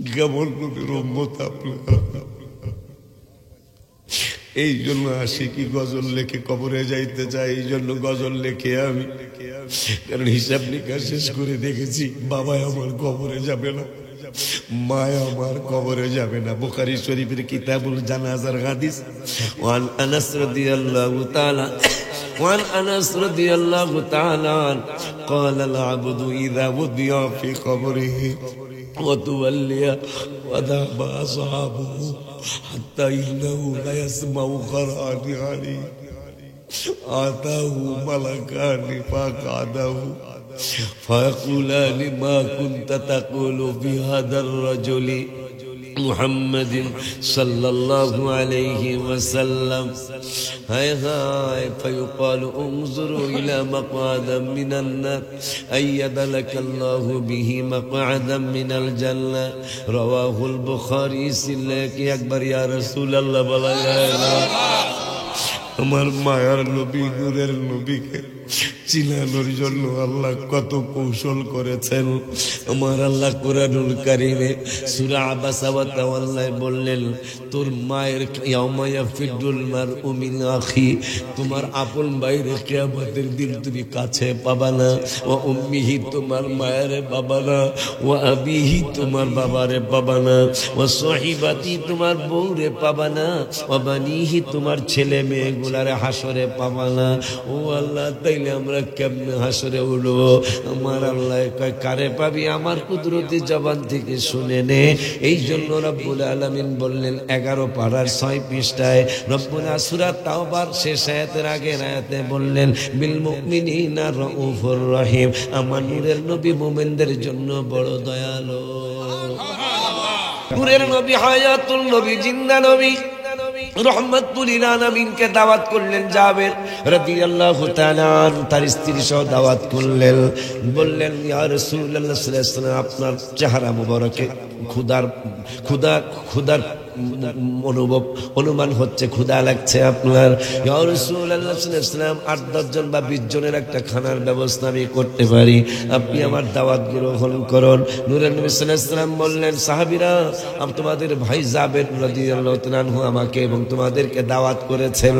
কেমন নবীর উম্মত আপনারা। এই জন্য আশিকি গজল লেখে কবরে যাইতে চাই, এই জন্য গজল লেখে আমি, কারণ হিসাব নিকাশ শেষ করে দেখেছি বাবা আমার কবরে যাবে না, মা আমার কবরে যাবে না। বুখারী শরীফের কিতাবুল জানাজার হাদিস, ওয়ান আনাস রাদিয়াল্লাহু তাআলা وعن أنس رضي الله تعالى قال العبد إذا وضع في قبره وتولي وذهب أصحابه حتى إنه لا يسمع قرآن عليه آتاه ملكان فقعده فيقولان ما كنت تقول في هذا الرجل محمد صلى الله عليه وسلم هاي هاي فيقال انظروا إلى مقعد من النار أيد لك الله به مقعدا من الجنة رواه البخاري سلك أكبر يا رسول الله بلغنا আমার মায়ার নবী নূরের নবীকে চিনানোর জন্য আল্লাহ কত কৌশল করেছেন। আমার আল্লাহ কুরআনুল কারীমে সূরা আবাসা ওয়া তাওয়াল্লা বললেন, তোর মায়ের ইয়াউমা ইয়াফিদুল মারউ মিন আখি, তোমার আপন ভাইরে কিয়ামতের দিন তুমি কাছে পাবা না। ওয়া উম্মিহি, তোমার মায়ের বাবা না। ওয়া আবিহি, তোমার বাবারে পাবা না। ওয়া সাহিবাতি, তোমার বউরে পাবা না। ওয়া বানিহি, তোমার ছেলে মেয়েগুলারে হাসরে পাবা না। ও আল্লাহ, তাইলে আমরা কেমনে হাসরে উঠবো? আমার আল্লাহ কয়, কারে পাবি? আমার কুদরতি জবান থেকে শুনে নে। এই জন্য রব্বুল আলামিন বললেন 11 পারার 6 পৃষ্ঠায় রব্বুল সূরা তাওবার শেষ আয়াতের আগের আয়াতে বললেন, বিল মুমিনিনা রাউফুর রহিম, আমার নূরের নবী মুমিনদের জন্য বড় দয়ালু। নূরের নবী, হায়াতুল নবী, জিন্দা নবী, রহমাতুল লিল আলামিনকে দাওয়াত করলেন। জাবের রাদিয়াল্লাহু তাআলা তার স্ত্রী সহ দাওয়াত করলেন। বললেন, ইয়া রাসূলুল্লাহ সাল্লাল্লাহু আলাইহি ওয়াসাল্লাম, আপনার চেহারা মুবারকে ক্ষুধার অনুভব অনুমান হচ্ছে, ক্ষুধা লাগছে আপনার। ইয়া রাসূলুল্লাহ সাল্লাল্লাহু আলাইহি ওয়াসাল্লাম, 8-10 জন বা 20 জনের একটা খানার ব্যবস্থা আমি করতে পারি, আপনি আমার দাওয়াত গ্রহণ করুন। নূরের নবী সাল্লাল্লাহু আলাইহি ওয়াসাল্লাম বললেন, সাহাবীরা, আমি তোমাদের ভাই জাবের রাদিয়াল্লাহু তাআলা আনহু আমাকে এবং তোমাদেরকে দাওয়াত করেছেন।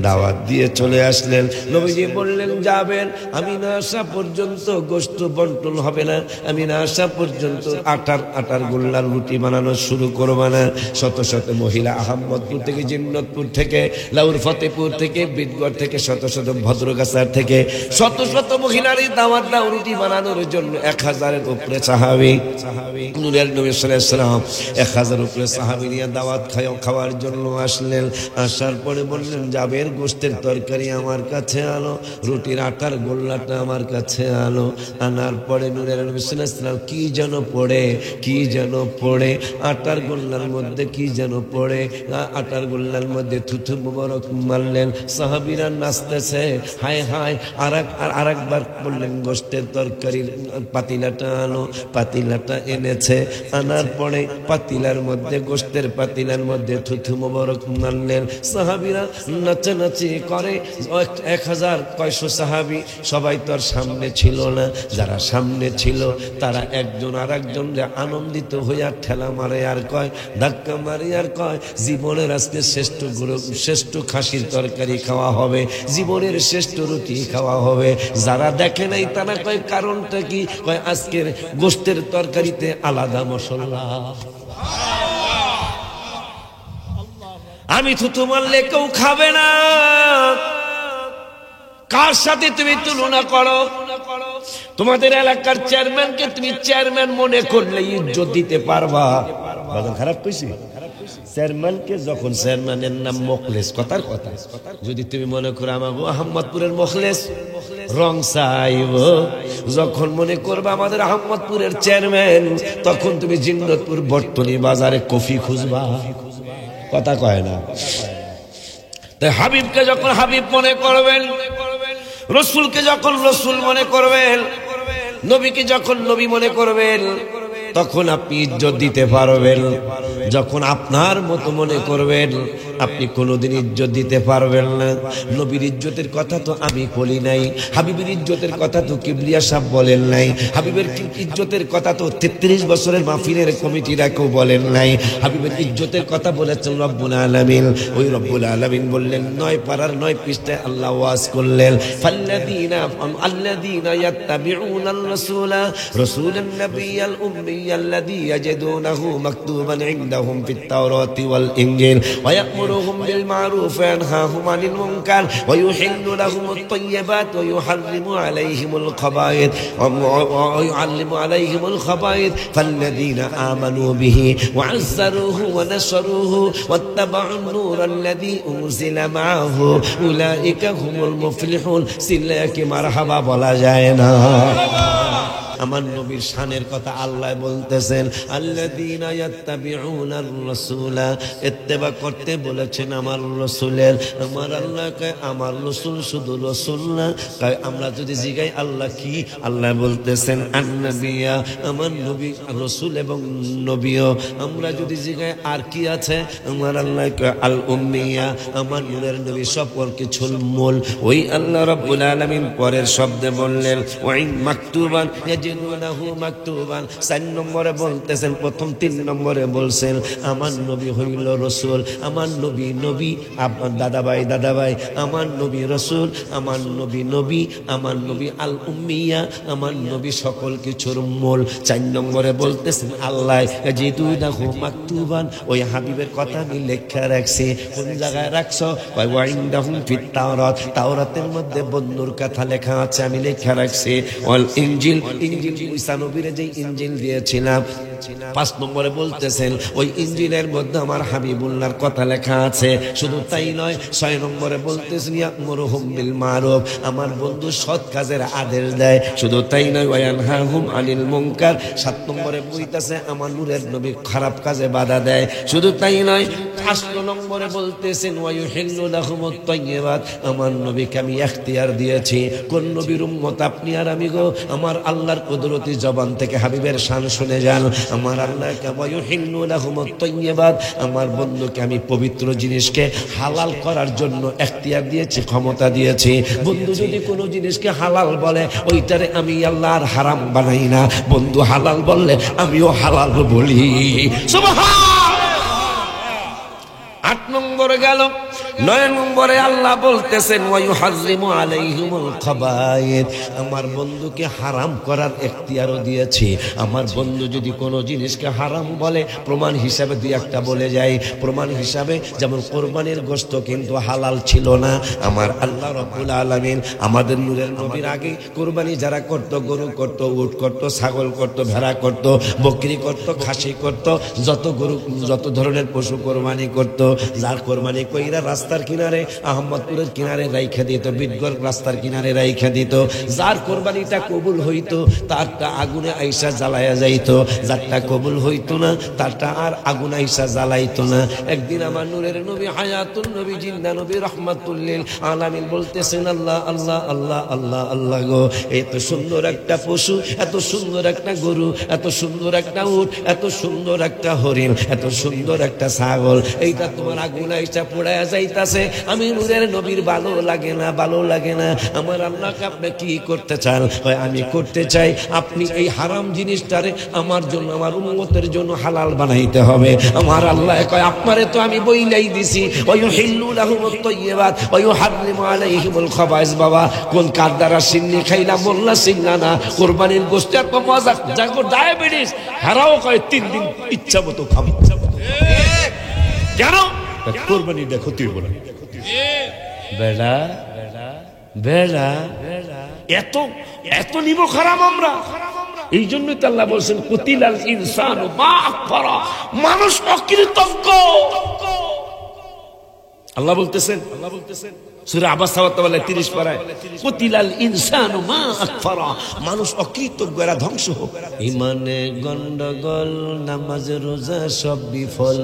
দাওয়াত দিয়ে চলে আসলেন। নবীজি বললেন, জাবের, আমি না আসা পর্যন্ত গোশত বন্টন হবে না, আমি না আসা পর্যন্ত আটার গোল্লার রুটি বানানো শুরু করব না। শত শত মহিলা আহমদপুর থেকে, জিন্নতপুর থেকে, লাউর ফতেপুর থেকে, বিদগড় থেকে, শত শত ভদ্রগাছার থেকে শত শত মহিলারই দাওয়াত দাও রুটি বানানোর জন্য। 1000-এর উপরে সাহাবী, নূরের নবী সাল্লাল্লাহু আলাইহি ওয়াসাল্লাম 1000 উপরে সাহাবী নিয়ে দাওয়াত খাওয়ার জন্য আসলেন। আসার পরে বললেন, জাবের, গোশতের তরকারি আমার কাছে আনো, রুটির আটার গোল্লাটা আমার কাছে আনো। আনার পরে নূরের নবী সাল্লাল্লাহু আলাইহি ওয়াসাল্লাম কি যেন পড়ে আটার গোল্লার মধ্যে, কি যেন পড়ে আটার গোল্লার মধ্যে থুথু মুবারক মারলেন। সাহাবীরা নাচতেছে, হায় হায়। আরেকবার বললেন, গোশতের তরকারির পাতিলাটা আনো। পাতিলাটা এনেছে। আনার পরে পাতিলার মধ্যে, গোশতের পাতিলার মধ্যে থুথু মুবারক মারলেন। সাহাবীরা নাচানাচি করে। 1000 কয়শো সাহাবী, সবাই তো আর সামনে ছিল না। যারা সামনে ছিল তারা একজন আর একজনকে আনন্দিত হইয়া ঠেলা মারে আর কয়, ধাক্কা মারে আর কয়, জীবনের আজকে শ্রেষ্ঠ খাসির তরকারি খাওয়া হবে, জীবনের শ্রেষ্ঠ রুটি খাওয়া হবে। যারা দেখে নাই তারা কয়, কারণটা কি? কয়, আজকের গোশতের তরকারিতে আলাদা মশলা। আমি থুতু মারলে কেউ খাবে না। কার সাথে তুমি তুলনা করো? তোমাদের এলাকার চেয়ারম্যানকে তুমি চেয়ারম্যান মনে করলে ইজ্জত দিতে পারবা? খারাপ কইছি? চেয়ারম্যানকে যখন, চেয়ারম্যানের নাম মোখলেস, কথার কথা, যদি তুমি মনে করো আমাগো আহমদপুরের মোখলেস রং চাইব, যখন মনে করবা আমাদের আহমদপুরের চেয়ারম্যান, তখন তুমি জিন্নতপুর বর্তনী বাজারে কফি খুঁজবা। কথা কয় না? তাই হাবিবকে যখন হাবিব মনে করবেন, রসুলকে যখন রসুল মনে করবেন, নবীকে যখন নবী মনে করবেন, তখন আপনি ইজ্জত দিতে পারবেন। যখন আপনার মতো মনে করবেন, আপনি কোনোদিন ইজ্জত দিতে পারবেন না। নবীর ইজ্জতের কথা তো আমি বলি নাই, হাবিবের ইজ্জতের কথা তো কিবরিয়া সাহেব বলেন নাই, হাবিবের ইজ্জতের কথা তো 33 বছরের মাহফিলের কমিটিরা কেউ বলেন নাই। হাবিবের ইজ্জতের কথা বলেছেন রব্বুল আলামিন। ওই রব্বুল আলামিন বললেন 9 পারার 9 পৃষ্ঠায় আল্লাহ ওয়াজ করলেন, আল্লাযীনা ইয়াত্তাবিউনার রাসূলা রাসূলান নাবিয়্যাল উম্মিয়্যাল্লাযী ইয়াজিদুনাহু মাকতুবান ইনদাহুম ফিত তাওরাতি ওয়াল ইনজিল ওয়া ইয়া'মুরুহুম বিল মা'রুফ ওয়া ইয়ানহাহুম আনিল মুনকার ওয়া ইউহিল্লু লাহুমুত তাইয়্যিবাত ওয়া ইউহাররিমু আলাইহিমুল খাবায়েথ ওয়া ইউআল্লিমু আলাইহিমুল খাবায়েথ ফাল্লাযীনা আমানু বিহি ওয়া আযযারুহু ওয়া নাশরুহু ওয়াত্তাবাউন নূরাল্লাযী উনজিলা মা'আহু উলাইকা হুমুল মুফলিহুন। সিল্লাকে মারহাবা বলা যায় না। আমার নবীর শানের কথা আল্লাহ বলতেছেন, আল্লাযীনা ইয়াত্তাবিউনার রাসূলা, ইত্তেবা করতে বলেছেন আমার রাসূলের। আমার আল্লাহ কয় আমার রাসূল শুধু রাসূল না, কয় আমরা যদি জিগাই আল্লাহ কি, আল্লাহ বলতেছেন আন-নাবিয়্যা, আমার নবী রাসূল এবং নবীও। আমরা যদি জিগাই আর কি আছে, আমার আল্লাহ কয় আল উম্মিয়্যা, আমার নূরের নবী সকল কিছুর মূল। ওই আল্লাহ রাব্বুল আলামিন পরের শব্দে বললেন ওয়াইন মাকতুবান মাকতুবান। 4 নম্বরে বলতেছেন, প্রথম 3 নম্বরে বলছেন আমার নবী হইল রাসূল, আমার নবী নবী, আপনার দাদাভাই আমার নবী রাসূল, আমার নবী নবী, আমার নবী আল উম্মিয়া, আমার নবী সকল কিছুর মূল। 4 নম্বরে বলতেছেন আল্লাহ জিদুনাহু মাকতুবান, ওই হাবিবের কথা আমি লেখা রাখছি। কোন জায়গায় রাখছো? কয় ওয়াইন্দাহুম ফিত তাওরাত, তাওরাতের মধ্যে বন্ধুর কথা লেখা আছে, আমি লেখা রাখছি। ওয়াল ইনজিল, ঈসা নবীরে যে ইনজিল দিয়েছিলাম। 5 নম্বরে বলতেছেন ওই ইনজিলের মধ্যে আমার হাবিবুল্লাহর কথা লেখা আছে। শুধু তাই নয়, 6 নম্বরে বলতেছেন ইয়া'মুরুহুম বিল মারুফ, আমার বন্ধু সৎ কাজের আদেশ দেয়। শুধু তাই নয়, ওয়া ইয়ানহাহুম আনিল মুনকার। 7 নম্বরে বলতেছে আমার নূরের নবী খারাপ কাজে বাধা দেয়। শুধু তাই নয়, 8 নম্বরে বলতেছেন ওয়া ইউহিল্লু লাহুমুত তাইয়্যিবাত, আমার নবীকে আমি ইখতিয়ার দিয়েছি। কোন নবীর উম্মত আপনি আর আমি গো? আমার আল্লাহর কুদরতি জবান থেকে হাবিবের শান শুনে যান। আমার আল্লাহ ওয়ায়ুহিল্লু লাহুমুত তাইয়্যিবাত, আমার বন্ধুকে আমি পবিত্র জিনিসকে হালাল করার জন্য ইখতিয়ার দিয়েছি, ক্ষমতা দিয়েছি। বন্ধু যদি কোনো জিনিসকে হালাল বলে, ওইটারে আমি আল্লাহ আর হারাম বানাই না। বন্ধু হালাল বললে আমিও হালাল বলি। সুবহানাল্লাহ। 8 নম্বরে গেল। 9 নম্বরে আল্লাহ বলতেছেন ওয়া ইউহাররিমু আলাইহিমুল খাবায়েথ, আমার বন্ধুকে হারাম করার ইখতিয়ারও দিয়েছি। আমার বন্ধু যদি কোনো জিনিসকে হারাম বলে, প্রমাণ হিসাবে দুই একটা বলে যায়। প্রমাণ হিসাবে যেমন কোরবানির গোশত কিন্তু হালাল ছিল না। আমার আল্লাহ রাব্বুল আলামিন আমাদের নূরের নবীর আগে কোরবানি যারা করত, গরু করত, উট করত, ছাগল করত, ভেড়া করত, বকরি করত, খাসি করত, যত গরু যত ধরনের পশু কোরবানি করত, যার কোরবানি কইরা রাস্তার কিনারে, আহমদপুরের কিনারে রাইখা দিত, বিটগড় রাস্তার কিনারে রাইখা দিত। যার কোরবানিটা কবুল হইতো তারটা আগুনে আইসা জ্বালায়া যাইতো, যারটা কবুল হইতো না তারটা আর আগুন আইসা জ্বালাইতো না। একদিন আমার নূরের নবী হায়াতুল নবী জিন্দা নবী রাহমাতুল লিল আলামিন বলতেছেন আল্লাহ আল্লাহ আল্লাহ আল্লাহ আল্লাহ গো, এত সুন্দর একটা পশু, এত সুন্দর একটা গরু, এত সুন্দর একটা উট, এত সুন্দর একটা হরিণ, এত সুন্দর একটা ছাগল, এইটা তোমার আগুন আইসা পোড়ায়া যাইতাছে। আমি নূরের নবীর ভালো লাগে না, ভালো লাগে না। আমার আল্লাহকে আপনি কি করতে চান? আমি করতে চাই আপনি এই হারাম জিনিসটারে আমার জন্য, আমার উম্মতের জন্য হালাল বানাইতে হবে। আমার আল্লাহ কয় আপনারে তো আমি বইলাই দিছি ওয়া ইউহিল্লু লাহুমুত তাইয়্যিবাত ওয়া ইউহাররিমু আলাইহিমুল খাবায়েস। বাবা কোন কার দ্বারা সিন্নি খাইলাম মোল্লা সিন্না না, কোরবানির গোশত এত মজা, যার ডায়াবেটিস হারাও কয় 3 দিন ইচ্ছা মতো খাবো। কেন? কোরবানি দেখো তুই বলে বেড়া বেড়া এত এত নিব খারাপ আমরা। এই জন্যই তো আল্লাহ বলছেন কুতিলাল ইনসানু মা আকফারা, মানুষ অকৃতজ্ঞ। আল্লাহ বলতেছেন সূরা আবাসা ওয়া তাওয়াল্লা 30 পারায় কুতিলাল ইনসানু মা আকফারা, মানুষ অকৃতজ্ঞ, এরা ধ্বংস হোক। ইমানে গন্ডগোল, নামাজ রোজা সব বিফল,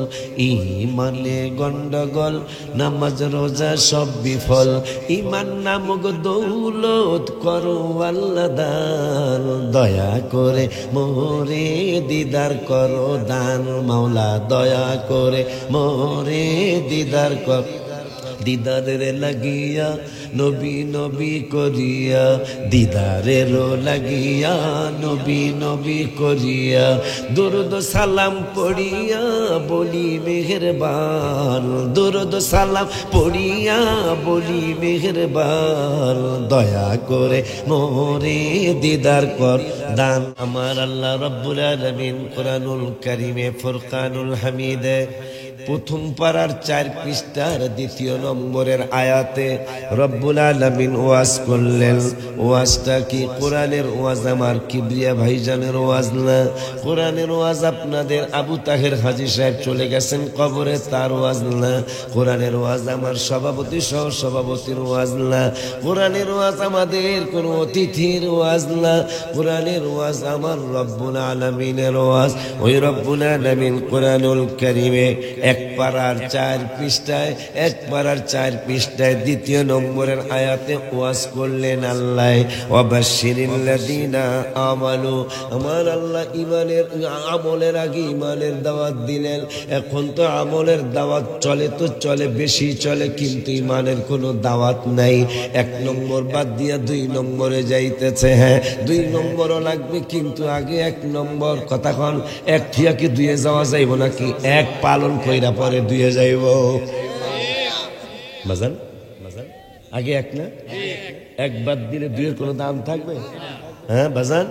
ইমানে গন্ডগোল, নামাজ রোজা সব বিফল। ইমান নামক দৌলত করো আল্লাহ দান, দয়া করে মোরে দিদার করো দান, মাওলা দয়া করে মোরে দিদার কর। দিদারের লাগিয়া নবী নবী করিয়া, দিদারের লাগিয়া নবী নবী করিয়া, দুরুদ সালাম পড়িয়া বলি মেহেরবান, দুরুদ সালাম পড়িয়া বলি মেহেরবান, দয়া করে মোরে দিদার কর দান। আমার আল্লাহ রব্বুল আলামিন কোরআনুল কারীমে ফুরকানুল হামিদে প্রথম পারার 4 পৃষ্ঠার 2 নম্বরের আয়াতে রব্বুল আলামিন ওয়াজ করলেন। ওয়াজটা কি? কোরআনের ওয়াজ আমার কিবরিয়া ভাইজানের ওয়াজ না, কোরআনের ওয়াজ আপনাদের আবু তাহের হাজী সাহেব চলে গেছেন কবরে, তার ওয়াজ না, কোরআনের ওয়াজ আমার সভাপতি সহ সভাপতির ওয়াজ না, কোরআনের ওয়াজ আমাদের কোন অতিথির ওয়াজ না, কোরআনের ওয়াজ আমার রব্বুল আলামিনের ওয়াজ। ওই রব্বুল আলামিন কোরআনুল কারীমে 1 পারার 4 পৃষ্ঠায় 1 পারার 4 পৃষ্ঠায় 2 নম্বরের আয়াতে ওয়াজ করলেন আল্লাহ ওয়াবাশশিরিল্লাযীনা আমানু। আমার আল্লাহ ইমানের আমলের আগে ইমানের দাওয়াত দিলেন। এখন তো আমলের দাওয়াত চলে তো চলে, বেশি চলে, কিন্তু ইমানের কোনো দাওয়াত নাই। 1 নম্বর বাদ দিয়া 2 নম্বরে যাইতেছে। হ্যাঁ 2 নম্বরও লাগবে, কিন্তু আগে 1 নম্বর কথা কন। 1 থিয়া কি 2 যাওয়া যাইব নাকি? 1 পালন কইরা পরে 2 যাইব বাজান। আগে 1 না, 1 বাদ দিলে 2 এর কোনো দাম থাকবে? হ্যাঁ বাজান,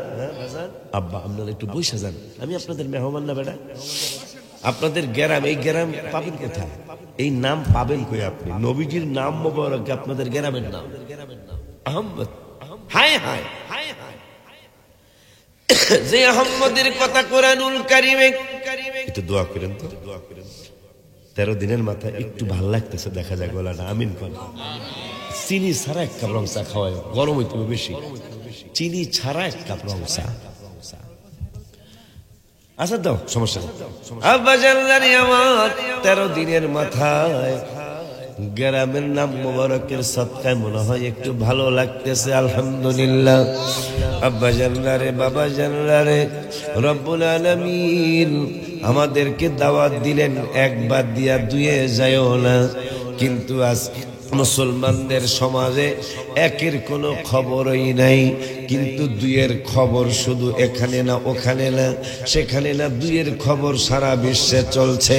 আব্বা আপনারা একটু বসে যান, আমি আপনাদের মেহমান না বেটা। আপনাদের গ্রাম, এই গ্রাম পাবেন কোথায়? এই নাম পাবেন কই আপনি? নবীজির নাম মোবারক, আপনাদের গ্রামের নাম আহমদ। হায় হায় হায় হায়, যে আহমদের কথা কোরআনুল কারীমে। একটু দোয়া করেন তো, 13 দিনের মাথায় একটু ভাল লাগতেছে, দেখা যায় গলাটা। আমিন কোন। চিনি ছাড়া 1 কাপ রং চা খাওয়ায়, গরম হইতে বেশি, চিনি ছাড়া 1 কাপ রং চা। আচ্ছা দাও, সমস্যা নেই। আব্বা জানলানি আমার 13 দিনের মাথায় গ্রামের নাম মোবারকের সদকায় মনে হয় একটু ভালো লাগতেছে, আলহামদুলিল্লাহ। আব্বা জানলারে, বাবা জানলারে, রব্বুল আলামিন আমাদেরকে দাওয়াত দিলেন, 1 বাদ দিয়া 2 যায়ও না। কিন্তু আজকে মুসলমানদের সমাজে 1-এর কোনো খবরই নাই, কিন্তু 2-এর খবর শুধু এখানে না, ওখানে না, সেখানে না, 2-এর খবর সারা বিশ্বে চলছে,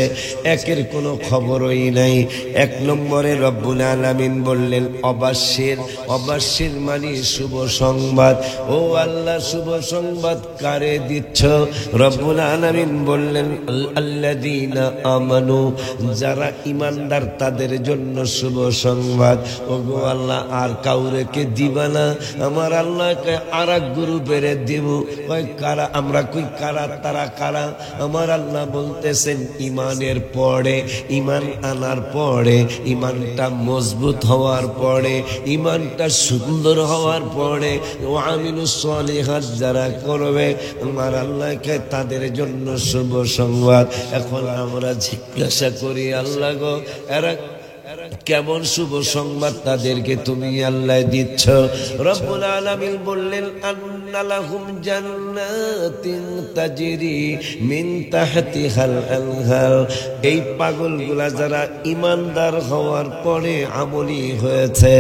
1-এর কোনো খবরই নাই। 1 নম্বরে রব্বুল আলামিন বললেন অবাশির। অবাশির মানে শুভ সংবাদ। ও আল্লাহ, শুভ সংবাদ কারে দিচ্ছ? রব্বুল আলামিন বললেন আল্লাযীনা আমানু, যারা ঈমানদার তাদের জন্য শুভ সংবাদ। ওগো আল্লাহ, আর কাউরে কে দিবা না? আমার আল্লাহকে আরেক গ্রুপের দিব। কই কারা? আমরা কই কারা? তারা কারা? আমার আল্লাহ বলতেছেন ঈমানের পরে, ঈমান আনার পরে, ঈমানটা মজবুত হওয়ার পরে, ঈমানটা সুন্দর হওয়ার পরে ওয়ামিলুস সালিহাত যারা করবে, আমার আল্লাহকে তাদের জন্য শুভ সংবাদ। এখন আমরা জিজ্ঞাসা করি, আল্লাহ গো, এরা কেমন শুভ সংবাদ তাদেরকে তুমি আল্লাহ দিচ্ছ? রব্বুল আলামিন বললেন আন্না লাহুম জান্নাতিন তাজরি মিন তাহতিহাল আনহার। এই পাগলগুলা যারা ঈমানদার হওয়ার পরে আমলি হয়েছে,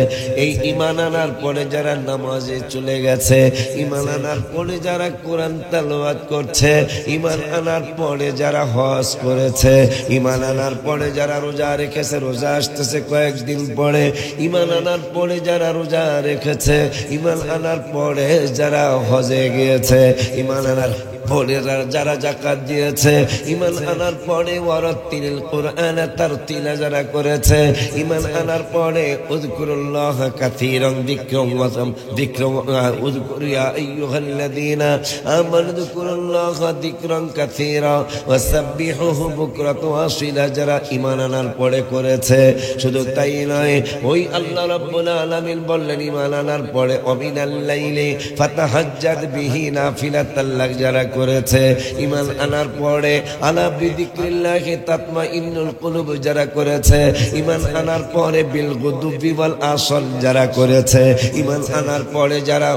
এই ঈমান আনার পরে যারা নামাজে চলে গেছে, ঈমান আনার পরে যারা কোরআন তেলাওয়াত করছে, ঈমান আনার পরে যারা হজ করেছে, ঈমান আনার পরে যারা রোজা রেখেছে, রোজা আসতেছে কয়েকদিন পরে, ঈমান আনার পরে যারা রোজা রেখেছে, ঈমান আনার পরে যারা হজে গিয়েছে, ঈমান আনার পরে যারা যাকাত দিয়েছে, ঈমান আনার পরে ওয়ারাতিল কুরআন তারতিলা যারা করেছে, ঈমান আনার পরে উযকুরুল্লাহ কাসীরান যিকরান উযকুর ইয়া আইয়ুহাল্লাযীনা আমানু উযকুরুল্লাহ যিকরান কাসীরা ওয়াসাব্বিহুহু বুকরাতান ওয়া আসীলা যারা ঈমান আনার পরে করেছে। শুধু তাই নয়, ওই আল্লাহ রাব্বুল আলামিন বললেন ঈমান আনার পরে ওয়ামিনাল লাইলি ফাতাহাজ্জাদ বিহি নাফিলাতাল লাক যারা করেছে। ঈমান আনার পরে আলা বিযিক্রিল্লাহি তাতমাইন্নুল কুলুব যারা করেছে। ঈমান আনার পরে বিল গুদুবি ওয়াল আসল যারা করেছে। ঈমান আনার পরে যারা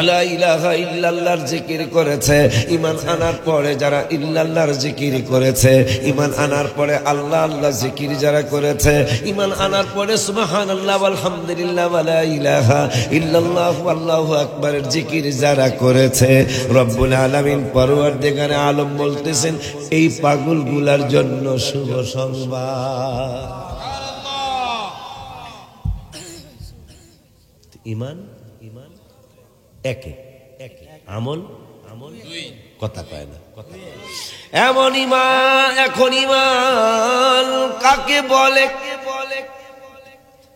লা ইলাহা ইল্লাল্লাহর জিকির করেছে। ঈমান আনার পরে যারা ইল্লাল্লাহর জিকির করেছে। ঈমান আনার পরে আল্লাহ আল্লাহ জিকির যারা করেছে। ঈমান আনার পরে সুবহানাল্লাহ আলহামদুলিল্লাহ ওয়া লা ইলাহা ইল্লাল্লাহু আল্লাহু আকবারের জিকির যারা করেছে। রব্বুল আলামিন পরওয়ারদিগারে আলম বলতেছেন, এই পাগলগুলার জন্য শুভ সংবাদ। ঈমান একে, আমল দুই, কথা কয় না। এমন ঈমান, এখন ঈমান কাকে বলে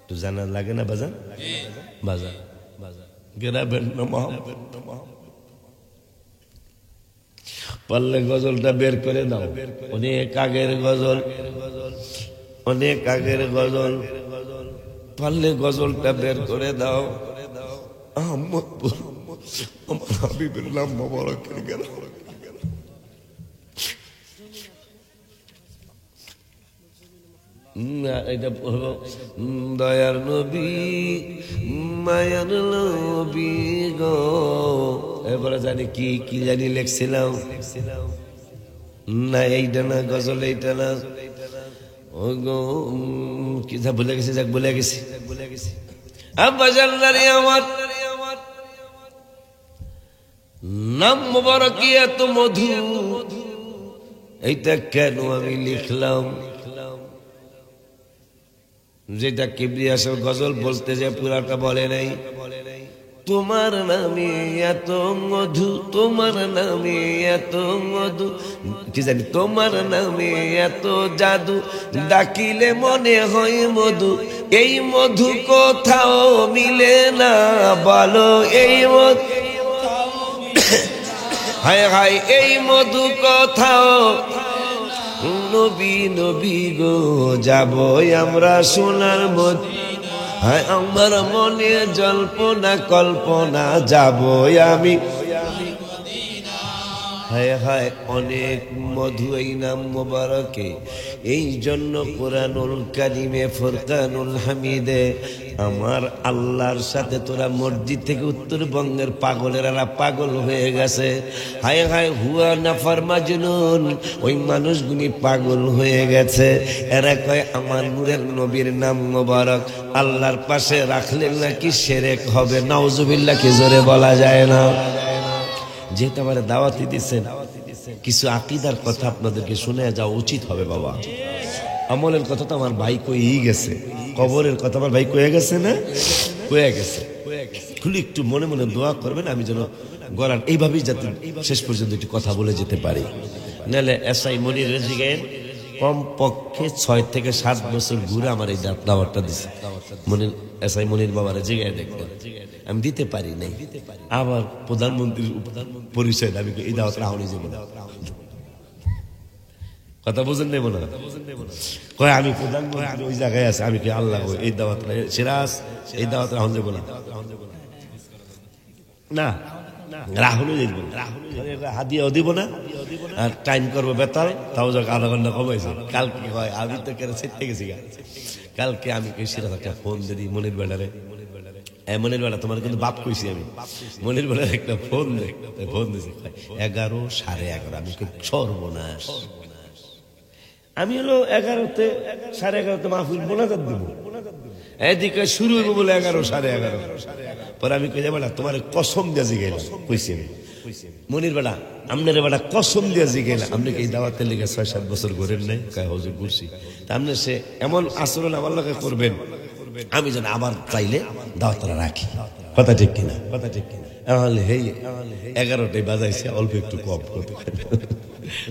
তো জানা লাগে না বাজান? বাজান গেরাবেন না মোহাম্মদ, পারলে গজলটা বের করে দাও। অনেক আগের গজল, অনেক আগের গজল, পারলে গজলটা বের করে দাও। আহমদপুর আমার হাবিবের নাম মোবারকের গেল। এটা দয়ার নবী মায়ার নবী গো। এবারে জানি কি কি জানি লেখছিলাম না, এইটা না গজল, এইটা না, ও গো কি যা ভুলে গেছি, যাক ভুলে গেছি। আব্বা জাল্লারি আমার নাম মোবারক এত মধু, এইটা কেন আমি লিখলাম? যেটা কিবরিয়া আসল গজল বলতে যে পুরাটা বলে নাই। তোমার নামে এত মধু, তোমার নামে এত মধু, কি জানি তোমার নামে এত জাদু, ডাকিলে মনে হয় মধু, এই মধু কোথাও মিলে না, বলো এই মধু, হায় হায় এই মধু কোথাও। নবী নবী গো যাবো আমরা সোনার মদিনা, হায় আমার মনে জল্পনা কল্পনা যাবো আমি। হায় হায় অনেক মধু এই নাম মোবারকে, এই জন্য কোরআনুল কারিমে ফুরকানুল হামিদে আমার আল্লাহর সাথে তোরা মসজিদ থেকে উত্তরবঙ্গের পাগলেরা পাগল হয়ে গেছে। হায় হায় হুয়া নাফার মাজনুন, ওই মানুষগুলি পাগল হয়ে গেছে। এরা কয় আমার নূরের নবীর নাম মোবারক আল্লাহর পাশে রাখলে নাকি শিরক হবে। নাউজুবিল্লাহ কি জোরে বলা যায় না? যেহেতু আমার দাওয়াতি দিচ্ছেন, কিছু আকীদার কথা আপনাদেরকে শুনে যাওয়া উচিত হবে বাবা। আমলের কথা তো আমার ভাই কয়েই গেছে, কবরের কথা আমার ভাই কয়ে গেছে না, কয়ে গেছে। খুলি একটু মনে মনে দোয়া করবেন, আমি যেন গলার এইভাবেই যাতে শেষ পর্যন্ত একটু কথা বলে যেতে পারি। নাহলে এসআই মনির রেজিগেন কমপক্ষে 6 থেকে 7 বছর ঘুরে আমার এই দাওয়াতটা দিচ্ছে। মনির এসআই মনির বাবার জিগায় দেখবেন, আমি দিতে পারি নাই। আবার প্রধানমন্ত্রীর পরিচয় আমি এই দাওয়াত রাহুল কথা বুঝেন নেব না, কয় আমি প্রধানমন্ত্রী ওই জায়গায় আছে, আমি কি আল্লাহ এই দাওয়াত সিরাজ এই দাওয়াত রাহুল যাবো না, না রাহুলও যাইব না, হাদিয়াও দিব না, আর টাইম করবো বেতাল, তাও যাক আধা ঘন্টা কমাইছে। কালকে হয় আমি তো কেন ছেড়ে গেছি, কালকে আমি সিরাজ একটা ফোন দিই মনির বেলারে, মনির বেলা তোমার কিন্তু বাপ কইছি আমি, মনির বেলার একটা ফোন দিয়েছি 11 সাড়ে 11, আমি সর্বনাশ। আমি হলো 11তে সাড়ে 11তে মাহফিল মোনাজাত দিব, এদিকে শুরু হইব বলে 11 সাড়ে 11। পরে আমি কই বেলা তোমার কসম দিয়া জিগাইলাম, কইছি আমি মনির বেলা আপনার বেলা কসম দিয়া জিগাইলাম, আপনি কি এই দাওয়াতের লেগে 6-7 বছর ঘুরেন নাই? কয় হুজুর ঘুরছি। তা আপনি সে এমন আচরণ আমার লগে করবেন আমি যেন আবার চাইলে দাওয়াতটা রাখি। কথা ঠিক কিনা? কথা ঠিক কিনা? হেই 11টায় বাজাইছে, অল্প একটু কম করতে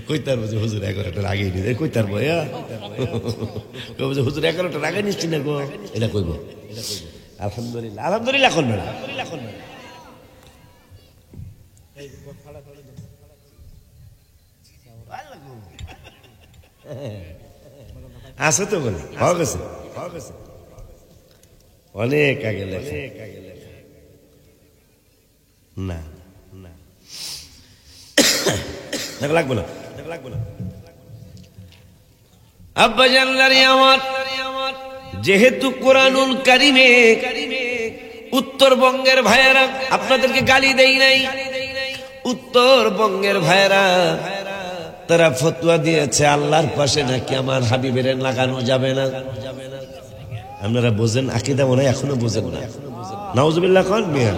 কইতার বুঝে হুজুর 11টার আগে নিয়ে কইতার বয়া হুজুর 11টার আগে নিচ্ছি না গো, এটা কইব। আলহামদুলিল্লাহ, আলহামদুলিল্লাহ করবে না। আছে তো বলে হয়ে গেছে, অনেক আগে লেখা না লাগবো না। আব্বা জানলারি আমার, যেহেতু কোরআনুল কারিমে উত্তরবঙ্গের ভাইয়েরা, আপনাদেরকে গালি দেই নাই, উত্তরবঙ্গের ভাইয়েরা তারা ফতোয়া দিয়েছে আল্লাহর পাশে নাকি আমার হাবিবের লাগানো যাবে না। আপনারা বোঝেন আকীদা, মনে হয় এখনো বোঝেন না। নাউজুবিল্লাহ কোন মিয়া,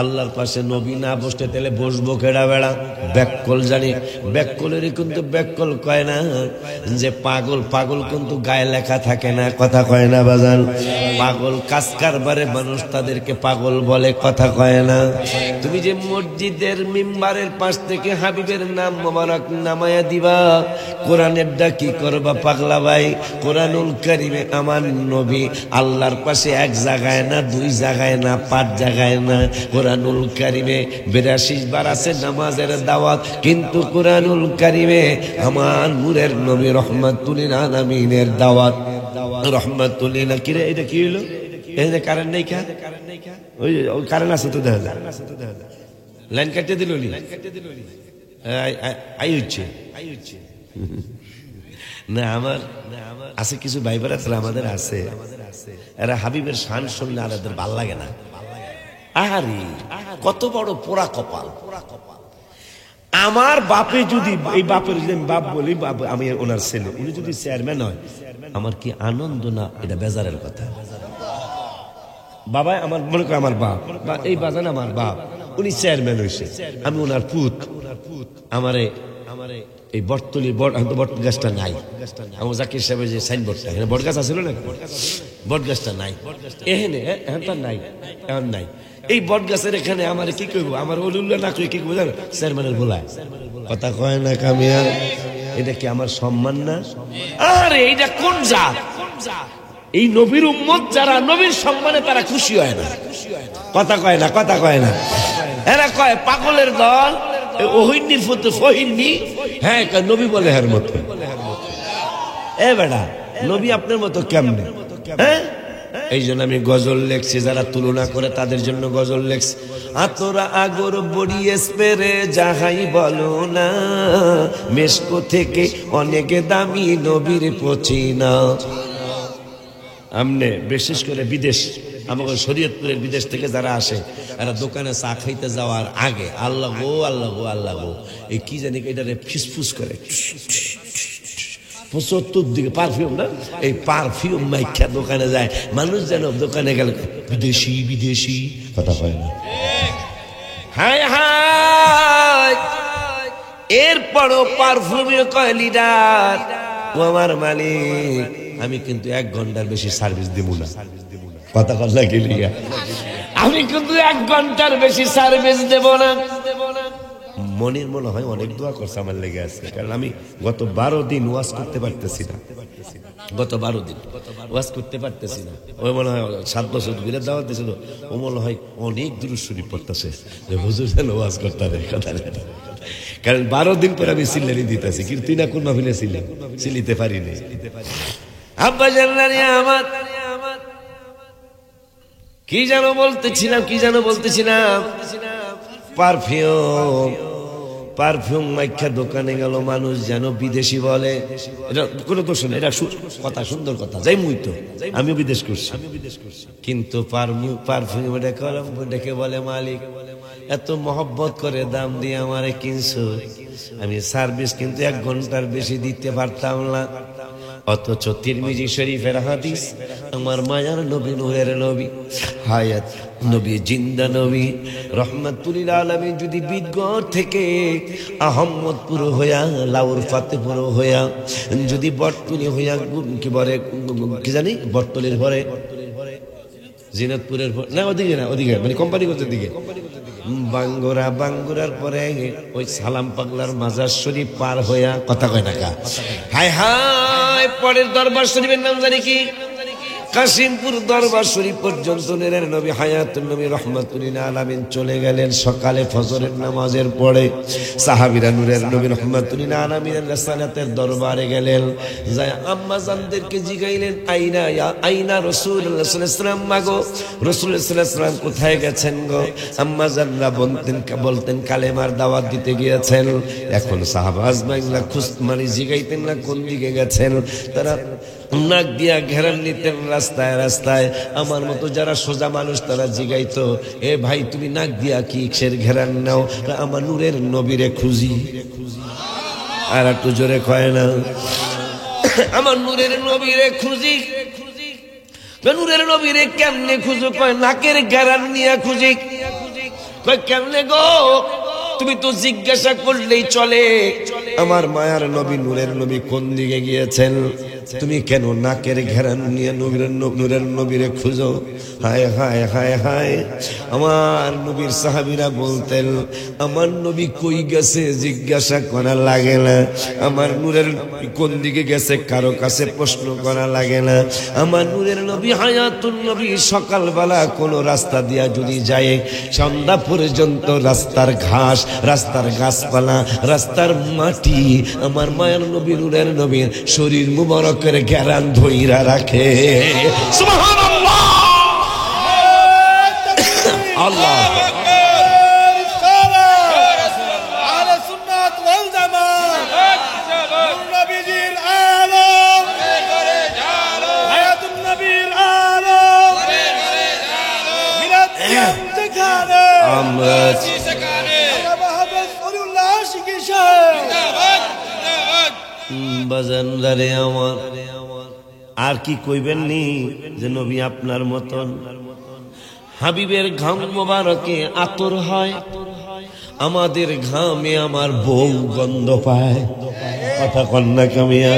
আল্লাহর পাশে নবী না বসতে তাহলে বসবো কেডা বেড়া? ব্যাককল জানি, ব্যাককলেরই কিন্তু ব্যাককল কয় না যে পাগল, পাগল কিন্তু গায়ে লেখা থাকে না, কথা কয় না বাজান। পাগল কাজ কারবারে মানুষ তাদেরকে পাগল বলে, কথা কয় না। তুমি যে মসজিদের মিম্বারের পাশ থেকে হাবিবের নাম মোবারক নামায়া দিবা, কোরআনের ডা কি করবা পাগলা ভাই? কোরআনুল কারিমে আমার নবী আল্লাহর পাশে এক জায়গায় না, দুই জায়গায় না, 5 জায়গায় না, কোরআনুল কারিমে 82 বার আছে নামাজের দাওয়াত। কিন্তু কোরআনুল কারিমে আমার নূরের নবী রহমাতুল আলামিনের দাওয়াত। রহমাতুল কিরে, এটা কি হলো? এই যে কারেন্ট নেই কা, ওই কারেন্ট আছে তো, দেখা যায় লাইন কাটতে দিল নি, আই হচ্ছে না। আমার আছে কিছু ভাই বোনেরা আমাদের আছে, এরা হাবিবের শান শুনলে আর এদের ভাল লাগে না। আহারে কত বড় পোড়া কপাল। আমার বাপে যদি, এই বাপের যদি আমি বাপ বলি, আমি ওনার ছেলে, উনি যদি চেয়ারম্যান হয় আমার কি আনন্দ না? এটা বেজারের কথা। বাবা আমার, মনে করে আমার বাপ, এই বাজান আমার বাপ, উনি চেয়ারম্যান হয়েছে, আমি ওনার পুত। আমারে এই বটতলি বট গাছটা নাই, আমার জাকির সাহেবের যে সাইনবোর্ডটা, এখানে বট গাছ আছিল না, বট গাছটা নাই, এখানে এখন নাই, এখন নাই। এই বট গাছের এখানে আমার কি করবো? আমার ওলুল্লাহ না কই কি করবো জানো? চেয়ারম্যানের বলায়, কথা কয় না কামিয়া। এটা কি আমার সম্মান না? আরে এইটা কোন জাত? এই নবীর উম্মত যারা, নবীর সম্মানে তারা খুশি হয় না, কথা কয় না, কথা কয় না। এরা কয় পাগলের দল, ওহিনীর ফতে ফহিনী। হ্যাঁ, নবী বলে হের মতো। এ বেটা, নবী আপনার মতো কেমনে? হ্যাঁ, এই জন্য আমি গজল লেখছি, যারা তুলনা করে তাদের জন্য গজল লেখছি। আতরা আগর বড়ি এসপেরে যাহাই বলো না, মেশকো থেকে অনেক দামি নবীর পচিনা। আমনে বিশেষ করে বিদেশ, আমাদের শরীয়তপুরের বিদেশ থেকে যারা আসে, এরা দোকানে চা খাইতে যাওয়ার আগে আল্লাহ গো, আল্লাহ গো, আল্লাহ গো, এই কি জানি এটারে ফিসফুস করে 75 দিকে পারফিউম না, এই পারফিউম মাইখা দোকানে যায়। মানুষ যেন দোকানে গেলে বিদেশি বিদেশি, কথা হয় না। হায় হায়, এরপরও পারফিউমে কয় লিডার, ও আমার মালিক, আমি কিন্তু 1 ঘন্টার বেশি সার্ভিস দেব না, কথা কথা গেলিয়া, আমি কিন্তু 1 ঘন্টার বেশি সার্ভিস দেব না। মনির মনে হয় অনেক দোয়া করছে আমার লেগে আছে, কারণ আমি গত 12 দিন ওয়াজ করতে পারতেছি না, গত 12 দিন ওয়াজ করতে পারতেছি না। ওই মনে হয় 7 বছর বিরাট দাওয়াত দিয়েছিল, ও মনে হয় অনেক দুরূদ শরীফ পড়তেছে যে হুজুর যেন ওয়াজ করতে পারে, কথা নেই। কারণ 12 দিন পরে আমি সিলেরি দিতেছি, কিন্তু তুই না কোন মাহফিলে ছিলেন, সিলিতে পারি নাই। আব্বা জানলানি আমার, কি যেন বলতেছিলাম, পারফিউম, পারফিউম মাইখা দোকানে গেল মানুষ যেন বিদেশি বলে। এটা কোনো দোষ নেই, এটা কথা, সুন্দর কথা, যাই মুই তো আমিও বিদেশ করছি, কিন্তু পারফিউম ডেকে বলে মালিক এত মহব্বত করে দাম দিয়ে আমারে কিনছো, আমি সার্ভিস কিন্তু 1 ঘন্টার বেশি দিতে পারতাম না। অথচ তিরমিজি শরীফের হাদিস, আমার মায়ার নবী, নূরের নবী, হায়াত নবী, জিন্দা নবী রহমাতুল আলামিন যদি বিদগড় থেকে আহমদপুর হইয়া, লাউর ফাতেপুর হইয়া, যদি বটতলি হইয়া, কি বলে কি জানি, বটতলির ঘরে জিনাতপুরের না ওদিকে না, ওদিকে মানে কোম্পানিগঞ্জের দিকে বাঙ্গুরা, বাঙ্গুরার পরে ওই সালাম পাগলার মাজার শরীফ পার হইয়া কথা কয় না কা, হায় হায় পরের দরবার শরীফের নাম জানি কি, কাশিমপুর দরবার শরীফ পর্যন্ত নূরের নবী হায়াতুন নবী রহমাতুল্লিল আলামিন চলে গেলেন। সকালে ফজরের নামাজের পরে সাহাবীরা নূরের নবী রহমাতুল্লিল আলামিনের রাসালাতের দরবারে গেলেন। যায় আম্মা জানদেরকে জিগাইলেন, আইনা ইয়া আইনা রাসূলুল্লাহ সাল্লাল্লাহু আলাইহি ওয়াসাল্লাম, মাগো রাসূলুল্লাহ সাল্লাল্লাহু আলাইহি ওয়াসাল্লাম কোথায় গেছেন গো? আম্মা জানরা বলতেন কালেমার দাওয়াত দিতে গিয়েছেন। এখন সাহাবা আজমাইনরা মানে জিগাইতেন না কোন দিকে গেছেন, তারা নাক দিয়া ঘেরান নিতেন রাস্তায় রাস্তায়। আমার মতো যারা সোজা মানুষ তারা জিগাইতো, এ ভাই তুমি নাক দিয়া কি কিসের ঘেরান নাও? আমার নূরের নবীরে খুঁজি। আর একটু জোরে কয় না, আমার নূরের নবীরে খুঁজি। নূরের নবীরে কেমনে খুঁজো? কয় নাকের ঘেরান নিয়ে খুঁজি। কয় কেমনে গো? তুমি তো জিজ্ঞাসা করলেই চলে। আমার মায়ার নবী নূরের নবী কোন দিকে গিয়েছেন? তুমি কেন নাকের ঘেরান নিয়ে নূরের নবীরে খুঁজো? হায় হায় হায় হায়। আমার নবীর সাহাবীরা বলতেন, আমার নবী কই গেছে জিজ্ঞাসা করা লাগে না, আমার নূরের কোন দিকে গেছে কারো কাছে প্রশ্ন করা লাগে না। আমার নূরের নবী হায়াতুন নবী সকালবেলা কোনো রাস্তা দিয়া যদি যায়, সন্ধ্যা পর্যন্ত রাস্তার ঘাস, রাস্তার গাছপালা, রাস্তার মাটি আমার মায়ের নবী নূরের নবীর শরীর মুবারকের ঘেরান ধইরা রাখে। সুবহানাল্লাহ, আল্লাহ বাজানদারে আমার আর কি কইবেন নি যে নবী আপনার মতন হাবিবের ঘাম মোবারকে আতর হয়, আমাদের ঘামে আমার বউ গন্ধ পায়। কথা কন্যা কামিয়া,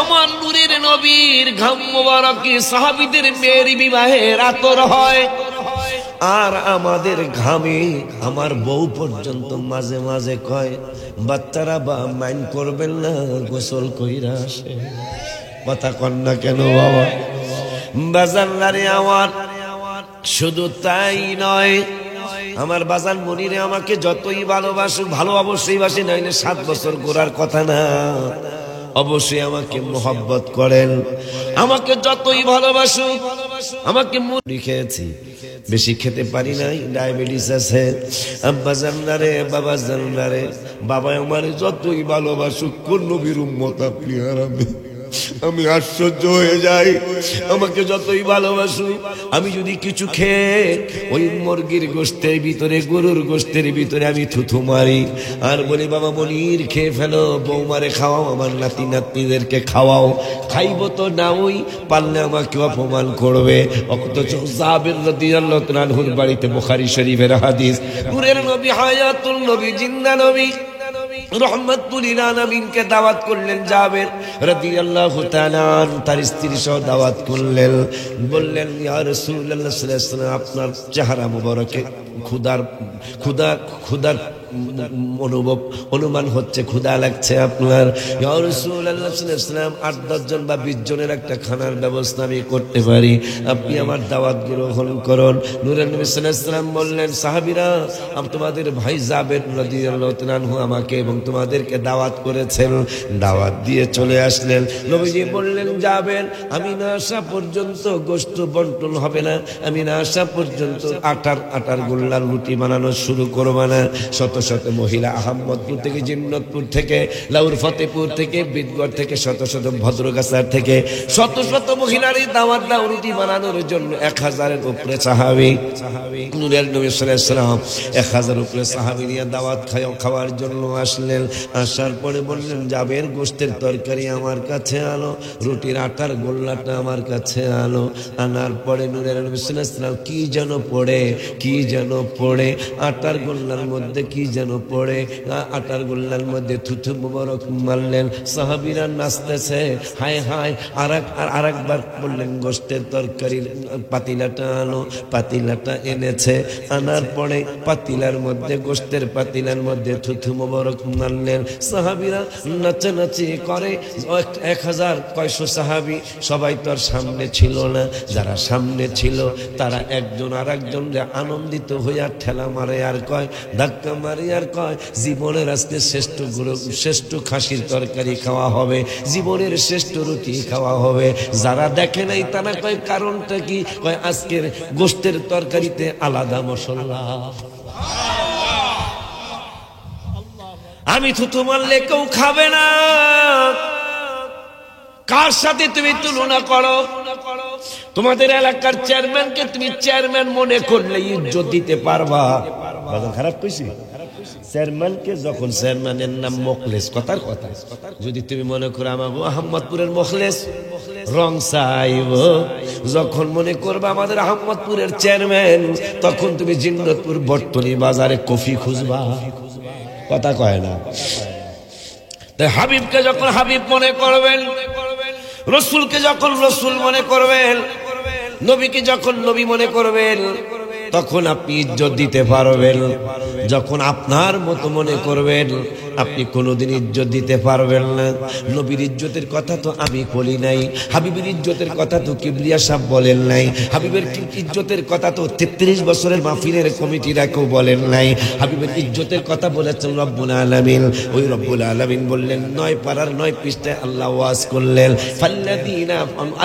আমার নূরের নবীর ঘাম মোবারকে সাহাবীদের মেয়ের বিবাহের আতর হয়, আর আমাদের ঘামে আমার বউ পর্যন্ত মাঝে মাঝে কয়, বাচ্চারা বা মাইন্ড করবেন না, গোসল কইরা আসে। কথা কন্যা কেন বাবা? বাজানলারে আমার শুধু তাই নয়, আমার বাজান মনিরে আমাকে যতই ভালোবাসুক, ভালো অবশ্যই বাসি, নাইলে 7 বছর গোড়ার কথা না, অবশ্যই আমাকে মোহাব্বত করেন। আমাকে যতই ভালোবাসুক, আমাকে মুড়ি খেয়েছি, বেশি খেতে পারি নাই, ডায়াবেটিস আছে। আব্বা জানলারে, বাবা জানলারে, বাবা আমার যতই ভালোবাসুক, কোন নবীর উম্মত আপনি আর আমি আশ্চর্য হয়ে যাই। আমাকে যতই ভালোবাসু, আমি যদি কিছু খেয়ে ওই মুরগির গোশতের ভিতরে, গরুর গোশতের ভিতরে আমি থুথু মারি আর বলি, বাবা মনির খেয়ে ফেলো, বৌমারে খাওয়াও, আমার নাতি নাতনিদেরকে খাওয়াও, খাইব তো না, ওই পারলে আমাকে অপমান করবে। অথচ জাবের রাদিয়াল্লাহু তাআলা আনহুর বাড়িতে বুখারী শরীফের হাদিস, নূরের নবী হায়াতুল নবী জিন্দা নবী রহমাতুল আলামিনকে দাওয়াত করলেন। জাবের রাদিয়াল্লাহু তাআলা তার স্ত্রী সহ দাওয়াত করলেন। বললেন, ইয়া রাসূলুল্লাহ সাল্লাল্লাহু আলাইহি ওয়াসাল্লাম, আপনার চেহারা মুবারকে ক্ষুধার অনুভব অনুমান হচ্ছে, ক্ষুধা লাগছে আপনার। ইয়া রাসূলুল্লাহ সাল্লাল্লাহু আলাইহি ওয়াসাল্লাম 8-10 জন বা 20 জনের একটা খানার ব্যবস্থা আমি করতে পারি, আপনি আমার দাওয়াত গ্রহণ করুন। নূরের নবী সাল্লাল্লাহু আলাইহি ওয়াসাল্লাম বললেন, সাহাবীরা, তোমাদের ভাই জাবের রাদিয়াল্লাহু তাআলা আনহু আমাকে এবং তোমাদেরকে দাওয়াত করেছেন। দাওয়াত দিয়ে চলে আসলেন। নবীজি বললেন, জাবের, আমি না আসা পর্যন্ত গোশত বন্টন হবে না, আমি না আসা পর্যন্ত আটার গোল্লার রুটি বানানো শুরু করব না। শত শত মহিলা আহমদপুর থেকে, জিন্নতপুর থেকে, লাউর ফতেপুর থেকে, বিদগড় থেকে, শত শত ভদ্রগাছার থেকে শত শত মহিলার এই দাওয়াত দাও রুটি বানানোর জন্য 1000-এর উপরে সাহাবী, নূরের নবী সাল্লাল্লাহু আলাইহি ওয়াসাল্লাম 1000 উপরে সাহাবী নিয়ে দাওয়াত খাওয়ার জন্য আসলেন। আসার পরে বললেন, জাবের গোশতের তরকারি আমার কাছে আনো, রুটির আটার গোল্লাটা আমার কাছে আনো। আনার পরে নূরের নবী সাল্লাল্লাহু আলাইহি ওয়াসাল্লাম কি যেন পড়ে আটার গোল্লার মধ্যে কি যেন পড়ে আটার গোল্লার মধ্যে থুথু মুবারক মারলেন। সাহাবীরা নাচতেছে, হায় হায়। আর একবার বললেন গোশতের তরকারির পাতিলাটা আনো। পাতিলাটা এনেছে, আনার পরে পাতিলার মধ্যে গোশতের পাতিলার মধ্যে থুথু মুবারক মারলেন। সাহাবীরা নাচানাচি করে। 1000 কয়শো সাহাবী, সবাই তো আর সামনে ছিল না। যারা সামনে ছিল তারা একজন আর একজনকে আনন্দিত হইয়া ঠেলা মারে আর কয়, ধাক্কা মারে আর কয়, জীবনের আজকে শ্রেষ্ঠ খাসির তরকারি খাওয়া হবে, জীবনের শ্রেষ্ঠ রুটি খাওয়া হবে। যারা দেখে নাই তারা কয় কারণটা কি? কয় আজকের গোশতের তরকারিতে আলাদা মশলা। আমি থুতু মারলে কেউ খাবে না। কার সাথে তুমি তুলনা করো? তোমাদের এলাকার চেয়ারম্যানকে তুমি চেয়ারম্যান মনে করলে ইজ্জত দিতে পারবা? খারাপ কইছি? চেয়ারম্যানকে যখন চেয়ারম্যানের নাম মোখলেস, কথার কথা, যদি তুমি মনে করো আমাকে আহমদপুরের মোখলেস, রং চাইব। যখন মনে করবা আমাদের আহমদপুরের চেয়ারম্যান, তখন তুমি জিন্নতপুর বটতলি বাজারে কফি খুঁজবা। কথা কয় না? তাই হাবিবকে যখন হাবিব মনে করবেন, রসুলকে যখন রসুল মনে করবেন, নবীকে যখন নবী মনে করবেন, তখন আপনি ইজ্জত দিতে পারবেন। যখন আপনার মতো মনে করবেন, আপনি কোনোদিন ইজ্জত দিতে পারবেন না। নবীর ইজ্জতের কথা তো আমি বলি নাই, হাবিবের ইজ্জতের কথা তো কিবরিয়া সাহেব বলেন নাই, হাবিবের ইজ্জতের কথা তো 33 বছরের মাহফিলের কমিটিরা কেউ বলেন নাই। হাবিবের ইজ্জতের কথা বলেছেন রব্বুল আলামিন। ওই রব্বুল আলামিন বললেন 9 পারার 9 পৃষ্ঠায় আল্লাহ ওয়াজ করলেন,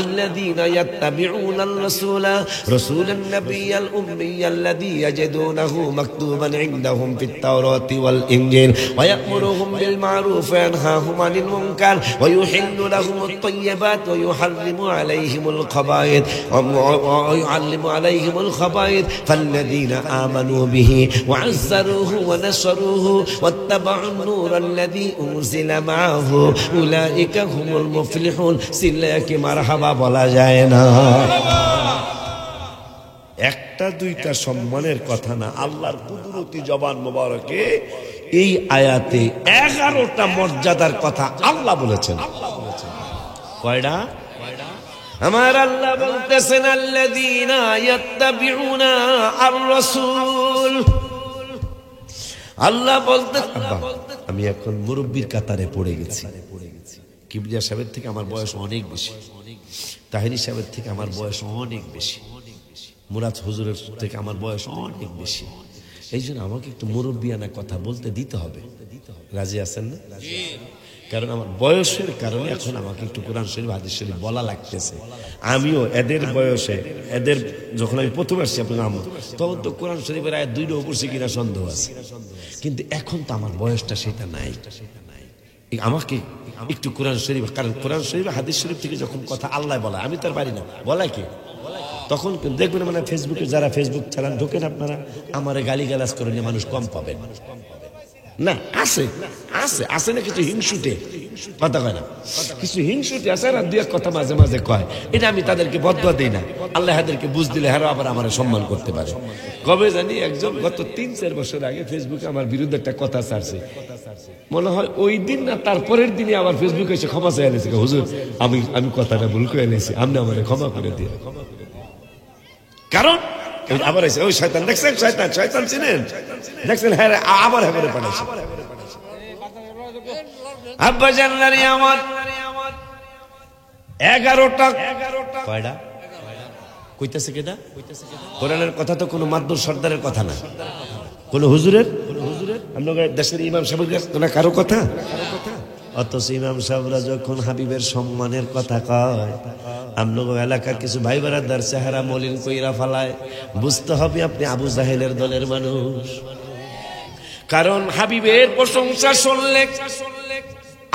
আল্লাযীনা ইয়াত্তাবিউনার রাসূলা রাসূলান নাবিয়্যাল উম্মিয়্যাল্লাযী ইয়াজিদুনাহু মাকতুবান ইনদাহুম ফিত তাওরাতি ওয়াল ইনজিল ওয়া ইয়া'মুরুহুম বিল মা'রুফ ওয়া ইয়ানহাহুম আনিল মুনকার ওয়া ইউহিল্লু লাহুমুত তাইয়্যিবাত ওয়া ইউহাররিমু আলাইহিমুল খাবায়েথ ওয়া ইউআল্লিমু আলাইহিমুল খাবায়েথ ফাল্লাযীনা আমানু বিহি ওয়া আযযারুহু ওয়া নাসারুহু ওয়াত্তাবাউন নূরাল্লাযী উনজিলা মা'আহু উলাইকা হুমুল মুফলিহুন। সিল্লাকে মারহাবা বলা যায় না। একটা দুইটা সম্মানের কথা না, আল্লাহর কুদরতি জবান মোবারকে এই আয়াতে 11টা মর্যাদার কথা আল্লাহ বলেছেন। কয়টা? আমার আল্লাহ বলতেছেন আল্লাযীনা ইয়াত্তাবিউনা আর রাসূল। আল্লাহ বলতে, আমি এখন মুরব্বির কাতারে পড়ে গেছি। কিবরিয়া সাহেবের থেকে আমার বয়স অনেক বেশি, তাহিরি সাহেবের থেকে আমার বয়স অনেক বেশি, মুরাদ হুজুরের থেকে আমার বয়স অনেক বেশি। এই জন্য আমাকে একটু মুরব্বিয়ানা কথা বলতে দিতে হবে। রাজি আছেন না? কারণ আমার বয়সের কারণে এখন আমাকে একটু কোরআন শরীফ হাদিস শরীফ বলা লাগতেছে। আমিও এদের বয়সে, এদের যখন আমি প্রথম আসছি আপনার আমল, তখন তো কোরআন শরীফের আয়াত 2টাও পড়ছি কিনা সন্দেহ আছে। কিন্তু এখন তো আমার বয়সটা সেটা নাই। আমাকে একটু কোরআন শরীফ, কারণ কোরআন শরীফ হাদিস শরীফ থেকে যখন কথা আল্লাহ বলা, আমি তার পারি না, বলাই কি? তখন দেখবেন মানে ফেসবুকে যারা ফেসবুক চালান ঢোকেন আপনারা, আমার গালিগালাজ করে নিয়ে মানুষ কম পাবেন না? আছে আছে আছে না কিছু হিংসুটে কথা কয় না, কিছু হিংসুটে আছে না, দুই এক কথা মাঝে মাঝে কয়। এটা আমি তাদেরকে বদদুয়া দিই না, আল্লাহ এদেরকে বুঝ দিলে হারো আবার আমার সম্মান করতে পারে। কবে জানি একজন গত 3-4 বছর আগে ফেসবুকে আমার বিরুদ্ধে একটা কথা ছাড়ছে, মনে হয় ওই দিন না তারপরের দিনই আমার ফেসবুকে এসে ক্ষমা চাই এনেছে, হুজুর আমি কথাটা ভুল করে এনেছি, আপনি আমার ক্ষমা করে দিয়ে। কারণ আবার এসে ওই শয়তান দেখছেন, শয়তান চিনেন, দেখছেন, হ্যাঁ আবার হ্যাঁ করে পাঠাইছে। আব্বা জানলারি আমার 11টা কয়টা কইতাছে কেডা? কোরআনের কথা তো কোনো মাদুর সর্দারের কথা না, কোন হুজুরের, আপনাদের দেশের ইমাম সাহেবের না কারো কথা। অথচ ইমাম সাহেবরা যখন হাবিবের সম্মানের কথা কয়, আপনাদের এলাকার কিছু ভাই বেরাদার চেহারা মলিন কইরা ফালায়, বুঝতে হবে আপনি আবু জাহেলের দলের মানুষ। কারণ হাবিবের প্রশংসা শুনলে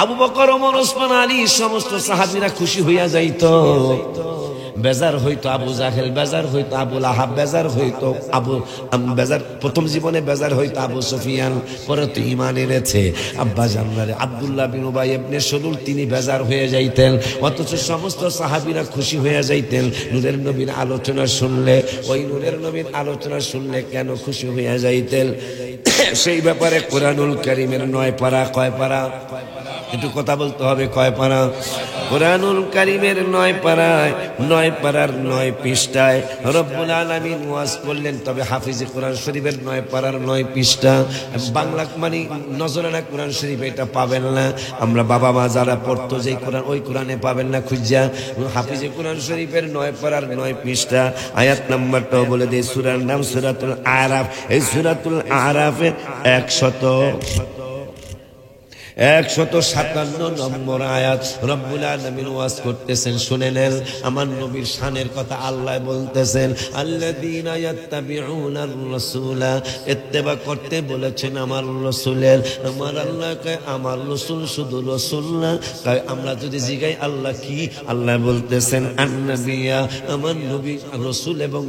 আবু বকর, ওমর, ওসমান, আলী সমস্ত সাহাবীরা খুশি হইয়া যাইত। বেজার হইতো আবু জাহেল, বেজার হইতো আবু লাহাব, বেজার হইতো বেজার প্রথম জীবনে বেজার হইতো আবু সুফিয়ান, পরে তো ঈমান এনেছে। আব্বা জাননারে আব্দুল্লাহ বিন উবাই ইবনে সালুল তিনি বেজার হয়ে যাইতেন, অথচ সমস্ত সাহাবীরা খুশি হয়ে যাইতেন নূরের নবীর আলোচনা শুনলে। ওই নূরের নবীর আলোচনা শুনলে কেন খুশি হয়ে যাইতেন সেই ব্যাপারে কোরআনুল কারীমের 9 পারা, কয় পারা একটু কথা বলতে হবে, কয় পারা? কোরআনুল কারীমের 9 পারায় 9 পারার 9 পৃষ্ঠায় রব্বুল আলামিন ওয়াজ করলেন। তবে হাফিজে কোরআন শরীফের 9 পারার 9 পৃষ্ঠা বাংলা মানে নজরানা কোরআন শরীফ এটা পাবেন না। আমরা বাবা মা যারা পড়তো যে কোরআন, ওই কোরআনে পাবেন না খুঁজা। হাফিজে কোরআন শরীফের 9 পারার 9 পৃষ্ঠা আয়াত নাম্বারটাও বলে দেই। সূরার নাম সূরাতুল আরাফ। এই সূরাতুল আরাফের 157 নম্বর আয়াত রব্বুল আলামিন ওয়াজ করতেছেন, শুনে নেন। আমার নবীর শানের কথা আল্লাহ বলতেছেন, আল্লাযীনা ইয়াত্তাবিউনার রাসূলা, ইত্তেবা করতে বলেছেন আমার রাসূলের। আমার আল্লাহ কয় আমার রাসূল শুধু রাসূল না, তাই আমরা যদি জিগাই আল্লাহ কি, আল্লাহ বলতেছেন আন-নাবিয়্যা, আমার নবী রাসূল এবং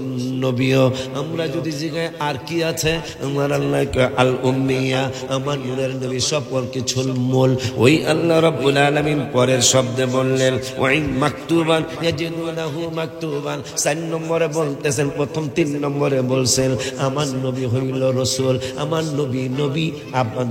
নবীও। আমরা যদি জিগাই আর কি আছে, আমার আল্লাহ কয় আল উম্মিয়্যা, আমার নূরের নবী সকল কিছুর মূল। ওই আল্লাহ রাব্বুল আলামিন পরের শব্দে বললেন ওয়াইন মাকতুবান ইয়াজিদুনাহু মাকতুবান। 4 নম্বরে বলতেছেন, প্রথম 3 নম্বরে বলছেন আমার নবী হইল রাসূল, আমার নবী নবী, আপনার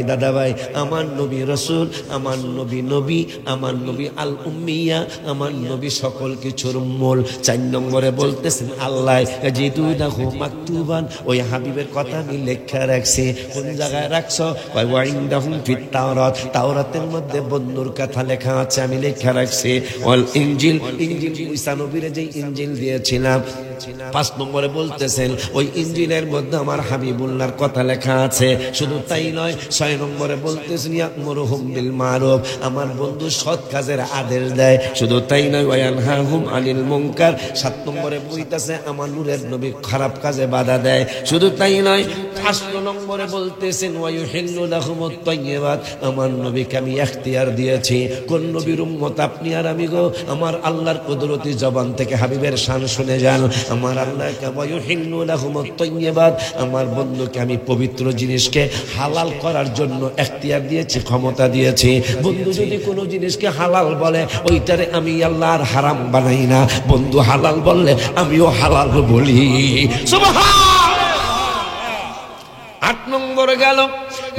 দাদাভাই আমার নবী রাসূল, আমার নবী নবী, আমার নবী আল উম্মিয়া, আমার নবী সকল কিছুর মূল। 4 নম্বরে বলতেছেন আল্লাহ ইয়াজিদুনাহু মাকতুবান, ওই হাবিবের কথা আমি লেখা রাখছি। কোন জায়গায় রাখছো? কয় ওয়াইনদাহুম ফিত তাওরাত, তাওরাতের মধ্যে বন্ধুর কথা লেখা আছে, আমি লেখা রাখছি। ওয়াল ইনজিল, ইনজিল ঈসা নবীর যে ইনজিল দিয়েছিলাম। 5 নম্বরে বলতেছেন ওই ইনজিলের মধ্যে আমার হাবিবুল্লাহর কথা লেখা আছে। শুধু তাই নয়, 6 নম্বরে বলতেছেন ইয়ামুরুহুম বিল মারুফ, আমার বন্ধু সৎ কাজের আদেশ দেয়। শুধু তাই নয়, ওয়ায়ানহাহুম আনিল মুনকার। 7 নম্বরে বলতেছে আমার নূরের নবী খারাপ কাজে বাধা দেয়। শুধু তাই নয়, 8 নম্বরে বলতেছেন ওয়ায়ুহিল্লু লাহুমুত তাইয়্যিবাত, আমার নবীকে আমি ইখতিয়ার দিয়েছি। কোন নবীর উম্মত আপনি আর আমি গো? আমার আল্লাহর কুদরতি জবান থেকে হাবিবের শান শুনে যান। আমার আল্লাহকে ওয়ায়ুহিল্লু লাহুমুত তাইয়্যিবাত, আমার বন্ধুকে আমি পবিত্র জিনিসকে হালাল করার জন্য ইখতিয়ার দিয়েছি, ক্ষমতা দিয়েছি। বন্ধু যদি কোনো জিনিসকে হালাল বলে, ওইটারে আমি আল্লাহর হারাম বানাই না। বন্ধু হালাল বললে আমিও হালাল বলি। সুবহান। 8 নম্বরে গেল।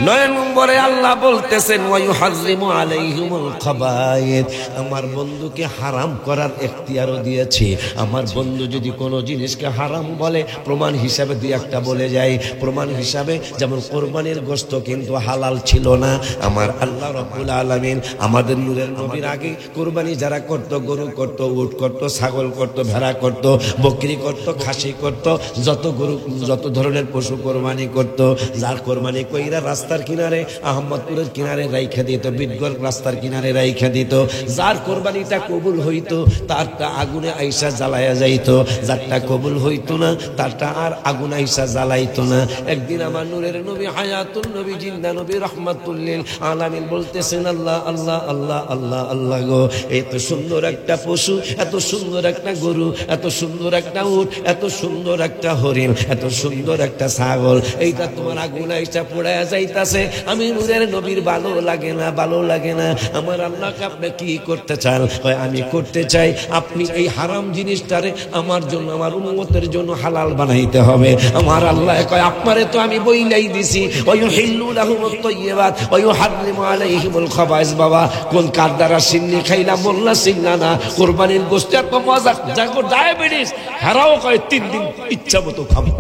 9 নম্বরে আল্লাহ বলতেছেন ওয়ায়ুহাজ্জিমু আলাইহিমুল খাবায়েত, আমার বন্ধুকে হারাম করার ইখতিয়ারও দিয়েছি। আমার বন্ধু যদি কোনো জিনিসকে হারাম বলে, প্রমাণ হিসাবে 2-1টা বলে যায়। প্রমাণ হিসাবে যেমন কোরবানির গোশত কিন্তু হালাল ছিল না। আমার আল্লাহ রাব্বুল আলামিন আমাদের নূরের নবীর আগে কোরবানি যারা করত, গরু করত, উট করত, ছাগল করত, ভেড়া করত, বকরি করত, খাসি করত, যত গরু যত ধরনের পশু কোরবানি করত, যার কোরবানি কইরা রাস্তার কিনারে, আহমদপুরের কিনারে রাইখা দিত, বিটগড় রাস্তার কিনারে রাইখা দিত। যার কোরবানিটা কবুল হইতো তারটা আগুনে আইসা জ্বালায়া যাইতো, যারটা কবুল হইতো না তারটা আর আগুন আইসা জ্বালাইতো না। একদিন আমার নূরের নবী হায়াতুল নবী জিন্দা নবী রাহমাতুল লিল আলামিন বলতেছেন আল্লাহ আল্লাহ আল্লাহ আল্লাহ আল্লাহ গো, এত সুন্দর একটা পশু, এত সুন্দর একটা গরু, এত সুন্দর একটা উট, এত সুন্দর একটা হরিণ, এত সুন্দর একটা ছাগল, এইটা তোমার আগুন আইসা পোড়ায়া যাইতাছে। আমি নূরের নবীর ভালো লাগে না, ভালো লাগে না। আমার আল্লাহকে আপনি কি করতে চান? আমি করতে চাই আপনি এই হারাম জিনিসটারে আমার জন্য, আমার উম্মতের জন্য হালাল বানাইতে হবে। আমার আল্লাহ কয় আপনারে তো আমি বইলাই দিছি ওয়ায়ুহিল্লু লাহুমুত তাইয়্যিবাত ওয়ায়ুহাররিমু আলাইহিমুল খাবায়েস। বাবা কোন কার দ্বারা সিন্নি খাইলা মোল্লা সিংনা না, কোরবানির গোশত এত মজা, যাকো ডায়াবেটিস হারাও কয় 3 দিন ইচ্ছা মতো খাবো।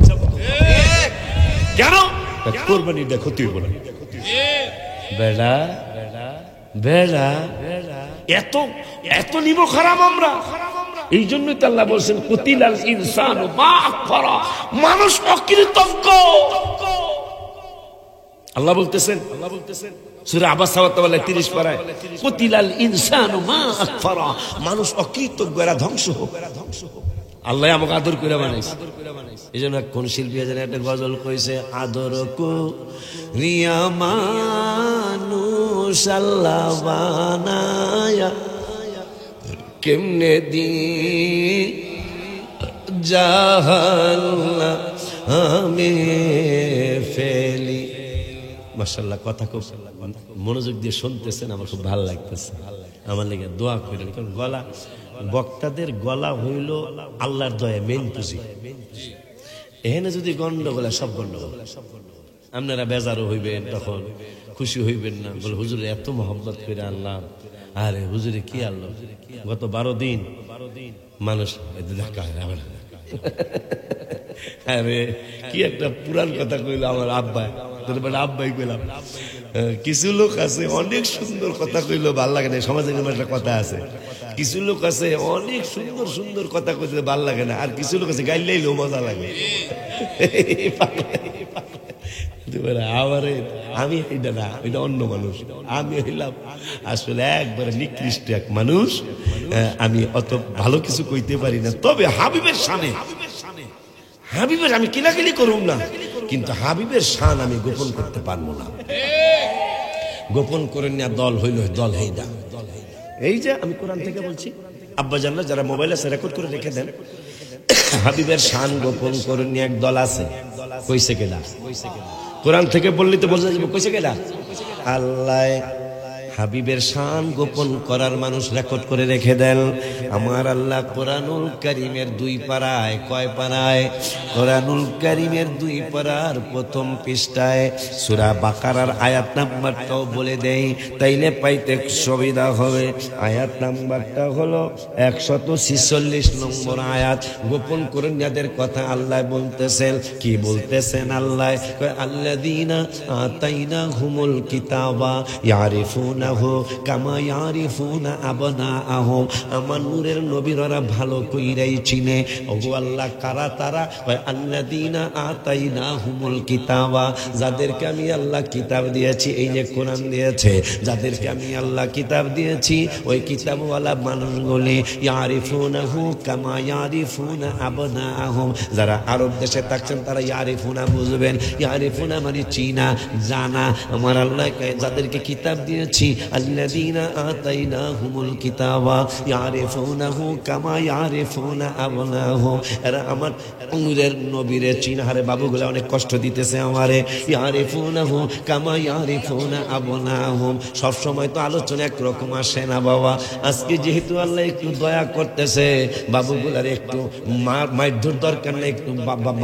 কেন? কোরবানিটা ক্ষতি হইব না। বেড়া বেড়া এত এত নিব খারাপ আমরা। এই জন্যই তো আল্লাহ বলছেন কুতিলাল ইনসানু মা আকফারা, মানুষ অকৃতজ্ঞ। আল্লাহ বলতেছেন সূরা আবাসা ওয়া তাওয়াল্লা 30 পারায় কুতিলাল ইনসানু মা আকফারা, মানুষ অকৃতজ্ঞ, এরা ধ্বংস হোক। আল্লাহ আমাকে আদর করে বানাইছে। এই জন্য কোন শিল্পী একটা গজল কইছে, আদর কো রিয়া মানুষ আল্লাহ বানায়া কেমনে দি জাহান্না আমি ফেলি। মাশাআল্লাহ, কথা খুব মনোযোগ দিয়ে শুনতেছেন, আমার খুব ভালো লাগতেছে। আমার লেগে দোয়া করেন, কারণ গলা, বক্তাদের গলা হইল আল্লাহর দয়া মেন পুঁজি। এখানে যদি গন্ডগোল, সব গন্ডগোল। আপনারা বেজারও হইবেন, তখন খুশি হইবেন না, বলে হুজুরে এত মহব্বত করে আল্লাহ। আরে হুজুরে কি আল্লাহ, গত 12 দিন মানুষ আরে কি একটা পুরান কথা কইল আমার আব্বাই, আব্বাই কইলাম। কিছু লোক আছে অনেক সুন্দর কথা কইলো ভাল লাগে না, সমাজে একটা কথা আছে, কিছু লোক আছে অনেক সুন্দর সুন্দর কথা কইলে ভাল লাগে না, আর কিছু লোক আছে গাইলেইলেও মজা লাগে। আমি এটা না, ওইটা অন্য মানুষ, আমি হইলাম আসলে একবারে নিকৃষ্ট এক মানুষ। আমি অত ভালো কিছু কইতে পারি না, তবে হাবিবের শানে, হাবিবের আমি কিলাকিলি করুম না, কিন্তু হাবিবের শান আমি গোপন করতে পারবো না। গোপন করে নেওয়া দল হইল দল হেইদা। এই যে আমি কোরআন থেকে বলছি, আব্বা জানলা যারা মোবাইল আছে রেকর্ড করে রেখে দেন, হাবিবের শান গোপন করে নিয়ে এক দল আছে। কইছে কেডা? কোরআন থেকে বললি তো বোঝা যাবে কইছে কেডা? আল্লাহ হাবিবের শান গোপন করার মানুষ রেকর্ড করে রেখে দেন। আমার আল্লাহ কোরআনুল কারীমের 2 পারায়, কয় পারায়? কোরআনুল কারীমের 2 পারার প্রথম পৃষ্ঠায় সূরা বাকারার আয়াত নাম্বারটাও বলে দেই, তাইলে পাইতে সুবিধা হবে। আয়াত নাম্বারটা হলো 146 নম্বর আয়াত। গোপন করে যাদের কথা আল্লাহ বলতেছেন, কি বলতেছেন আল্লাহ? আল্লাযীনা আতাইনাহুমুল কিতাবা ইয়ারিফুনা কামা ইয়ারিফুনা আবনাআহুম। আমার নূরের নবীরা ভালো কইরাই চিনে। ওগো আল্লাহ, কারা তারা? আল্লাযীনা আতাইনাহুমুল কিতাবা, যাদেরকে আমি আল্লাহ কিতাব দিয়েছি, এই যে কোরআন দিয়েছে, যাদেরকে আমি আল্লাহ কিতাব দিয়েছি, ওই কিতাবওয়ালা মানুষগুলি ইয়ারিফুনাহু কামা ইয়ারিফুনা আবনাআহুম। যারা আরব দেশে থাকছেন তারা ইয়ারিফুনা বুঝবেন, ইয়ারিফুনা মানে চিনা, জানা। আমার আল্লাহ যাদেরকে কিতাব দিয়েছি, আল্লাযীনা আতাইনাহুমুল কিতাবা ইয়ারিফুনাহু কামা ইয়ারিফুনা আবনাহুম। এরা আমার নূরের নবীরে চিনা। হারে বাবুগুলা অনেক কষ্ট দিতেছে আমারে। ইয়ারিফুনাহু কামা ইয়ারিফুনা আবনাহুম। সব সময় তো আলোচনা একরকম আসে না বাবা। আজকে যেহেতু আল্লাহ একটু দয়া করতেছে, বাবুগুলার একটু মাইর দরকার নেই, একটু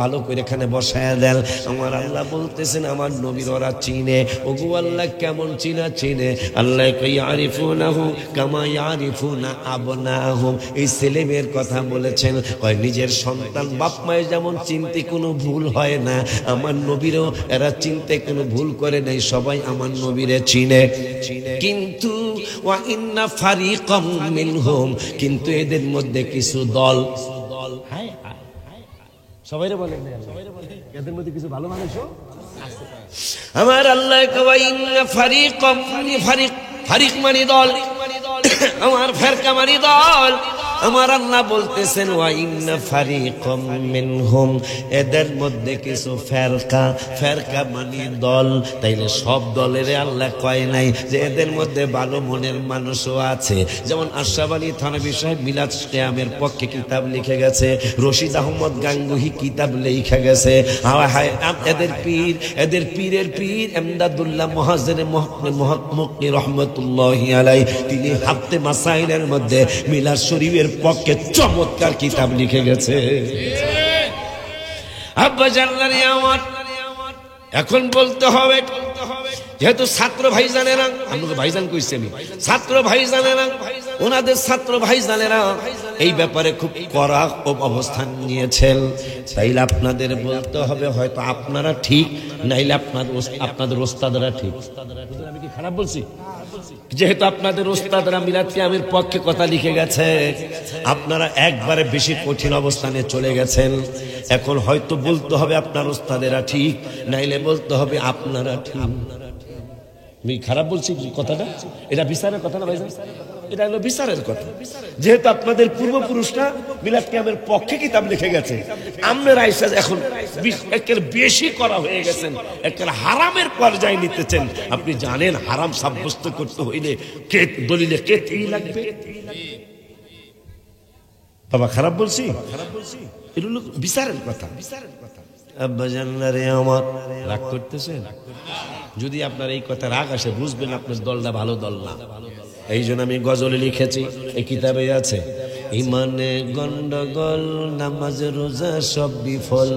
ভালো করে এখানে বসায় দেন। আমার আল্লাহ বলতেছেন আমার নবীর ওরা চিনে। ওগো আল্লাহ কেমন চিনা চিনে? আল্লাহ ইয়ারিফুনাহু কামা ইয়ারিফুনা আবনাহুম। এই ছেলে মেয়ের কথা বলেছেন, কয় নিজের সন্তান বাপ মায়ের যেমন চিনতে কোনো ভুল হয় না, আমার নবীরও এরা চিনতে কোনো ভুল করে নাই, সবাই আমার নবীরে চিনে। কিন্তু ওয়া ইন্না ফারিকাম মিনহুম, কিন্তু এদের মধ্যে কিছু দল, সবাইরে বলেন না, এদের মধ্যে কিছু ভালো মানুষও আছে। আমার আল্লাহ কয় ইন্না ফারিকাম, ফারিক মানে দল, আমার ফেরকা মানে দল। আমার আল্লাহ বলতেছেন ওয়া ইন্না ফারিকাম মিনহুম, এদের মধ্যে কিছু ফেরকা, ফেরকা মানে দল। তাইলে সব দলের আল্লাহ কয় নাই যে এদের মধ্যে ভালো মনের মানুষও আছে। যেমন আশরাফ আলী থানভী সাহেব মিলাদ কিয়ামের পক্ষে কিতাব লিখে গেছে, রশিদ আহমদ গাঙ্গুহি কিতাব লিখে গেছে। এদের পীর, এদের পীরের পীর এমদাদুল্লাহ মুহাজ্জির মুক্তি রহমতুল্লাহি আলাইহি, তিনি হাফতে মাসাইলের মধ্যে মিলাদ শরীফের পক্ষে চমৎকার কিতাব লিখে গেছে। আব্বা জানলানি আমার এখন বলতে হবে, যেহেতু ছাত্র ভাইজানেরা, আমাকে ভাইজান কইছি আমি, ছাত্র ভাইজানেরা, ওনাদের ছাত্র ভাইজানেরা এই ব্যাপারে খুব কড়া অবস্থান নিয়েছেন। তাইলে আপনাদের বলতে হবে হয়তো আপনারা ঠিক, নাইলে আপনাদের ওস্তাদরা ঠিক। আমি কি খারাপ বলছি? যেহেতু আপনাদের ওস্তাদরা মিলাদ কিয়ামের পক্ষে কথা লিখে গেছে, আপনারা একবারে বেশি কঠিন অবস্থানে চলে গেছেন। এখন হয়তো বলতে হবে আপনার ওস্তাদেরা ঠিক, নাইলে বলতে হবে আপনারা ঠিক। আমি খারাপ বলছি কথাটা? এটা বিচারের কথা না ভাইজান, এটা হলো বিচারের কথা। যেহেতু আপনাদের পূর্বপুরুষরা মিলাদ কিয়ামের পক্ষে কিতাব লিখে গেছে, আপনারা আইসা এখন একের বেশি করা হয়ে গেছেন, একের হারামের পর্যায়ে নিতেছেন। আপনি জানেন হারাম সাব্যস্ত করতে হইলে কে দলিলে কে লাগবে? বাবা খারাপ বলছি? এটা হলো বিচারের কথা। আব্বাজান রে আমার, রাগ করতেছেন? যদি আপনার এই কথা রাগ আসে, বুঝবেন আপনার দলটা ভালো দল না। এই জন্য আমি গজলে লিখেছি, এই কিতাবে আছে, ইমানে গন্ডগোল নামাজ রোজা সব বিফল,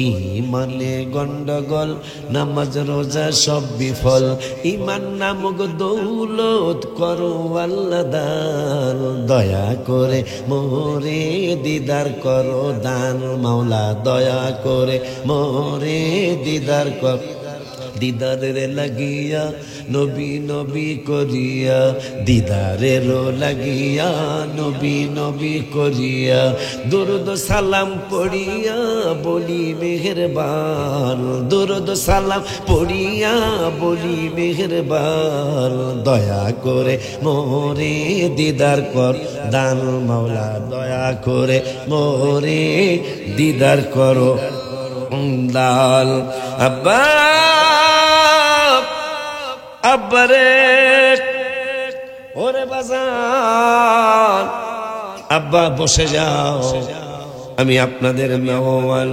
ইমানে গন্ডগোল নামাজ রোজা সব বিফল, ইমান নামক দৌলত করো আল্লাহ দান, দয়া করে মোরে দিদার করো দান, মাওলা দয়া করে মোরে দিদার কর, দিদারের লাগিয়া নবী নবী করিয়া, দিদারের লাগিয়া নবী নবী করিয়া, দুরুদ সালাম পড়িয়া বলি মেহেরবান, দুরুদ সালাম পড়িয়া বলি মেহেরবান, দয়া করে মোরে দিদার কর দান, মাওলা দয়া করে মোরে দিদার করো দাল। আব্বা আব্বারে ওরে বাজান, আব্বা বসে যাও, আমি আপনাদের মেহমান।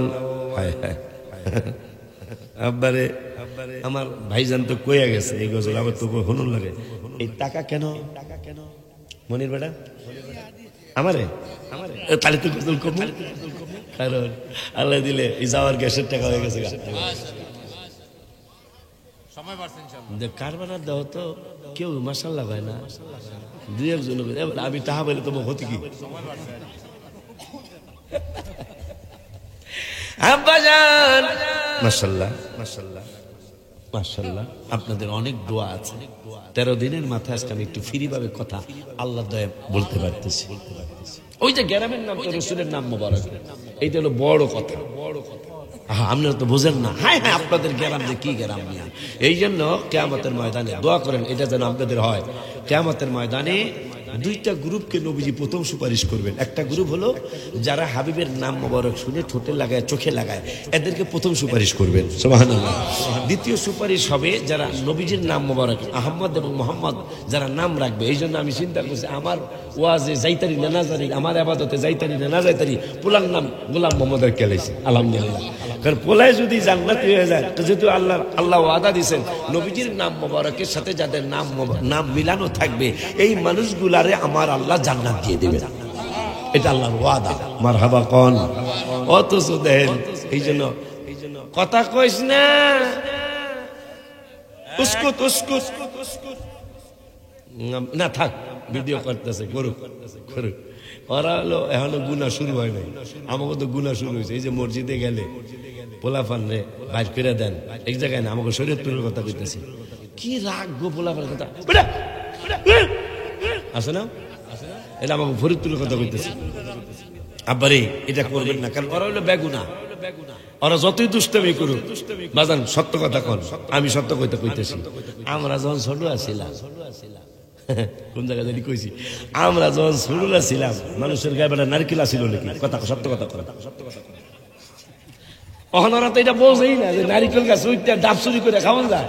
আব্বারে আমার ভাইজান তো কইয়া গেছে এই গজল, আমার তো হুনুন লাগে। এই টাকা কেন মনির বেটা আমারে তাহলে তো গজল কম, কারণ আল্লাহ দিলে এই যাওয়ার গ্যাসের টাকা হয়ে গেছে। কারবানার দেওয়া তো কেউ মাসাল্লাহ হয় না, দুই একজন। আমি টাহা বলে তো হতে কি আব্বাজান, মাশাআল্লাহ মাশাআল্লাহ মাশাআল্লাহ, আপনাদের অনেক দোয়া আছে। 13 দিনের মাথায় আজকে আমি একটু ফ্রি ভাবে কথা আল্লাহ দয়া বলতে পারতেছি। ওই যে গ্রামের নাম তো রসুলের নাম মোবারক, এইটা হলো বড় কথা। আপনারা তো বোঝেন না। হ্যাঁ হ্যাঁ, আপনাদের গ্রাম যে কি গ্রাম নিয়ে, এই জন্য কিয়ামতের ময়দানে দোয়া করেন এটা যেন আপনাদের হয়। কিয়ামতের ময়দানে দুইটা গ্রুপকে নবীজি প্রথম সুপারিশ করবেন। একটা গ্রুপ হলো যারা হাবিবের নাম মোবারক শুনে ঠোঁটে লাগায় চোখে লাগায়, এদেরকে প্রথম সুপারিশ করবেন, সুবহানাল্লাহ। দ্বিতীয় সুপারিশ হবে যারা নবীজির নাম মোবারক আহমদ এবং মোহাম্মদ যারা নাম রাখবে। এই জন্য আমি চিন্তা করছি আমার ওয়াজে যাইতারি না যাই, আমার আবাদতে যাইতারি না যাইতারি, পোলার নাম গোলাম মোহাম্মদের কেলাইছে আলহামদুলিল্লাহ। কারণ পোলায় যদি জান্নাতি হয়ে যায়, যেহেতু আল্লাহ ওয়াদা দিয়েছেন নবীজির নাম মোবারকের সাথে যাদের নাম মিলানো থাকবে এই মানুষগুলারে আমার আল্লাহ জান্নাত দিয়ে দেবেন, এটা আল্লাহর ওয়াদা। মারহাবা কোন। অথচ দেন এই জন্য কথা কইস না, উস্কুত উস্কুত না থাক, ভিডিও করতেছে করুক করুক। ওরা হলো এখনো গুনাহ শুরু হয় নাই, আমাকে তো গুনাহ শুরু হয়েছে। এই যে মসজিদে গেলে পোলাফান রে বাইর করে দেন, এক জায়গায় না আমাকে শরীয়তপুরের কথা কইতেছি। কি রাগ গো পোলাফানের কথা আছে না, এটা আমাকে ফরিদপুরের কথা কইতেছি। আব্বারে এটা করবেন না, কারণ ওরা হলো বেগুনা, ওরা যতই দুষ্টামি করুক বাজান সত্য কথা কন, আমি সত্য কথা কইতেছি। আমরা যখন ছোট আছিলাম, কোন জায়গায় জানি কইছি, আমরা যখন ছোট ছিলাম মানুষের গায়ে বেটা নারকেল আসিল নাকি, কথা সত্য কথা কন। ওরা তো এটা বোঝেই না যে নারিকেল গাছ উইটা ডাব চুরি করে খাওয়া যায়,